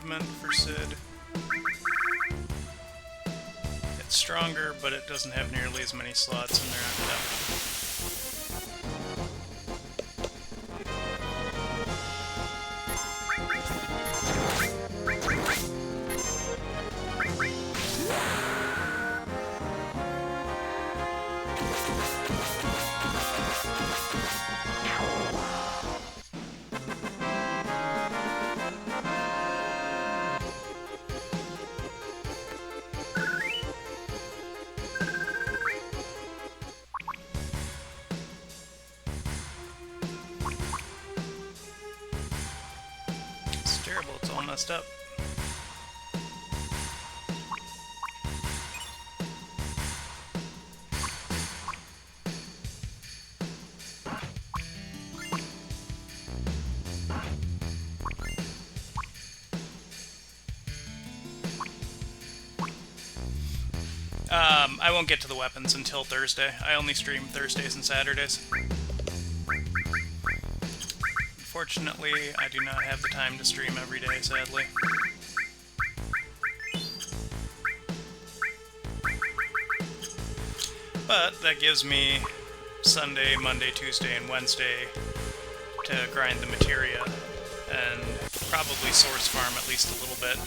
improvement for Sid. It's stronger, but it doesn't have nearly as many slots in there on depth. It's all messed up. I won't get to the weapons until Thursday. I only stream Thursdays and Saturdays. Unfortunately, I do not have the time to stream every day, sadly. But that gives me Sunday, Monday, Tuesday, and Wednesday to grind the materia and probably source farm at least a little bit.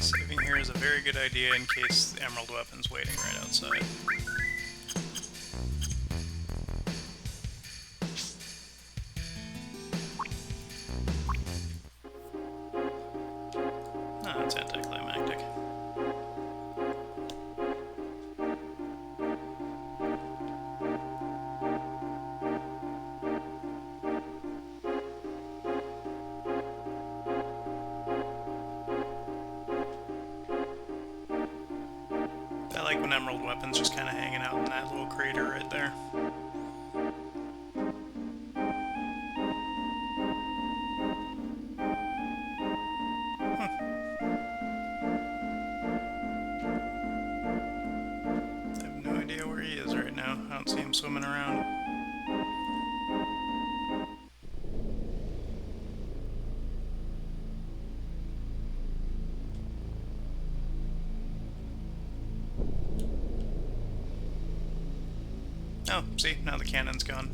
Saving here is a very good idea in case the emerald weapon's waiting right outside. Oh, that's anticlimactic. I like when emerald weapons just kind of hanging out in that little crater right there. I have no idea where he is right now. I don't see him swimming around. Oh, see, now the cannon's gone.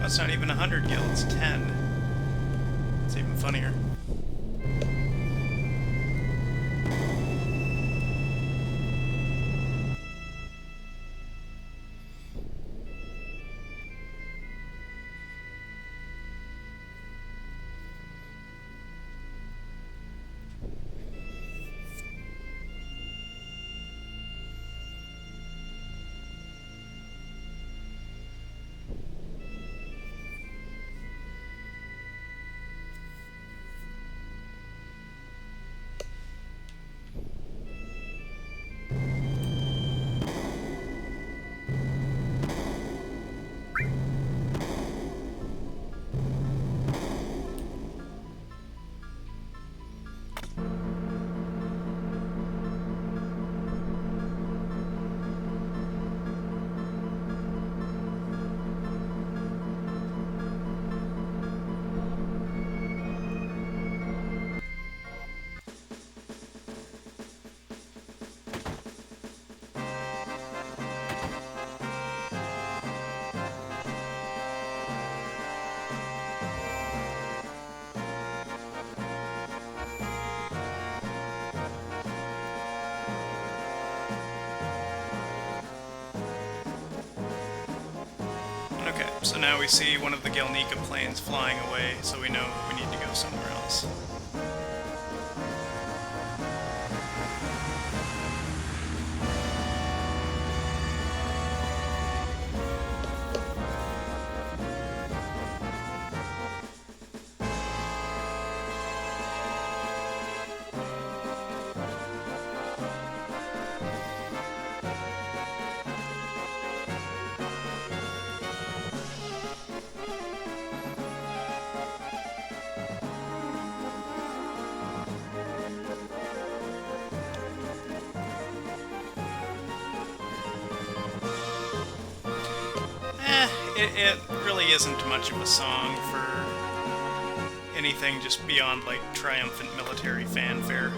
That's not even 100 gil, it's 10. It's even funnier. Okay, so now we see one of the Gelnika planes flying away, so we know we need to go somewhere else. It really isn't much of a song for anything just beyond, like, triumphant military fanfare.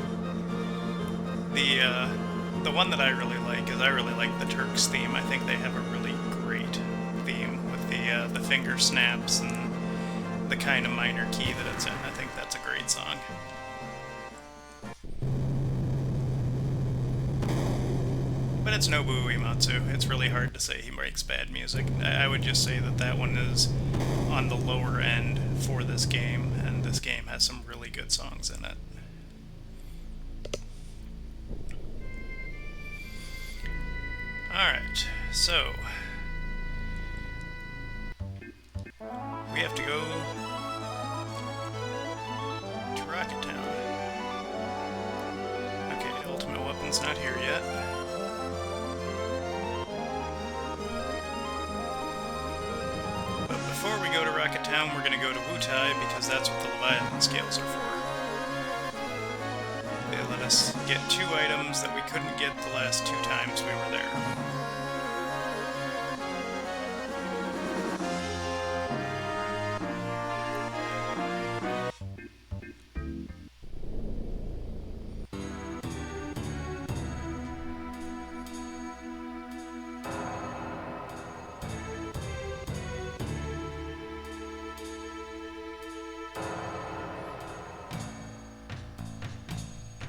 The one that I really like is I really like the Turks theme. I think they have a really great theme with the finger snaps and the kind of minor key that it's in. I think that's a great song. But it's Nobuo Uematsu. It's really hard to say he makes bad music. I would just say that that one is on the lower end for this game, and this game has some really good songs in it. Alright, so we have to go to Rocket Town. Okay, Ultimate Weapon's not here yet. Before we go to Rocket Town, we're going to go to Wutai, because that's what the Leviathan scales are for. They let us get 2 items that we couldn't get the last 2 times we were there.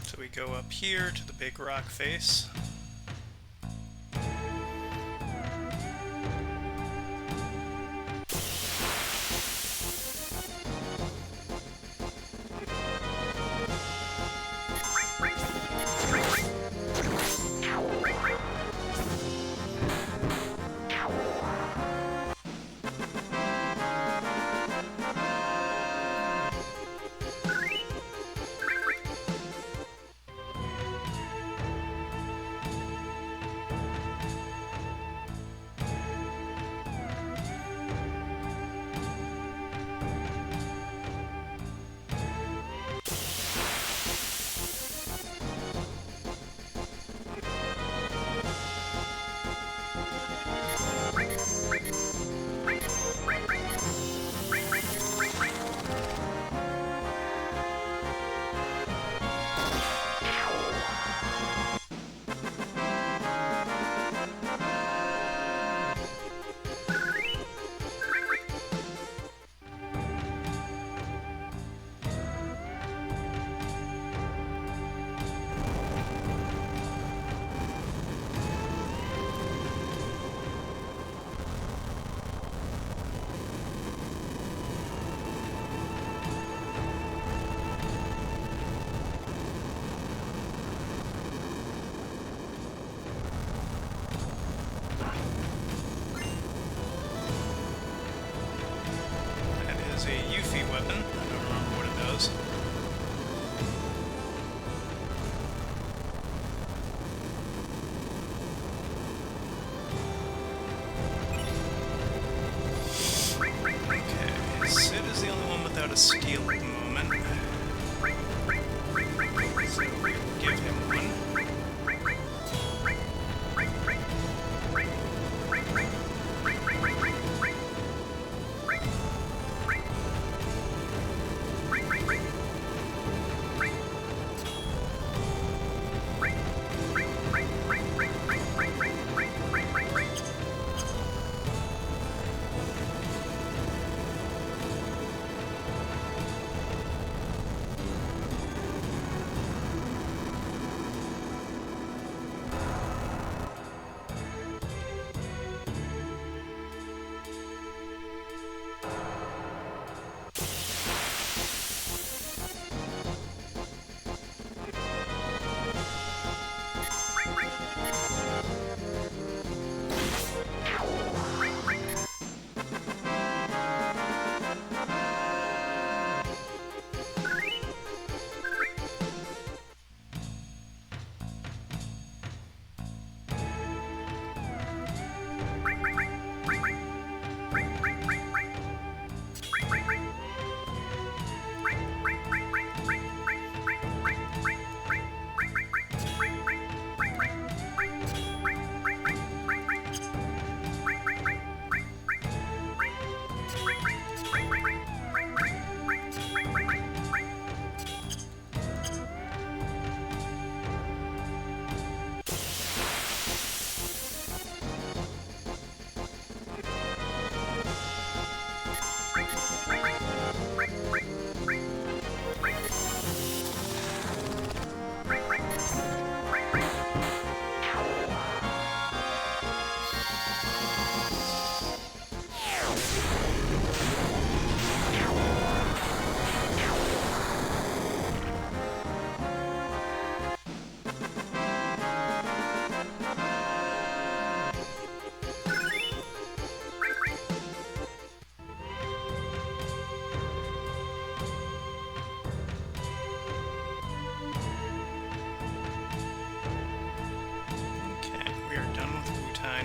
So we go up here to the big rock face.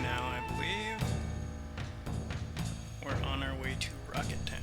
now, I believe. We're on our way to Rocket Town.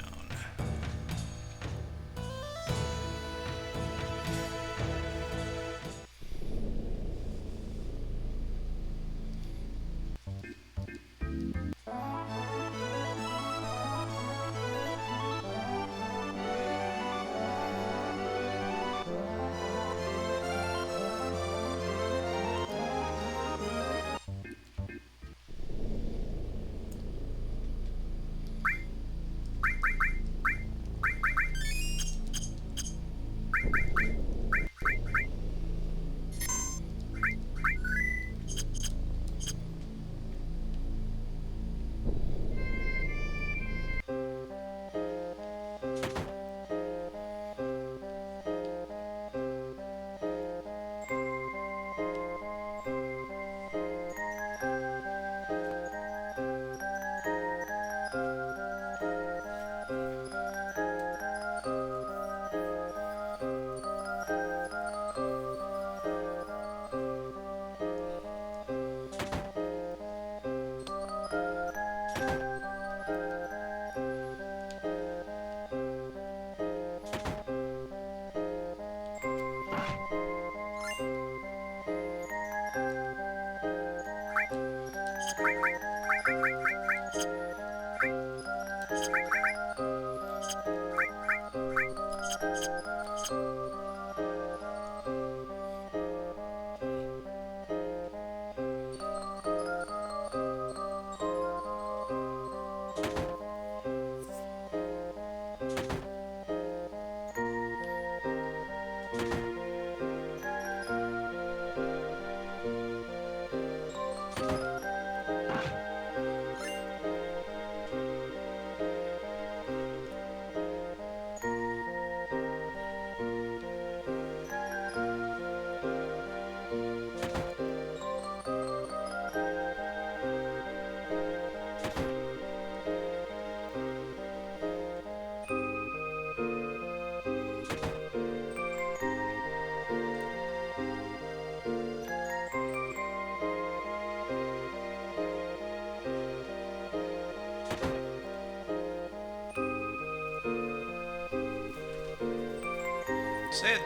Sid,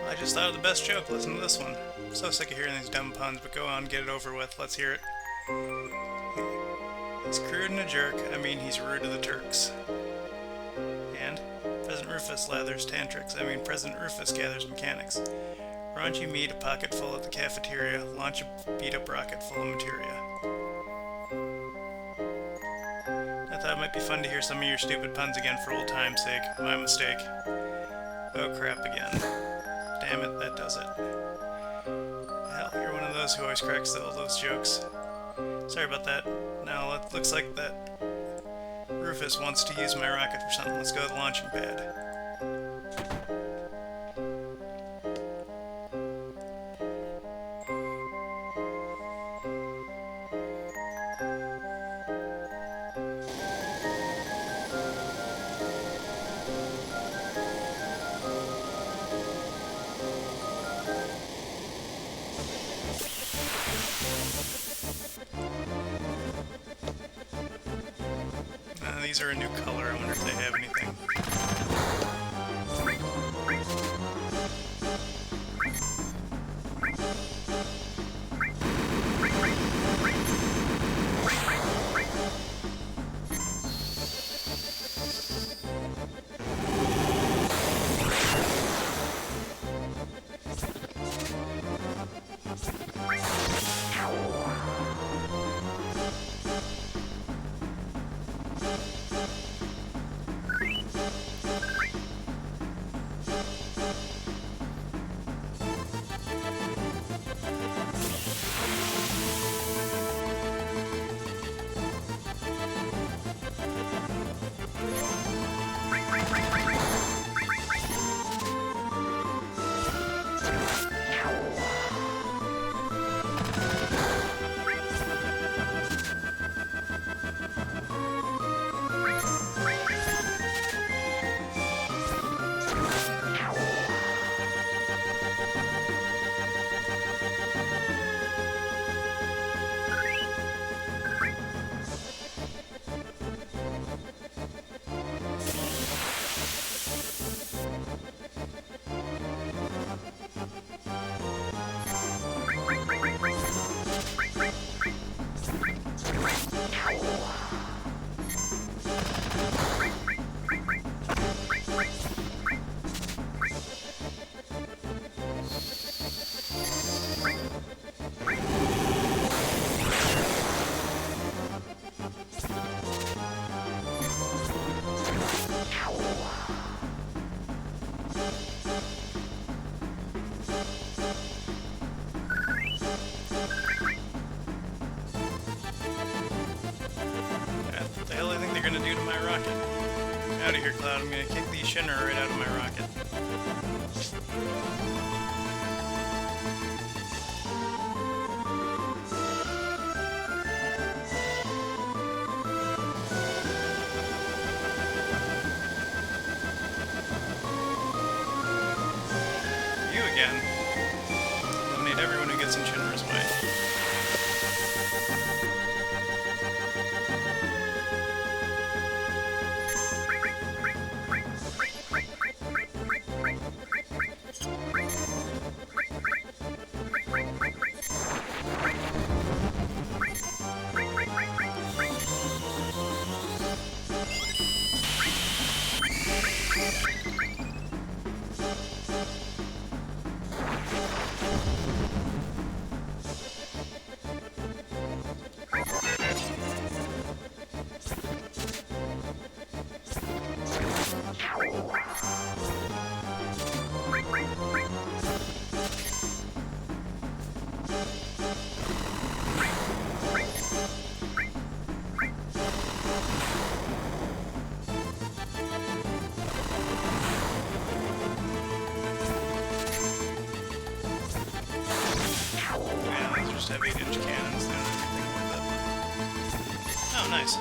I just thought of the best joke. Listen to this one. I'm so sick of hearing these dumb puns, but go on, get it over with. Let's hear it. He's crude and a jerk. I mean, he's rude to the Turks. And President Rufus lathers tantrics. I mean, President Rufus gathers mechanics. Raunchy meat, a pocket full at the cafeteria. Launch a beat-up rocket full of materia. I thought it might be fun to hear some of your stupid puns again for old time's sake. My mistake. Oh crap again. Damn it, that does it. Hell, you're one of those who always cracks all those jokes. Sorry about that. Now it looks like that Rufus wants to use my rocket for something. Let's go to the launching pad. These are a new color. I wonder if they have anything. my rocket. Out of here, Cloud. I'm gonna kick the Shinra right out of my rocket. You again. Eliminate everyone who gets in Shinra's way. Have 8-inch cannons, they don't have anything with it. Oh, nice.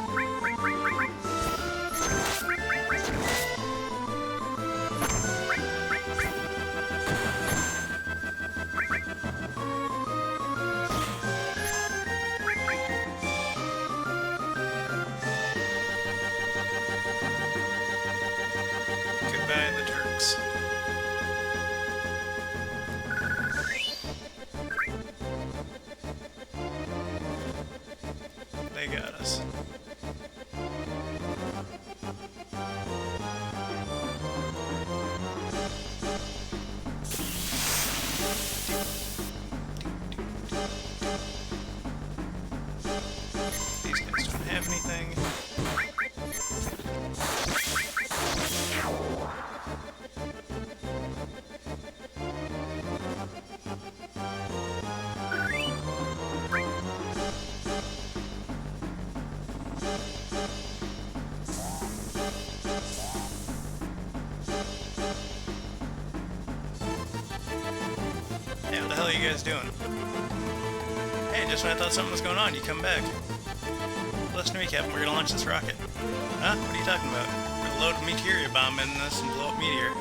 Goodbye, the Turks. They got us. These guys don't have anything. Hey, what the hell are you guys doing? Hey, just when I thought something was going on, you come back. Listen to me, Captain, we're gonna launch this rocket. Huh? What are you talking about? We're gonna load a meteor bomb in this and blow up meteor.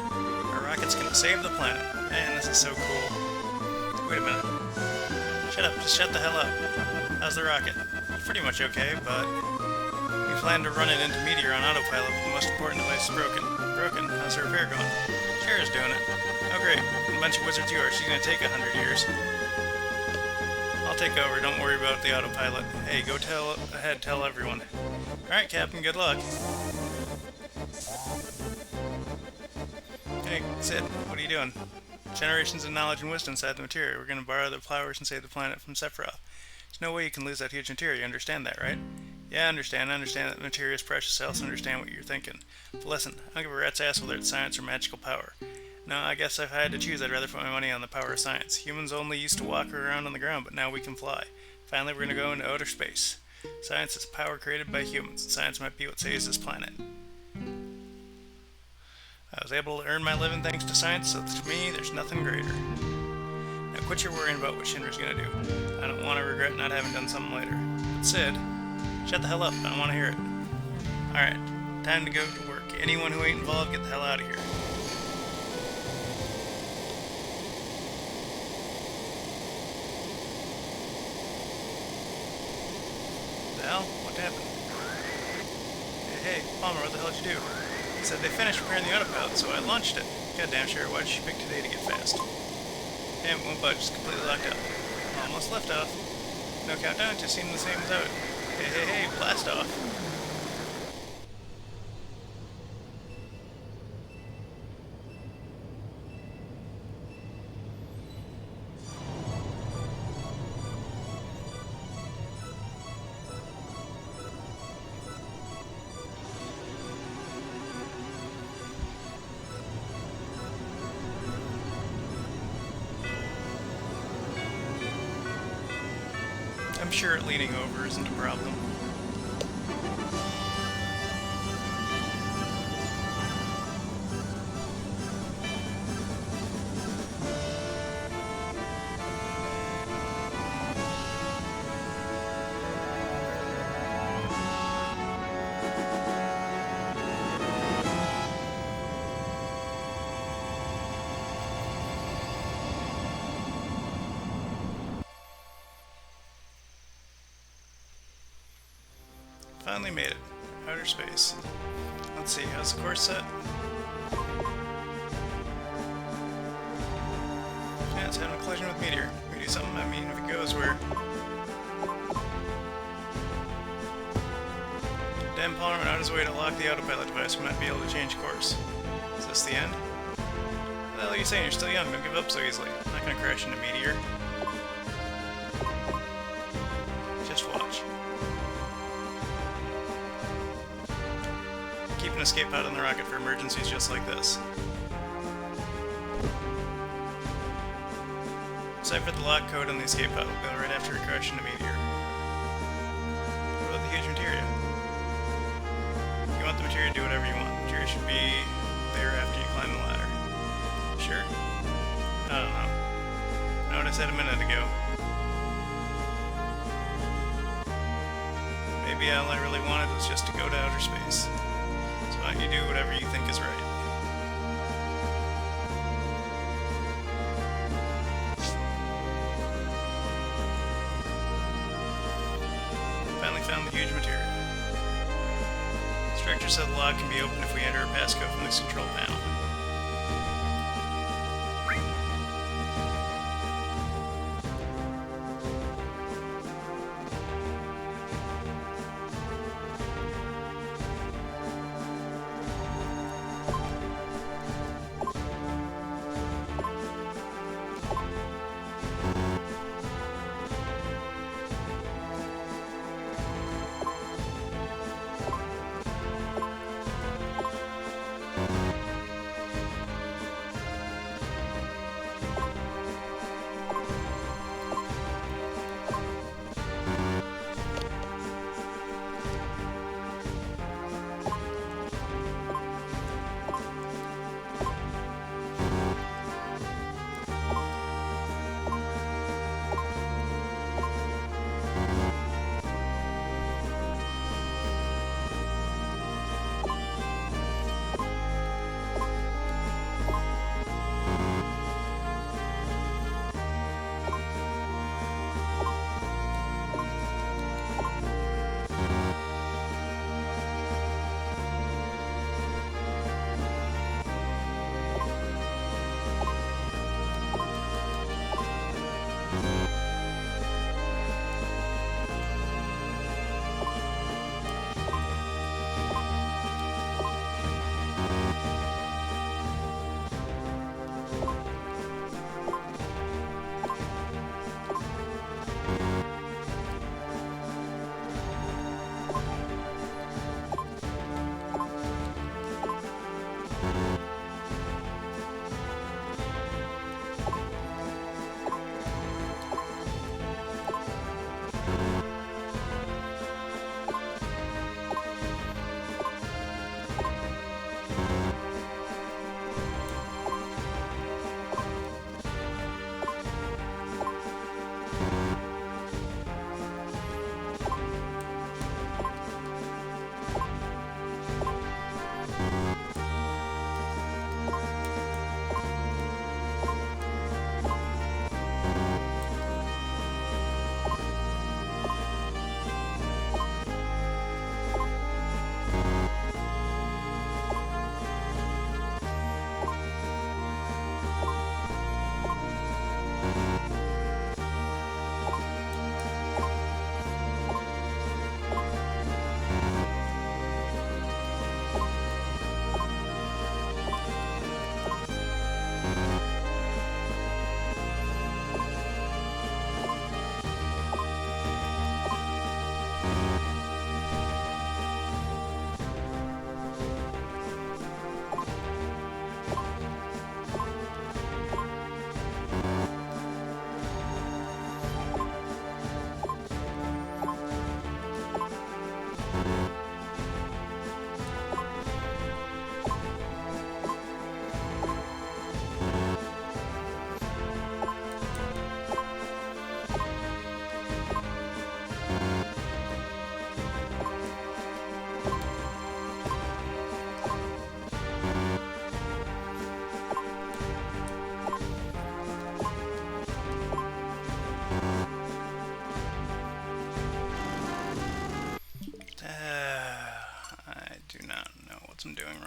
Our rocket's gonna save the planet. Man, this is so cool. Wait a minute. Shut up, just shut the hell up. How's the rocket? Pretty much okay, but we plan to run it into meteor on autopilot, but the most important device is broken. Broken? How's the repair going? Shara's doing it. Oh great, a bunch of wizards you are. She's gonna take 100 years. I'll take over, don't worry about the autopilot. Hey, go tell everyone. Alright, Captain, good luck. Hey, Sid, what are you doing? Generations of knowledge and wisdom inside the material. We're gonna borrow the powers and save the planet from Sephiroth. There's no way you can lose that huge material, you understand that, right? Yeah, I understand that the material is precious, I also understand what you're thinking. But listen, I don't give a rat's ass whether it's science or magical power. No, I guess if I had to choose, I'd rather put my money on the power of science. Humans only used to walk around on the ground, but now we can fly. Finally, we're gonna go into outer space. Science is power created by humans. Science might be what saves this planet. I was able to earn my living thanks to science, so to me, there's nothing greater. Now quit your worrying about what Shinra's gonna do. I don't want to regret not having done something later. But Sid, shut the hell up, I don't want to hear it. Alright, time to go to work. Anyone who ain't involved, get the hell out of here. What happened? Hey, Palmer, what the hell did you do? He said they finished repairing the autopilot, so I launched it. Goddamn sure, why did she pick today to get fast? Damn, it won't budge, it's completely locked up. Almost left off. No countdown, it just seemed the same without it. Hey, blast off. I'm sure leaning over isn't a problem. finally made it. Outer space. Let's see, how's the course set? Yeah, it's having a collision with meteor. We do something, I mean, if it goes where... Dan Palmer went out his way to lock the autopilot device. We might be able to change course. Is this the end? What the hell are you saying? You're still young. Don't give up so easily. I'm not gonna crash into a meteor. Just watch. Keep an escape pod on the rocket for emergencies just like this. Decipher the lock code on the escape pod. We'll go right after we crash into a meteor. What about the huge materia? If you want the materia, do whatever you want. The materia should be there after you climb the ladder. Sure? I don't know. I know what I said a minute ago. Maybe all I really wanted was just to go to outer space. So why don't you do whatever you think is right? Finally found the huge materia. Instructor said the lock can be opened if we enter a passcode from this control panel.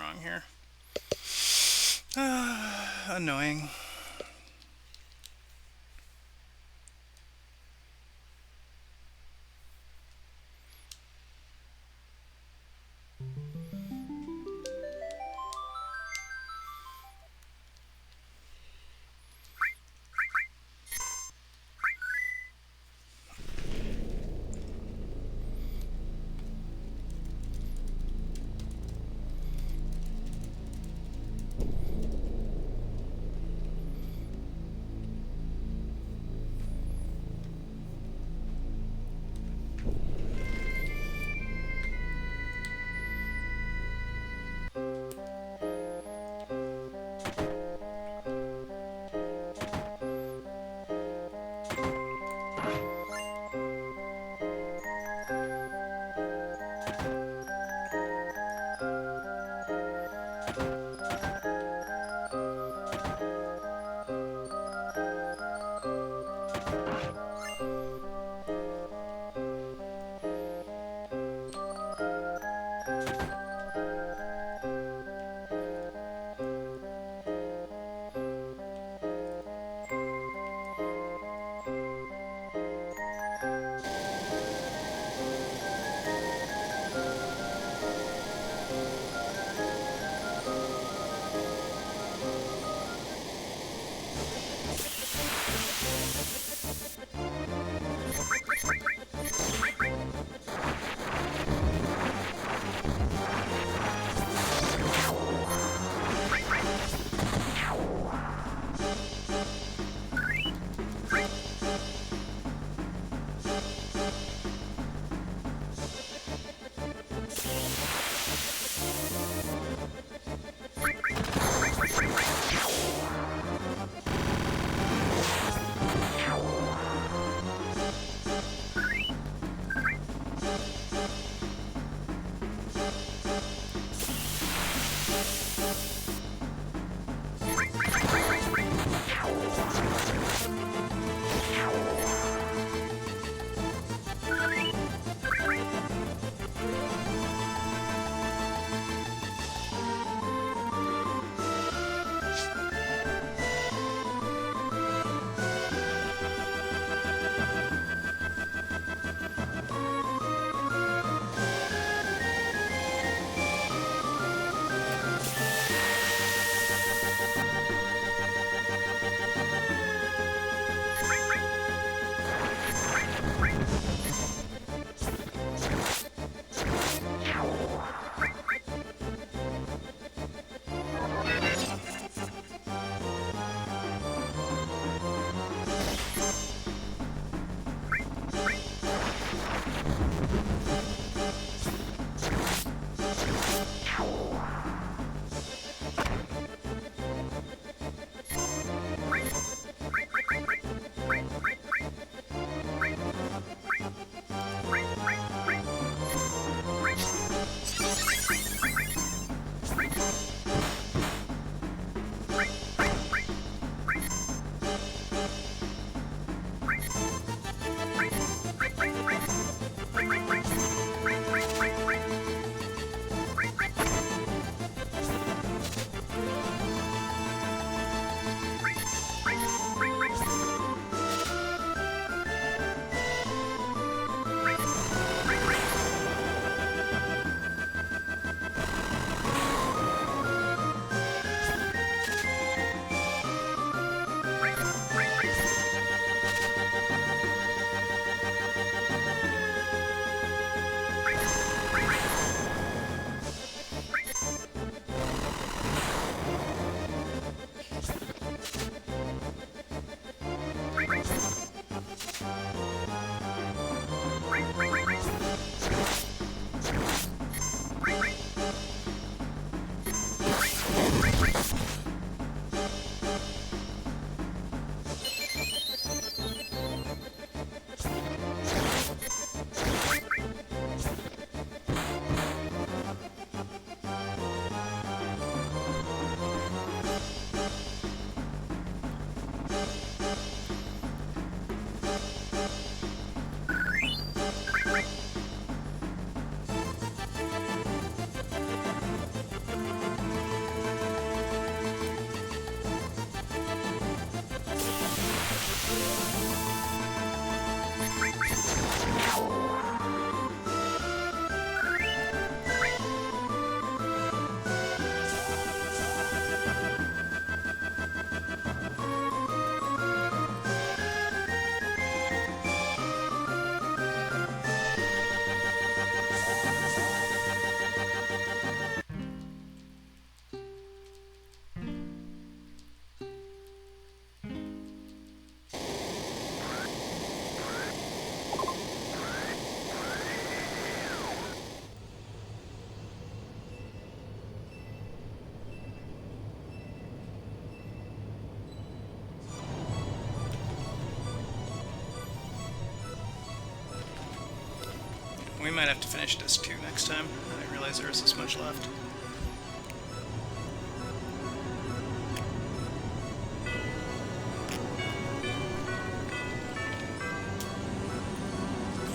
wrong here. Annoying. might have to finish disc 2 next time. I didn't realize there was this much left.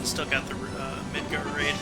Still got the Midgar raid.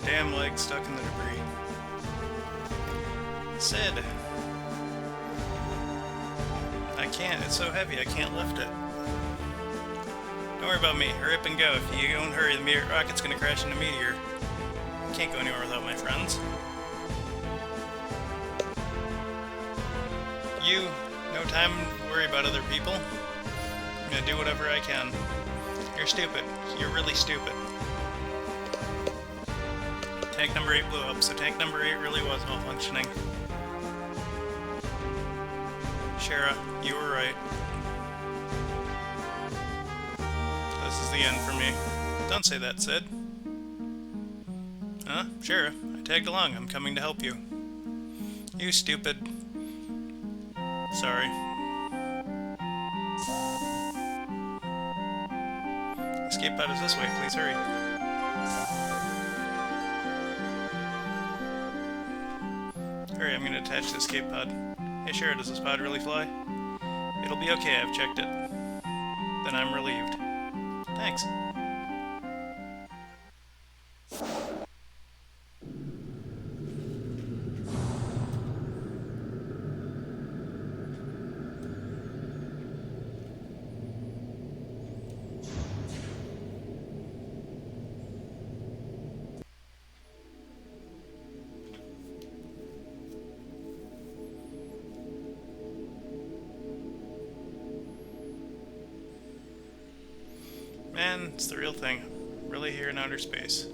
Damn leg stuck in the debris. Sid! I can't, it's so heavy, I can't lift it. Don't worry about me, hurry up and go. If you don't hurry, the rocket's gonna crash into a meteor. I can't go anywhere without my friends. You, no time to worry about other people. I'm gonna do whatever I can. You're stupid. You're really stupid. Tank number 8 blew up, so tank number 8 really was malfunctioning. Shara, you were right. This is the end for me. Don't say that, Sid. Huh? Shara, I tagged along. I'm coming to help you. You stupid. Sorry. Escape pod is this way, please hurry. Hurry, I'm gonna attach the escape pod. Hey Shara, does this pod really fly? It'll be okay, I've checked it. Then I'm relieved. Thanks. Man, it's the real thing. Really here in outer space.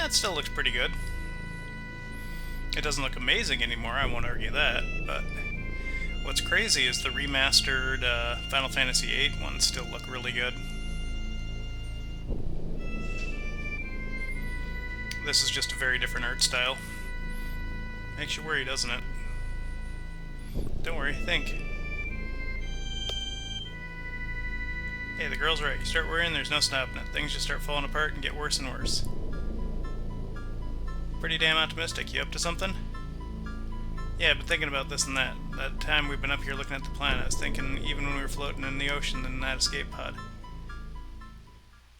That still looks pretty good. It doesn't look amazing anymore, I won't argue that, but what's crazy is the remastered Final Fantasy VIII ones still look really good. This is just a very different art style. Makes you worry, doesn't it? Don't worry, think. Hey, the girl's right. You start worrying, there's no stopping it. Things just start falling apart and get worse and worse. Pretty damn optimistic. You up to something? Yeah, I've been thinking about this and that. That time we've been up here looking at the planet, I was thinking even when we were floating in the ocean in that escape pod.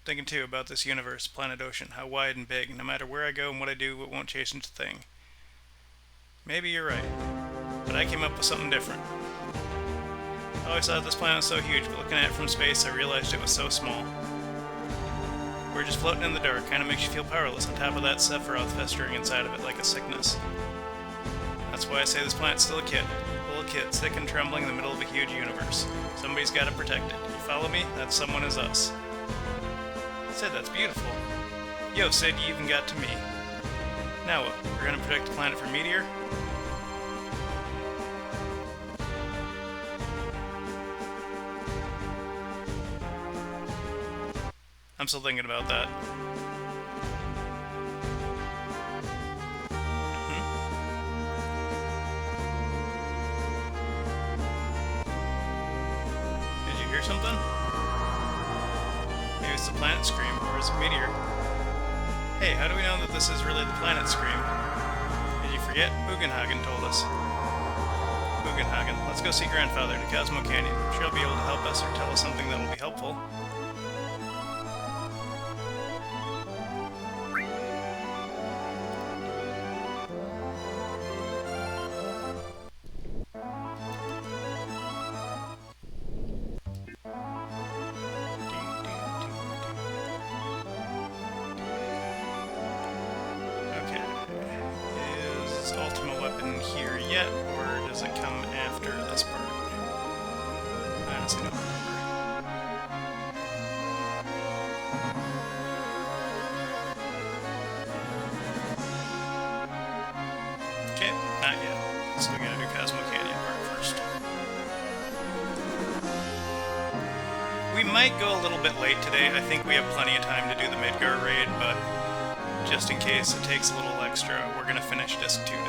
Thinking too about this universe, planet ocean, how wide and big. No matter where I go and what I do, it won't change a thing. Maybe you're right, but I came up with something different. I always thought this planet was so huge, but looking at it from space, I realized it was so small. We're just floating in the dark, kinda makes you feel powerless. On top of that, Sephiroth festering inside of it like a sickness. That's why I say this planet's still a kid. A little kid, sick and trembling in the middle of a huge universe. Somebody's gotta protect it. You follow me? That someone is us. Sid, that's beautiful. Yo, Sid, you even got to me. Now what? We're gonna protect the planet from meteor? I'm still thinking about that. Did you hear something? Maybe it's the planet scream, or is it meteor? Hey, how do we know that this is really the planet scream? Did you forget? Bugenhagen told us. Bugenhagen. Let's go see Grandfather to Cosmo Canyon. I'm sure he'll be able to help us or tell us something that'll be helpful. Yet, or does it come after this part? I honestly don't remember. Okay, not yet. So we gotta do Cosmo Canyon part first. We might go a little bit late today. I think we have plenty of time to do the Midgar raid, but just in case it takes a little extra, we're gonna finish Disc 2 today.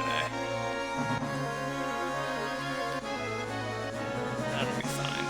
That'll be fine.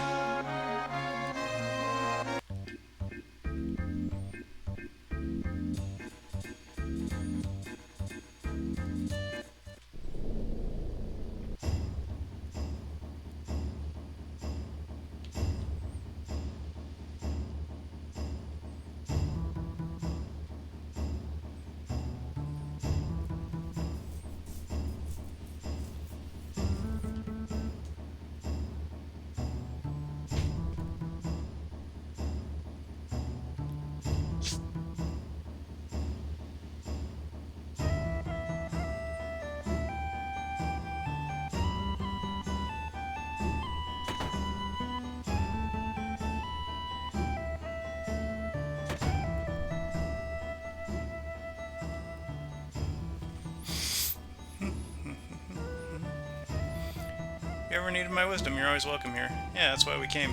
If you ever needed my wisdom, you're always welcome here. Yeah, that's why we came.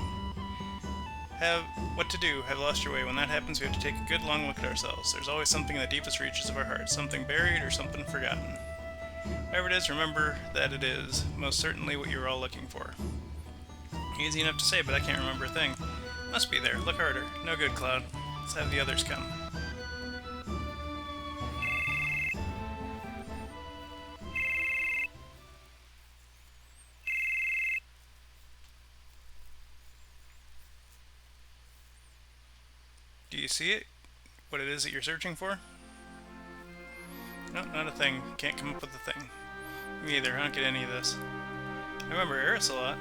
Have what to do, have lost your way. When that happens, we have to take a good long look at ourselves. There's always something in the deepest reaches of our hearts, something buried or something forgotten. Whatever it is, remember that it is most certainly what you're all looking for. Easy enough to say, but I can't remember a thing. Must be there. Look harder. No good, Cloud. Let's have the others come. Do you see it? What it is that you're searching for? No, not a thing. Can't come up with a thing. Me either. I don't get any of this. I remember Eris a lot.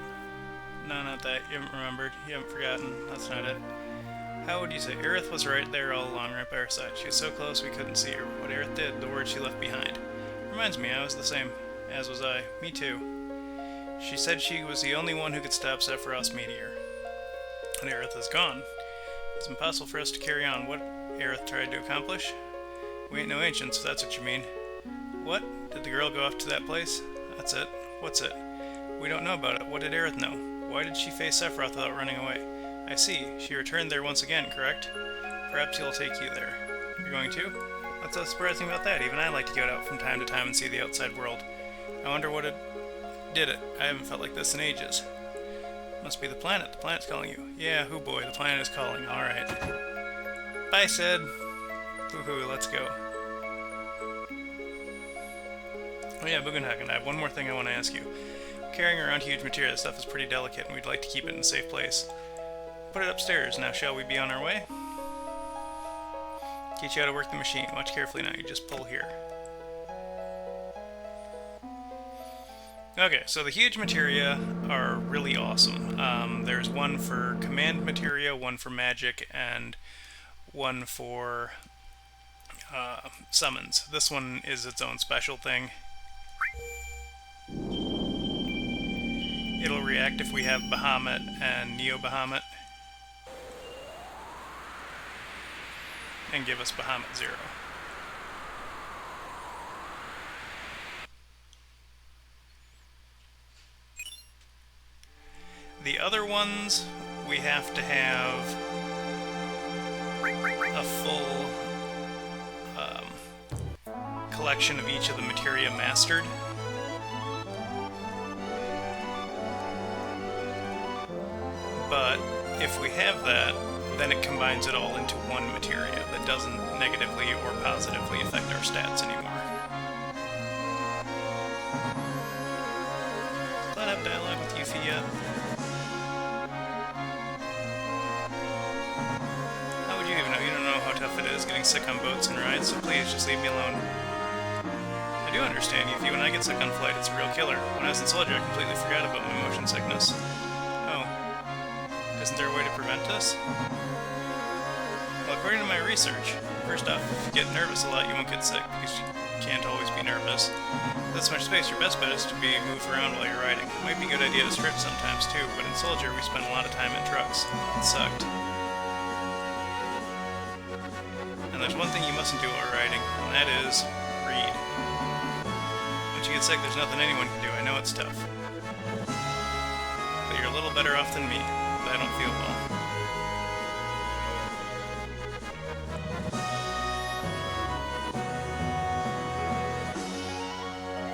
No, not that. You haven't remembered. You haven't forgotten. That's not it. How would you say? Aerith was right there all along, right by our side. She was so close we couldn't see her. What Aerith did, the words she left behind. Reminds me, I was the same. As was I. Me too. She said she was the only one who could stop Sephiroth's meteor. And Aerith is gone. It's impossible for us to carry on what Aerith tried to accomplish. We ain't no ancients, if that's what you mean. What? Did the girl go off to that place? That's it. What's it? We don't know about it. What did Aerith know? Why did she face Sephiroth without running away? I see. She returned there once again, correct? Perhaps he'll take you there. You're going to? What's so surprising about that? Even I like to get out from time to time and see the outside world. I wonder what did it. I haven't felt like this in ages. Must be the planet. The planet's calling you. Yeah, hoo boy, the planet is calling. Alright. Bye, Sid. Woohoo, let's go. Oh yeah, Bugenhagen, I have one more thing I want to ask you. Carrying around huge material, this stuff is pretty delicate, and we'd like to keep it in a safe place. Put it upstairs. Now, shall we be on our way? Teach you how to work the machine. Watch carefully now. You just pull here. Okay, so the huge materia are really awesome. There's one for command materia, one for magic, and one for summons. This one is its own special thing. It'll react if we have Bahamut and Neo Bahamut, and give us Bahamut 0. The other ones, we have to have a full collection of each of the materia mastered. But if we have that, then it combines it all into one materia that doesn't negatively or positively affect our stats anymore. Glad I have dialogue with Yuffie yet. How would you even know? You don't know how tough it is getting sick on boats and rides, so please just leave me alone. I do understand, Yuffie. When I get sick on flight, it's a real killer. When I was in Soldier, I completely forgot about my motion sickness. Isn't there a way to prevent this? Well, according to my research, first off, if you get nervous a lot, you won't get sick, because you can't always be nervous. With this much space, your best bet is to be moved around while you're riding. It might be a good idea to stretch sometimes, too, but in Soldier, we spent a lot of time in trucks. It sucked. And there's one thing you mustn't do while riding, and that is read. Once you get sick, there's nothing anyone can do. I know it's tough. But you're a little better off than me. I don't feel well.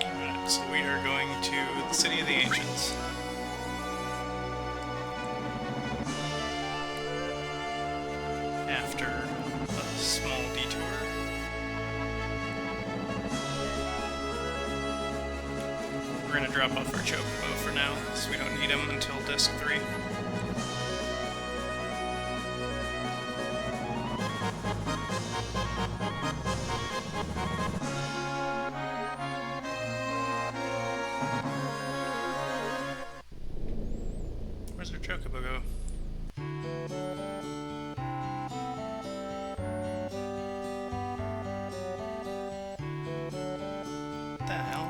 Alright, so we are going to the City of the Ancients. After a small detour. We're going to drop off our Chocobo for now, so we don't need him until Disc 3. Where's our Chocobo go? What the hell?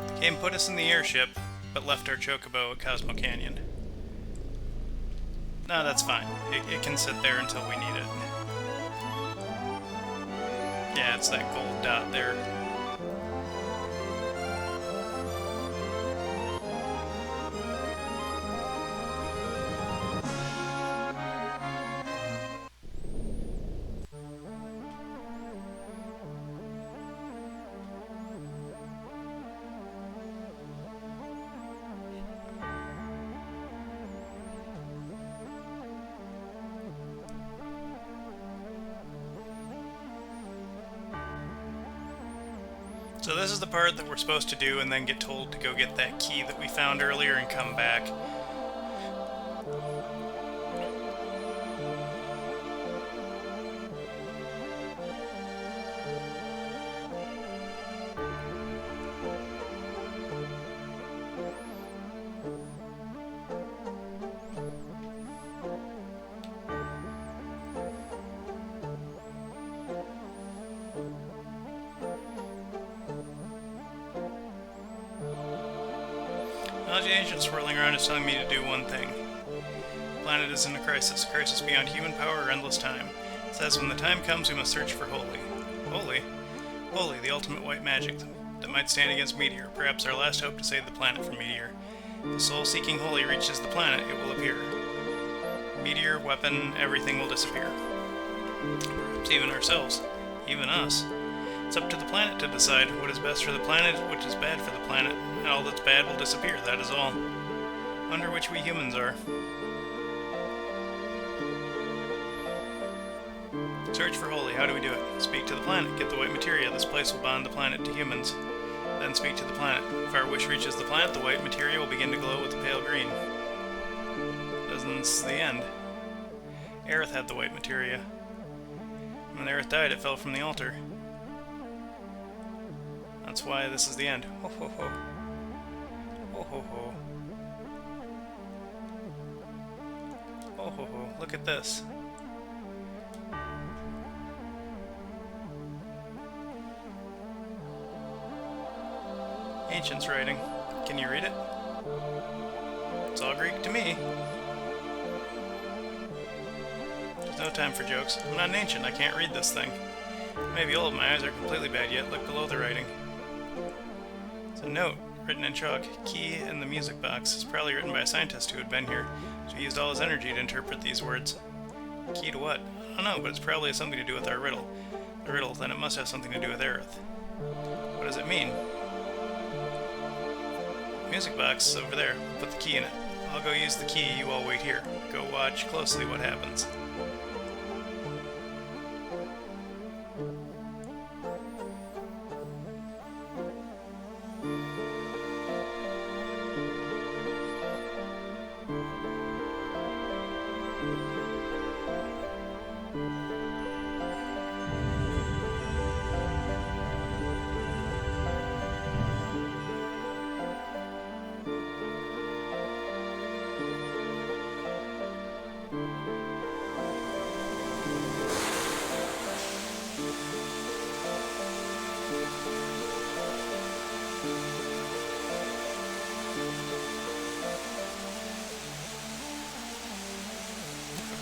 The game put us in the airship, but left our Chocobo at Cosmo Canyon. No, that's fine. It can sit there until we need it. Yeah, it's that gold dot there. So this is the part that we're supposed to do and then get told to go get that key that we found earlier and come back. The agent swirling around is telling me to do one thing. The planet is in a crisis beyond human power or endless time. It's says when the time comes we must search for holy. Holy? Holy, the ultimate white magic that might stand against meteor, perhaps our last hope to save the planet from meteor. If the soul-seeking holy reaches the planet, it will appear. Meteor, weapon, everything will disappear. Perhaps even ourselves. Even us. It's up to the planet to decide what is best for the planet, what is bad for the planet, and all that's bad will disappear, that is all. Under which we humans are. Search for holy, how do we do it? Speak to the planet, get the white materia, this place will bond the planet to humans. Then speak to the planet. If our wish reaches the planet, the white materia will begin to glow with the pale green. Isn't this the end? Aerith had the white materia. When Aerith died, it fell from the altar. That's why this is the end. Ho ho ho. Ho ho ho. Ho ho ho. Look at this. Ancient's writing. Can you read it? It's all Greek to me. There's no time for jokes. I'm not an ancient. I can't read this thing. I may be old. My eyes are completely bad yet. Look below the writing. It's a note written in chalk. Key in the music box. It's probably written by a scientist who had been here. So he used all his energy to interpret these words. Key to what? I don't know, but it's probably something to do with our riddle. The riddle, then it must have something to do with Aerith. What does it mean? Music box over there. Put the key in it. I'll go use the key, you all wait here. Go watch closely what happens.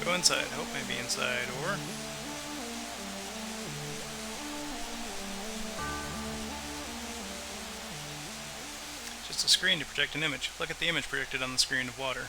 Go inside. Hope may be inside, or... just a screen to project an image. Look at the image projected on the screen of water.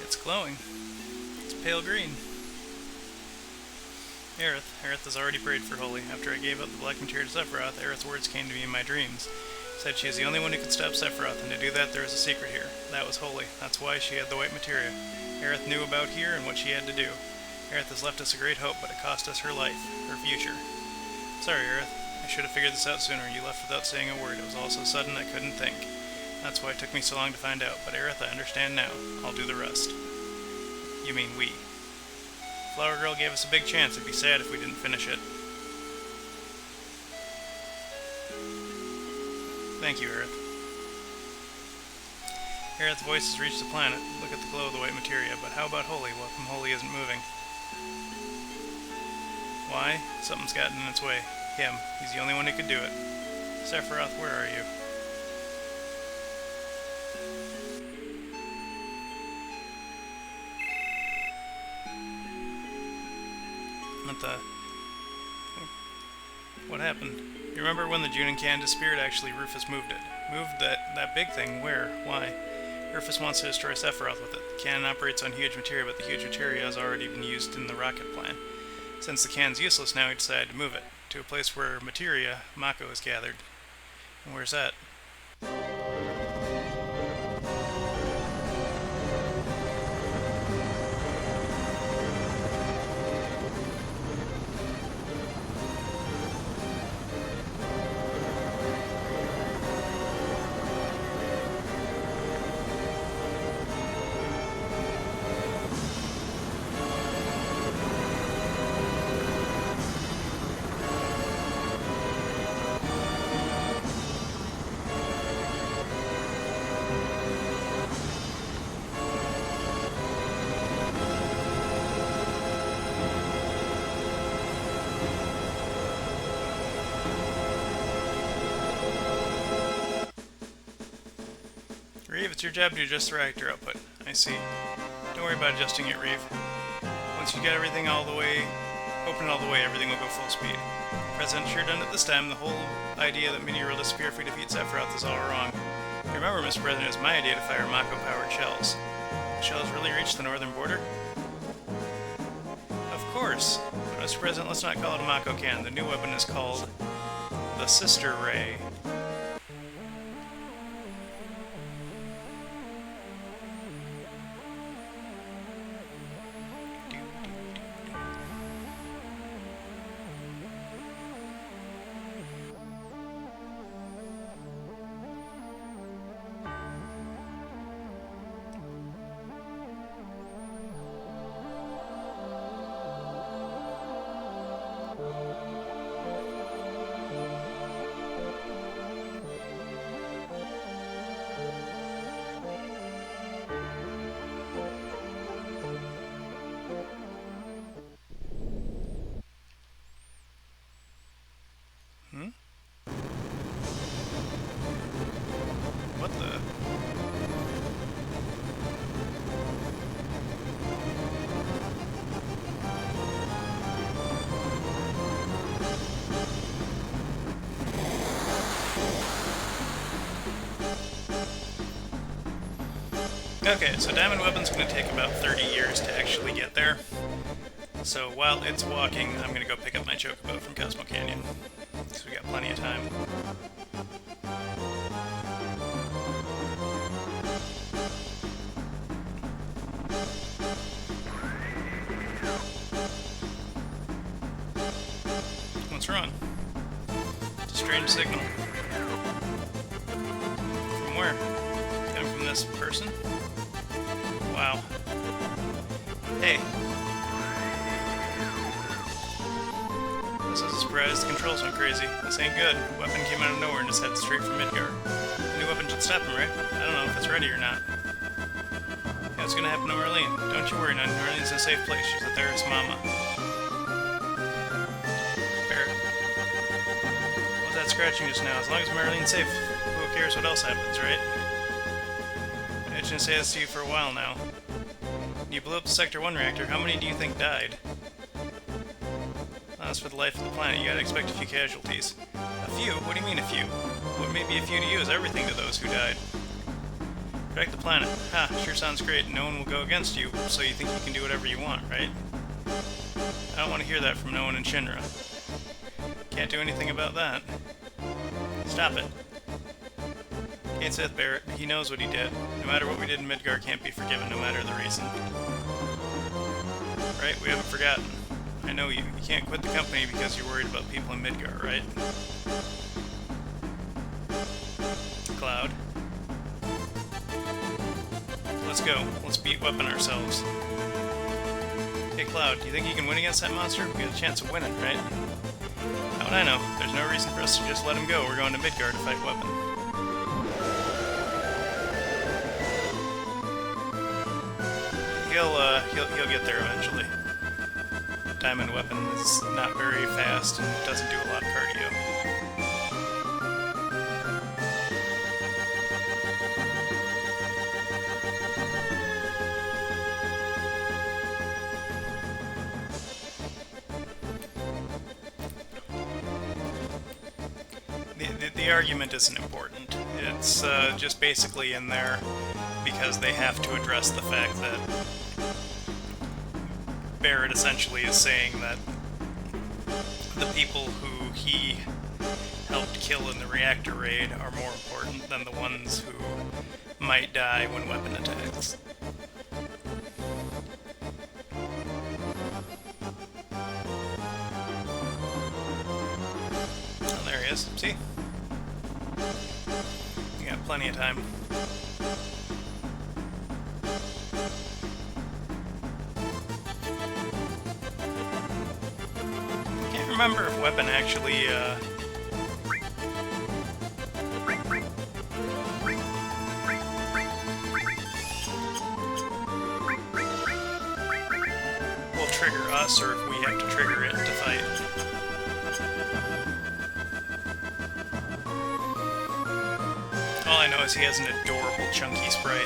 It's glowing. It's pale green. Aerith has already prayed for holy. After I gave up the black materia to Sephiroth, Aerith's words came to me in my dreams. Said she is the only one who could stop Sephiroth, and to do that there is a secret here. That was holy. That's why she had the white materia. Aerith knew about here and what she had to do. Aerith has left us a great hope, but it cost us her life, her future. Sorry, Aerith. I should have figured this out sooner. You left without saying a word. It was all so sudden I couldn't think. That's why it took me so long to find out. But Aerith, I understand now. I'll do the rest. You mean we. Flower Girl gave us a big chance. It'd be sad if we didn't finish it. Thank you, Aerith. Aerith's voice has reached the planet. Look at the glow of the white materia. But how about Holy? Well, come Holy isn't moving. Why? Something's gotten in its way. Him. He's the only one who could do it. Sephiroth, where are you? What happened? You remember when the Junin can disappeared? Actually, Rufus moved it. Moved that big thing? Where? Why? Rufus wants to destroy Sephiroth with it. The cannon operates on huge materia, but the huge materia has already been used in the rocket plan. Since the cannon's useless now, he decided to move it to a place where materia, Mako, is gathered. And where's that? It's your job to adjust the reactor output. I see. Don't worry about adjusting it, Reeve. Once you get everything all the way, open it all the way, everything will go full speed. President sure done it this time. The whole idea that meteor will disappear if we defeat Sephiroth is all wrong. You remember, Mr. President, it was my idea to fire Mako-powered shells. The shells really reached the northern border? Of course. But Mr. President, let's not call it a Mako cannon. The new weapon is called the Sister Ray. What the? Okay, so Diamond Weapon's going to take about 30 years to actually get there. So while it's walking, I'm going to go pick up my chocobo from Cosmo Canyon. So we got plenty of time. What's wrong? It's a strange signal. From where? Coming from this person? Wow. Hey. This is a surprise. The controls went crazy. This ain't good. The weapon came out of nowhere and just headed straight for Midgar. The new weapon should stop him, right? I don't know if it's ready or not. Yeah, what's gonna happen to Marlene? Don't you worry, none. Marlene's in a safe place. She's with Theris' mama. Barret. What was that scratching just now? As long as Marlene's safe, who cares what else happens, right? I didn't say this to you for a while now. You blew up the Sector 1 reactor. How many do you think died? Well, that's for the life of the planet. You gotta expect a few casualties. A few? What do you mean a few? What may be a few to you is everything to those who died. Protect the planet. Ha, sure sounds great. No one will go against you, so you think you can do whatever you want, right? I don't want to hear that from no one in Shinra. Can't do anything about that. Stop it. Can't say that, Barret. He knows what he did. No matter what we did in Midgar can't be forgiven, no matter the reason. Right? We haven't forgotten. I know you. You can't quit the company because you're worried about people in Midgar, right? Cloud. Let's go. Let's beat Weapon ourselves. Hey, Cloud, do you think you can win against that monster? We got a chance of winning, right? How would I know? There's no reason for us to just let him go. We're going to Midgar to fight Weapon. He'll get there eventually. Diamond Weapon is not very fast and doesn't do a lot of cardio. The argument isn't important. It's just basically in there because they have to address the fact that Barret essentially is saying that the people who he helped kill in the reactor raid are more important than the ones who might die when Weapon attacks. Oh, there he is. See? You got plenty of time. Remember if Weapon actually, will trigger us, or if we have to trigger it to fight. All I know Oh, he has an adorable chunky sprite.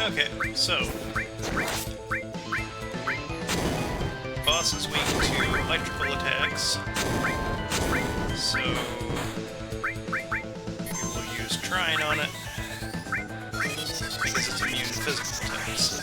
Okay, so boss is weak to electrical attacks, so we will use Trine on it because it's immune to physical attacks.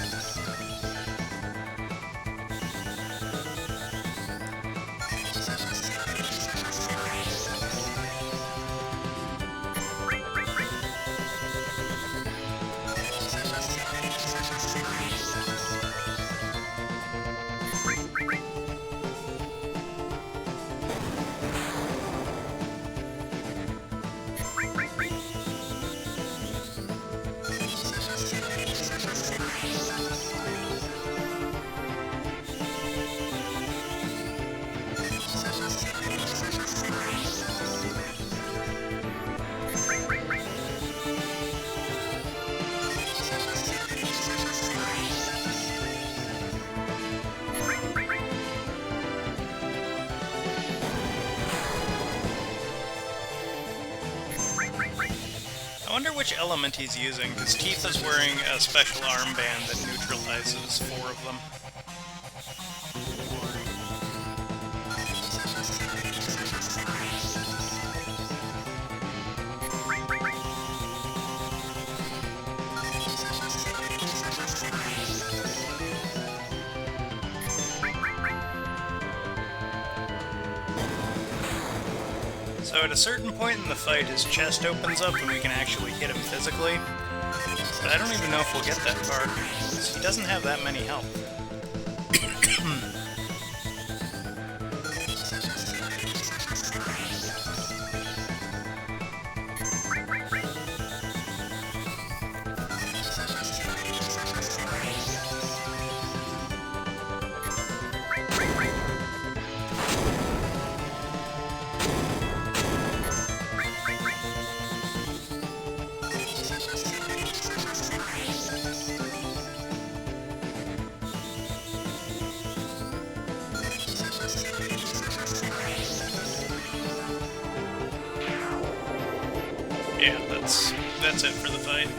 I wonder which element he's using, because Tifa's wearing a special armband that neutralizes 4 of them. So at a certain point in the fight, his chest opens up and we can actually hit him physically. But I don't even know if we'll get that far, because he doesn't have that many health. Yeah, that's it for the fight.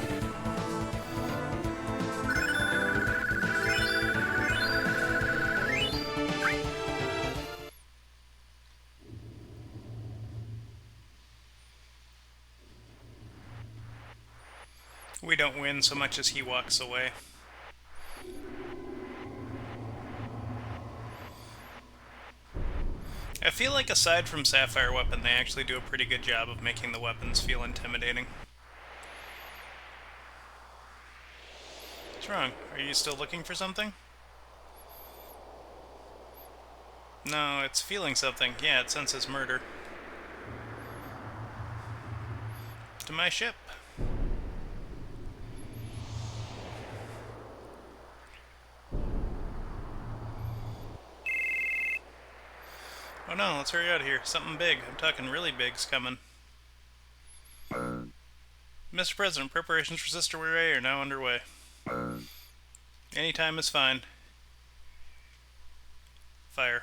We don't win so much as he walks away. I feel like aside from Sapphire Weapon, they actually do a pretty good job of making the weapons feel intimidating. What's wrong? Are you still looking for something? No, it's feeling something. Yeah, it senses murder. To my ship. Oh no, let's hurry out of here. Something big. I'm talking really big's coming. Mr. President, preparations for Sister Ray are now underway. Any time is fine. Fire.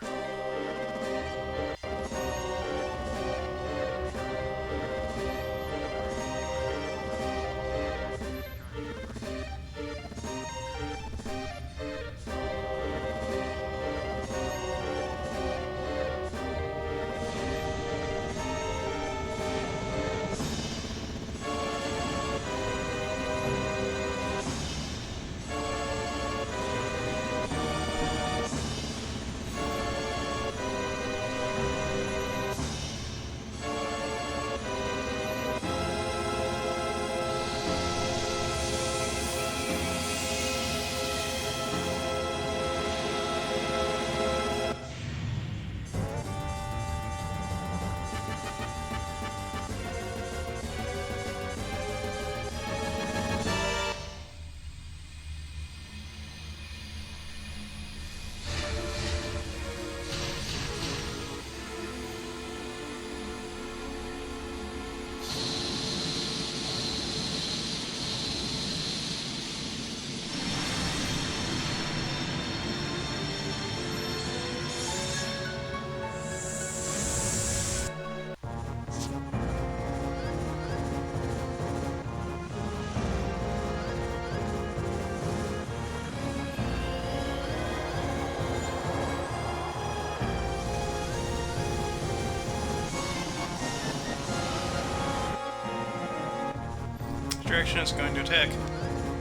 insurrectionists going to attack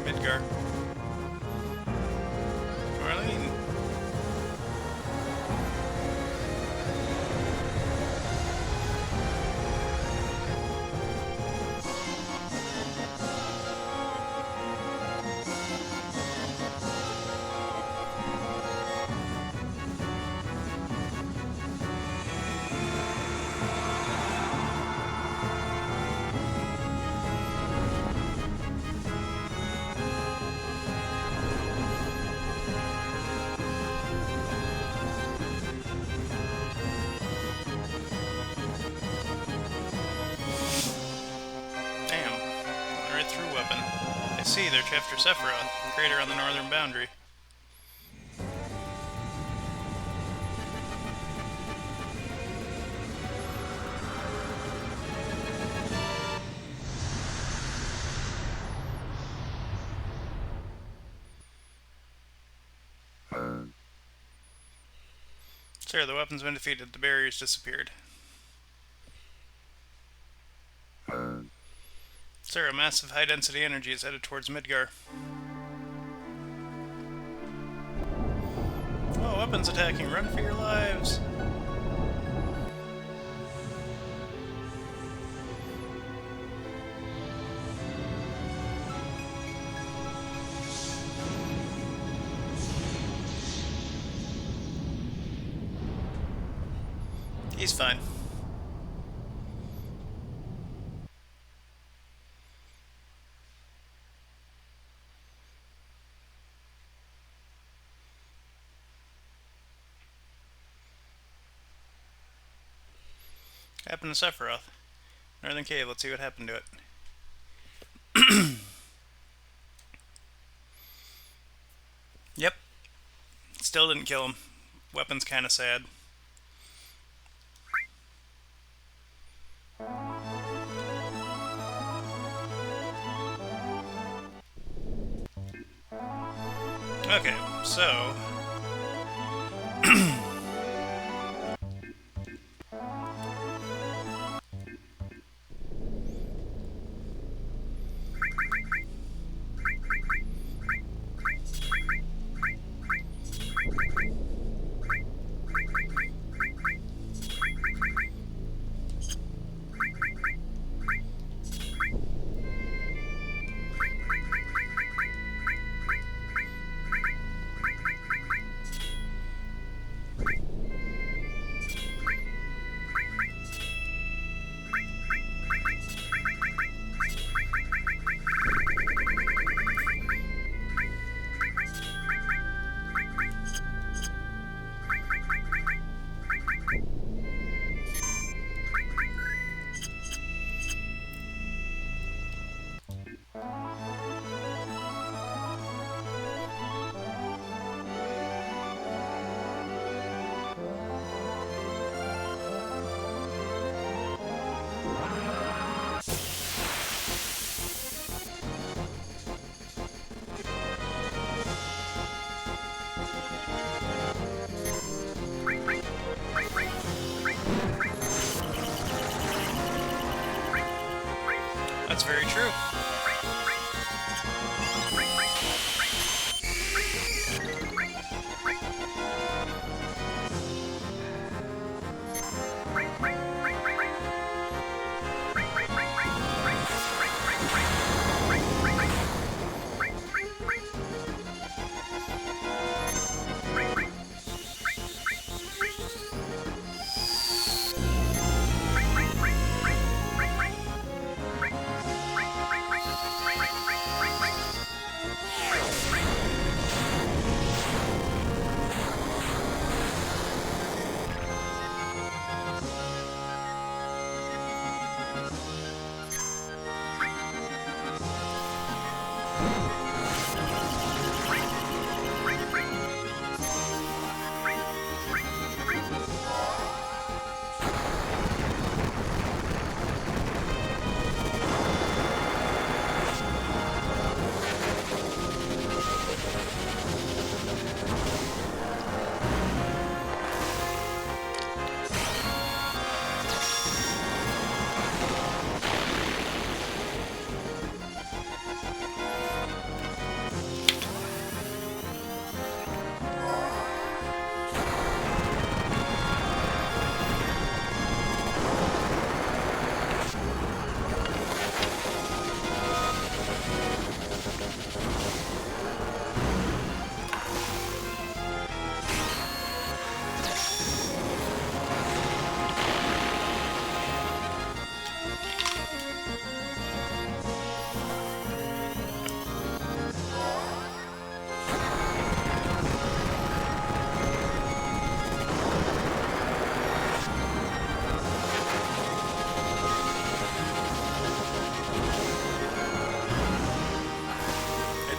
Midgar. Marlene. See, they're after Sephiroth, crater on the northern boundary. Sir, the weapon's been defeated. The barrier's disappeared. Sir, a massive high-density energy is headed towards Midgar. Oh, weapons attacking! Run for your lives! He's fine. Happened to Sephiroth. Northern Cave, let's see what happened to it. Yep. Still didn't kill him. Weapon's kinda sad. Okay, so... That's very true.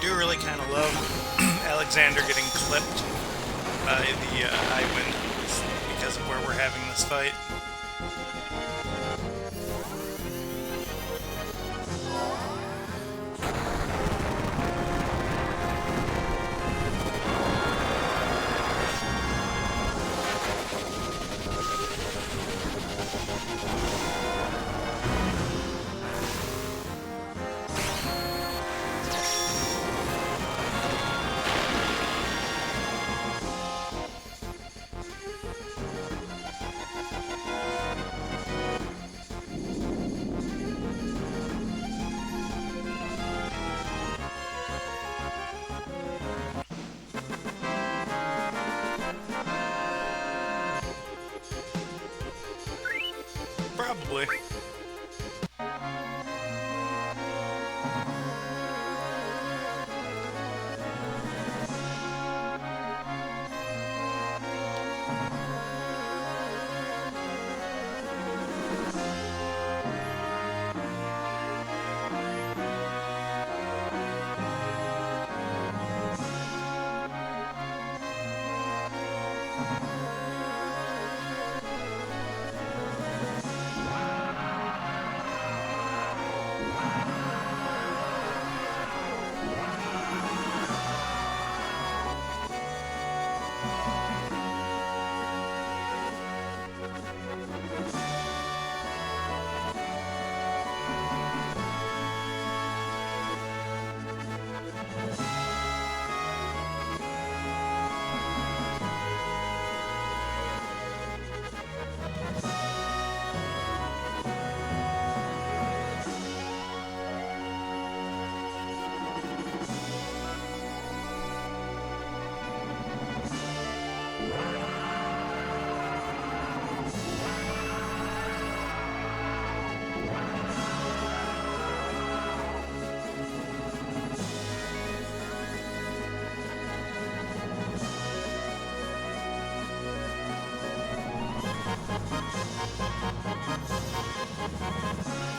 do really kind of love Alexander getting clipped by the high wind because of where we're having this fight. Probably.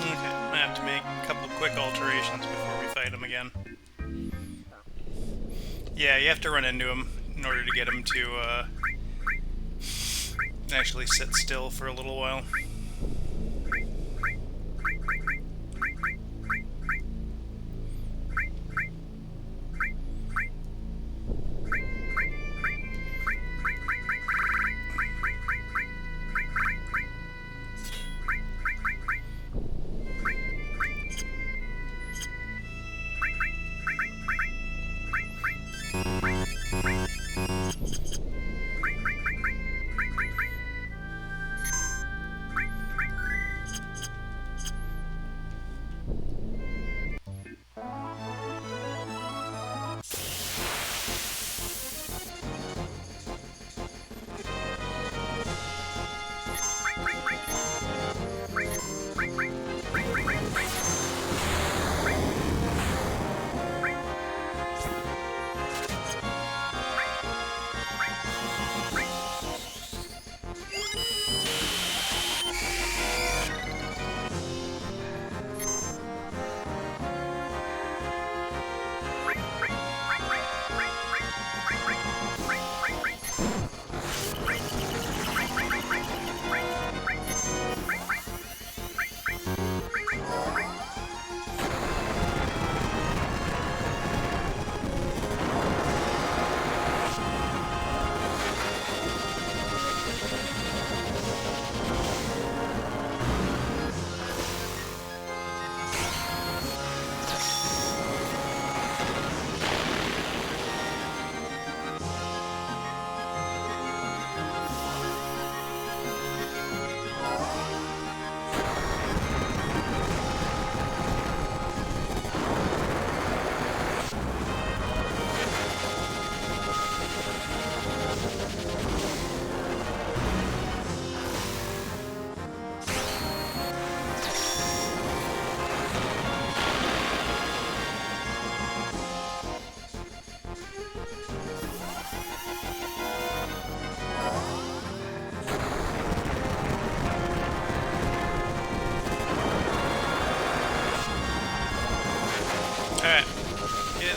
Okay, I'm gonna have to make a couple quick alterations before we fight him again. Yeah, you have to run into him in order to get him to actually sit still for a little while.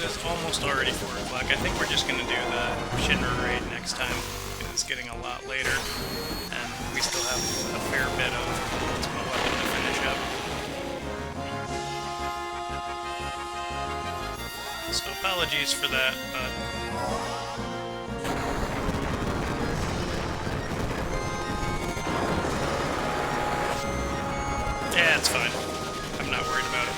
It is almost already 4 o'clock. I think we're just going to do the Shinra raid next time. It's getting a lot later, and we still have a fair bit of Ultimate Weapon to finish up. So apologies for that, but... yeah, it's fine. I'm not worried about it.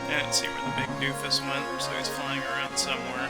I didn't see where the big doofus went, so he's flying around somewhere.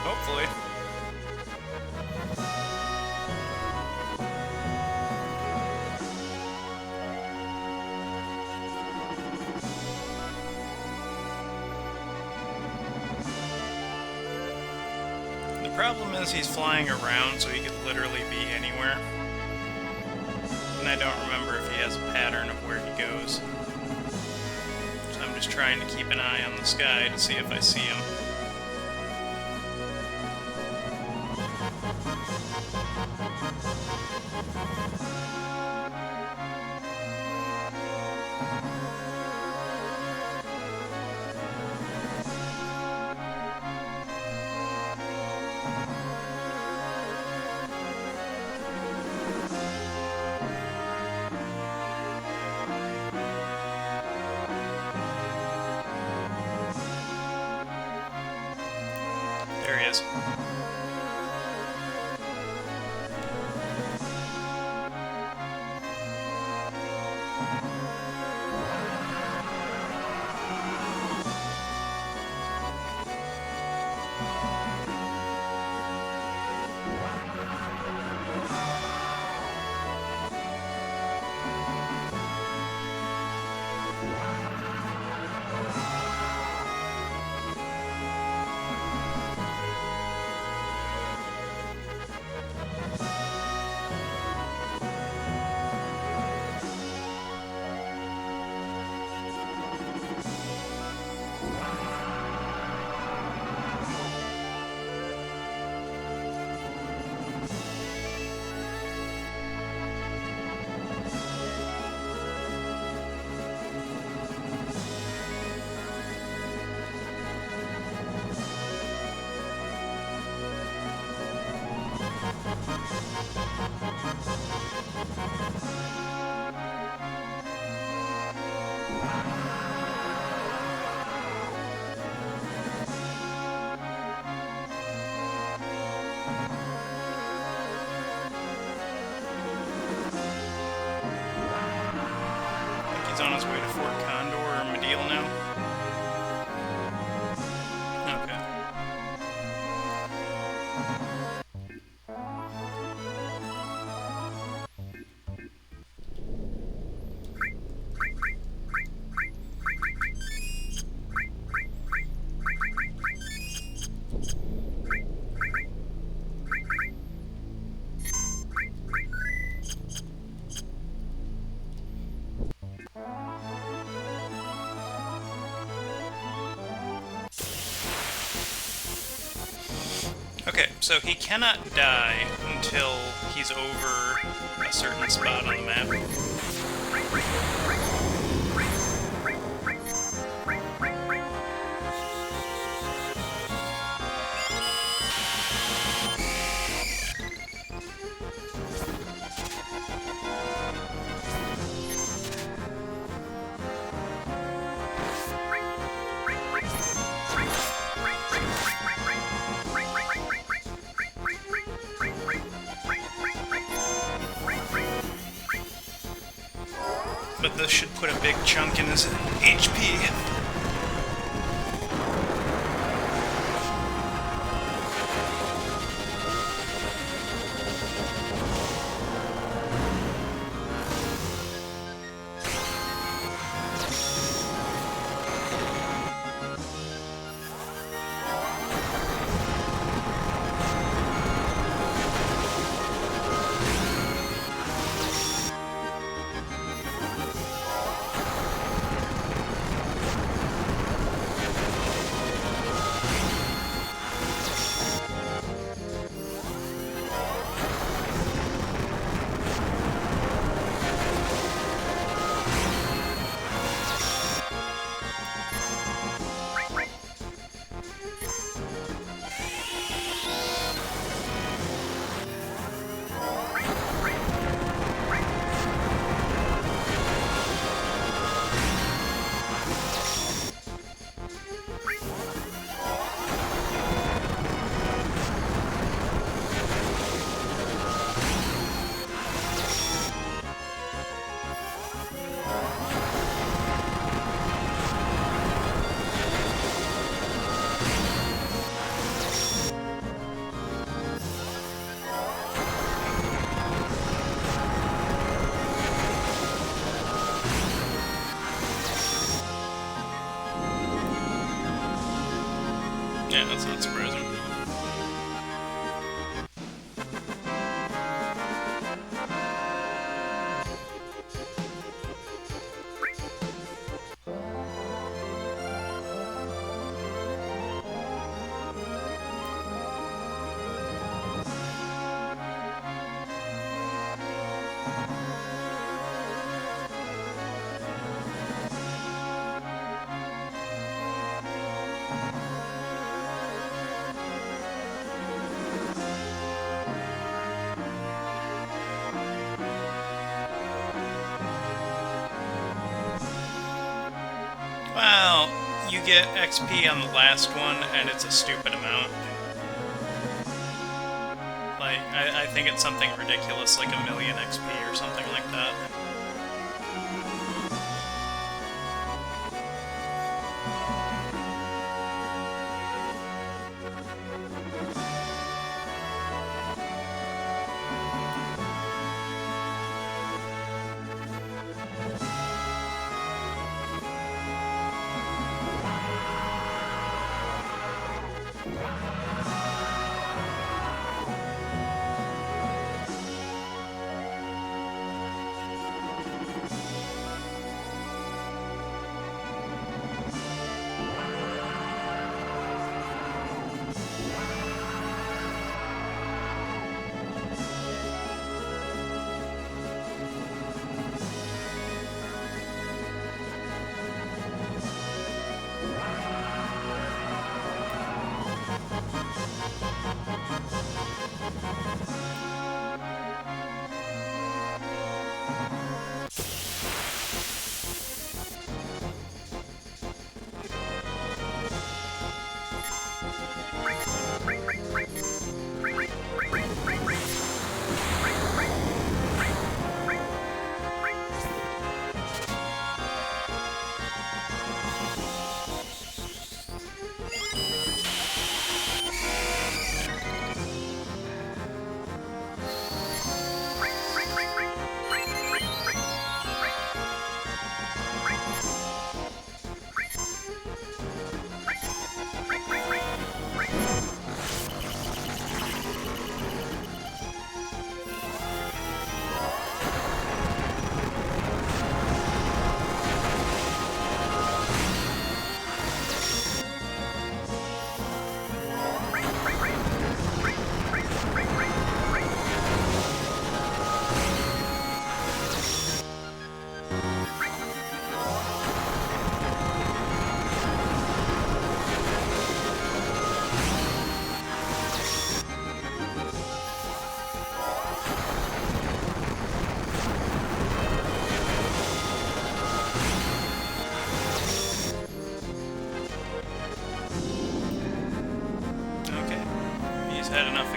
Hopefully. The problem is he's flying around, so he could literally be anywhere. And I don't remember if he has a pattern of where he goes. So I'm just trying to keep an eye on the sky to see if I see him. There he is. he's on his way to Fort Condor or Medial now? Okay. Okay, so he cannot die until he's over a certain spot on the map. But this should put a big chunk in his HP. Yeah, that's not surprising. Well, you get XP on the last one, and it's a stupid amount. Like, I think it's something ridiculous, like 1,000,000 XP or something like that.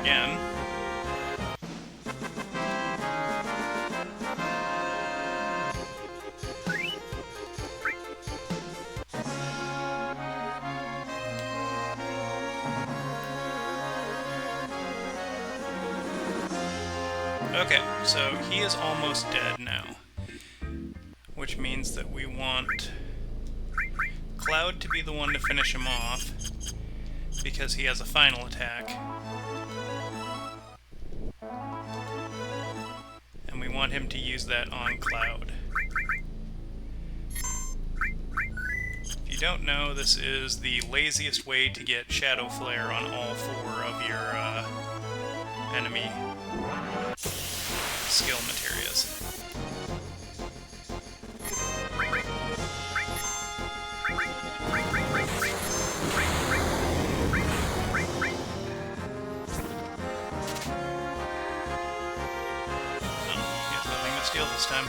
again. Okay, so he is almost dead now, which means that we want Cloud to be the one to finish him off, because he has a final attack. And we want him to use that on Cloud. If you don't know, this is the laziest way to get Shadow Flare on all 4 of your enemy skill materials. Steal this time.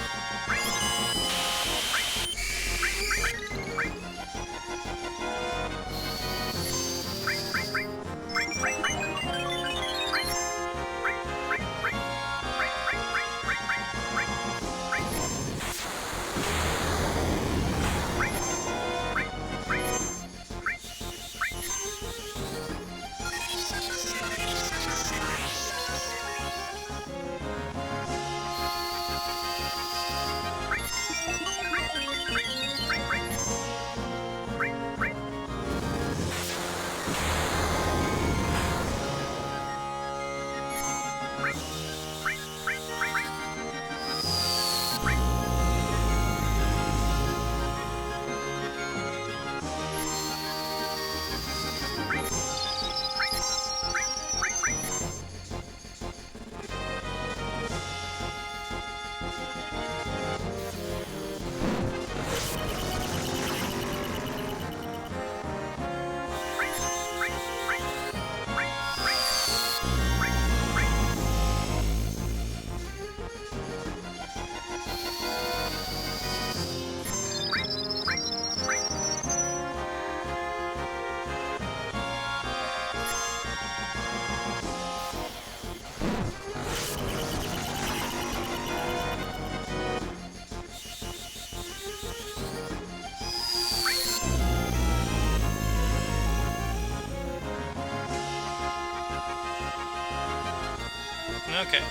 Okay.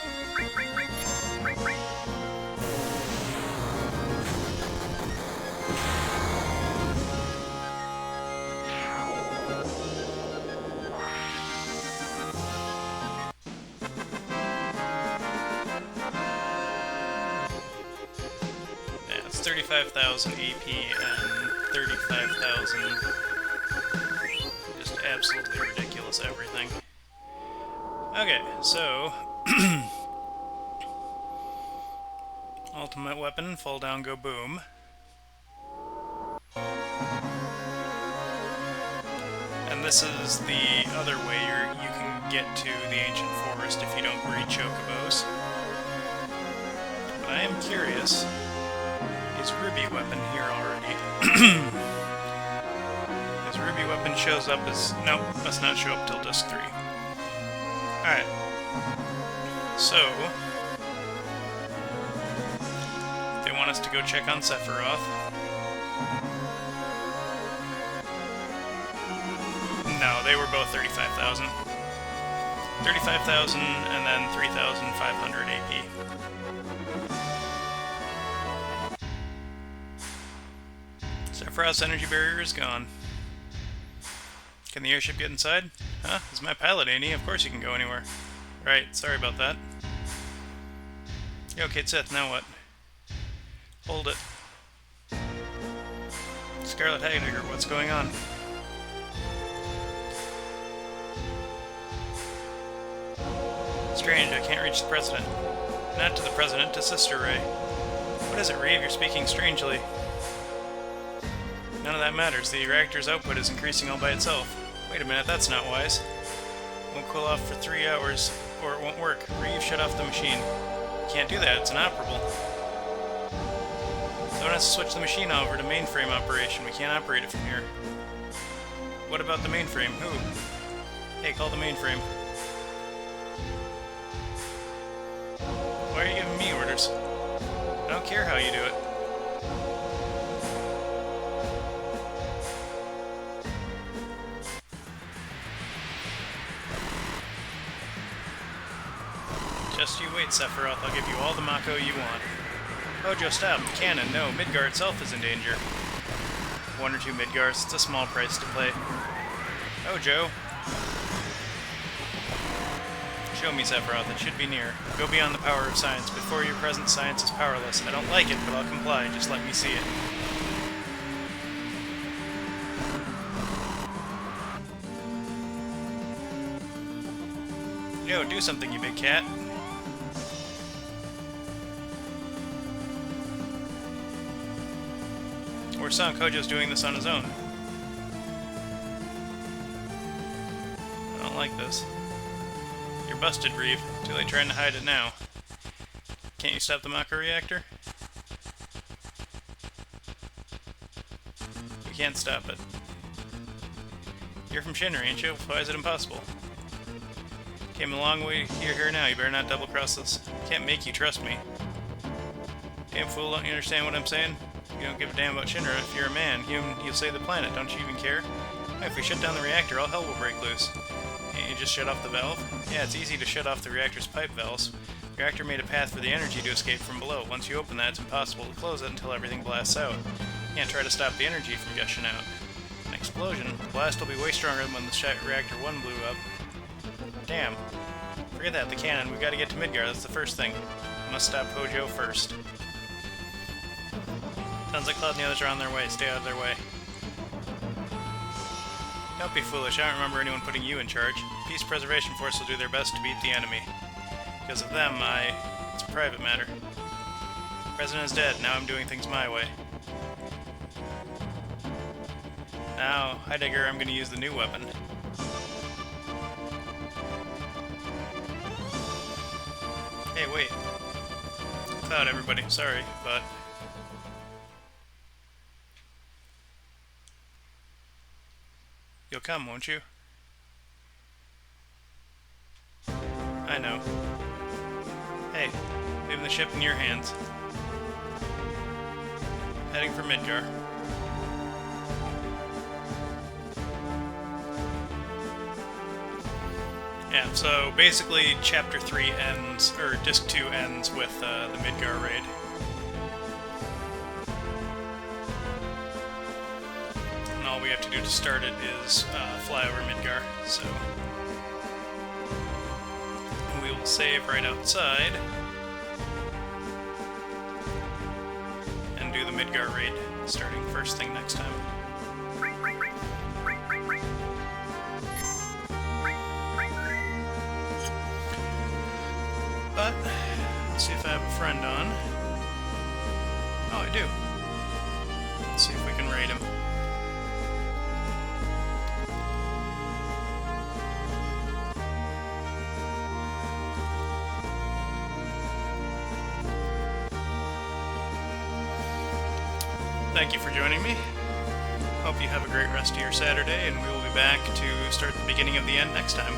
Yeah, it's 35,000 AP and 35,000. Just absolutely ridiculous everything. Okay, so ultimate weapon, fall down, go boom. And this is the other way you can get to the ancient forest if you don't breed chocobos. But I am curious, is Ruby weapon here already? His Ruby weapon shows up as... Nope, must not show up till disc 3. Alright. So... they want us to go check on Sephiroth. No, they were both 35,000. 35,000 and then 3,500 AP. Sephiroth's energy barrier is gone. Can the airship get inside? Huh? He's my pilot, ain't he? Of course he can go anywhere. Right, sorry about that. Yeah, okay, Sith, now what? Hold it. Scarlet Heidegger, what's going on? Strange, I can't reach the President. Not to the President, to Sister Ray. What is it, Reeve? You're speaking strangely. None of that matters. The reactor's output is increasing all by itself. Wait a minute, that's not wise. It won't cool off for 3 hours, or it won't work. Reeve, shut off the machine. Can't do that, it's inoperable. Someone has to switch the machine over to mainframe operation. We can't operate it from here. What about the mainframe? Who? Hey, call the mainframe. me orders. I don't care how you do it. Just you wait, Sephiroth. I'll give you all the Mako you want. Hojo, stop. The cannon. No, Midgar itself is in danger. 1 or 2 Midgars. It's a small price to pay. Hojo. Show me, Sephiroth. It should be near. Go beyond the power of science. Before your present science is powerless. I don't like it, but I'll comply. Just let me see it. Yo, do something, you big cat. Or Son Kojo's doing this on his own. I don't like this. You're busted, Reeve. Too late trying to hide it now. Can't you stop the Mako reactor? You can't stop it. You're from Shinra, ain't you? Why is it impossible? Came a long way. You're here now. You better not double-cross this. Can't make you trust me. Damn fool, don't you understand what I'm saying? You don't give a damn about Shinra. If you're a man, you'll save the planet. Don't you even care? If we shut down the reactor, all hell will break loose. Can't you just shut off the valve? Yeah, it's easy to shut off the reactor's pipe valves. The reactor made a path for the energy to escape from below. Once you open that, it's impossible to close it until everything blasts out. You can't try to stop the energy from gushing out. An explosion. The blast will be way stronger than when the reactor 1 blew up. Damn. Forget that, the cannon. We've got to get to Midgar. That's the first thing. Must stop Hojo first. Sounds like Cloud and the others are on their way. Stay out of their way. Don't be foolish. I don't remember anyone putting you in charge. Peace Preservation Force will do their best to beat the enemy. Because of them, it's a private matter. The President is dead. Now I'm doing things my way. Now, Heidegger, I'm going to use the new weapon. Hey, wait. Cloud, everybody. Sorry, but... You'll come, won't you? I know. Hey, leaving the ship in your hands. Heading for Midgar. Yeah, so basically Chapter 3 ends, or Disc 2 ends with the Midgar raid. And all we have to do to start it is fly over Midgar, so... we will save right outside. And do the Midgar raid, starting first thing next time. But, let's see if I have a friend on. Oh, I do. Let's see if we can raid him. Thank you for joining me. Hope you have a great rest of your Saturday, and we will be back to start the beginning of the end next time.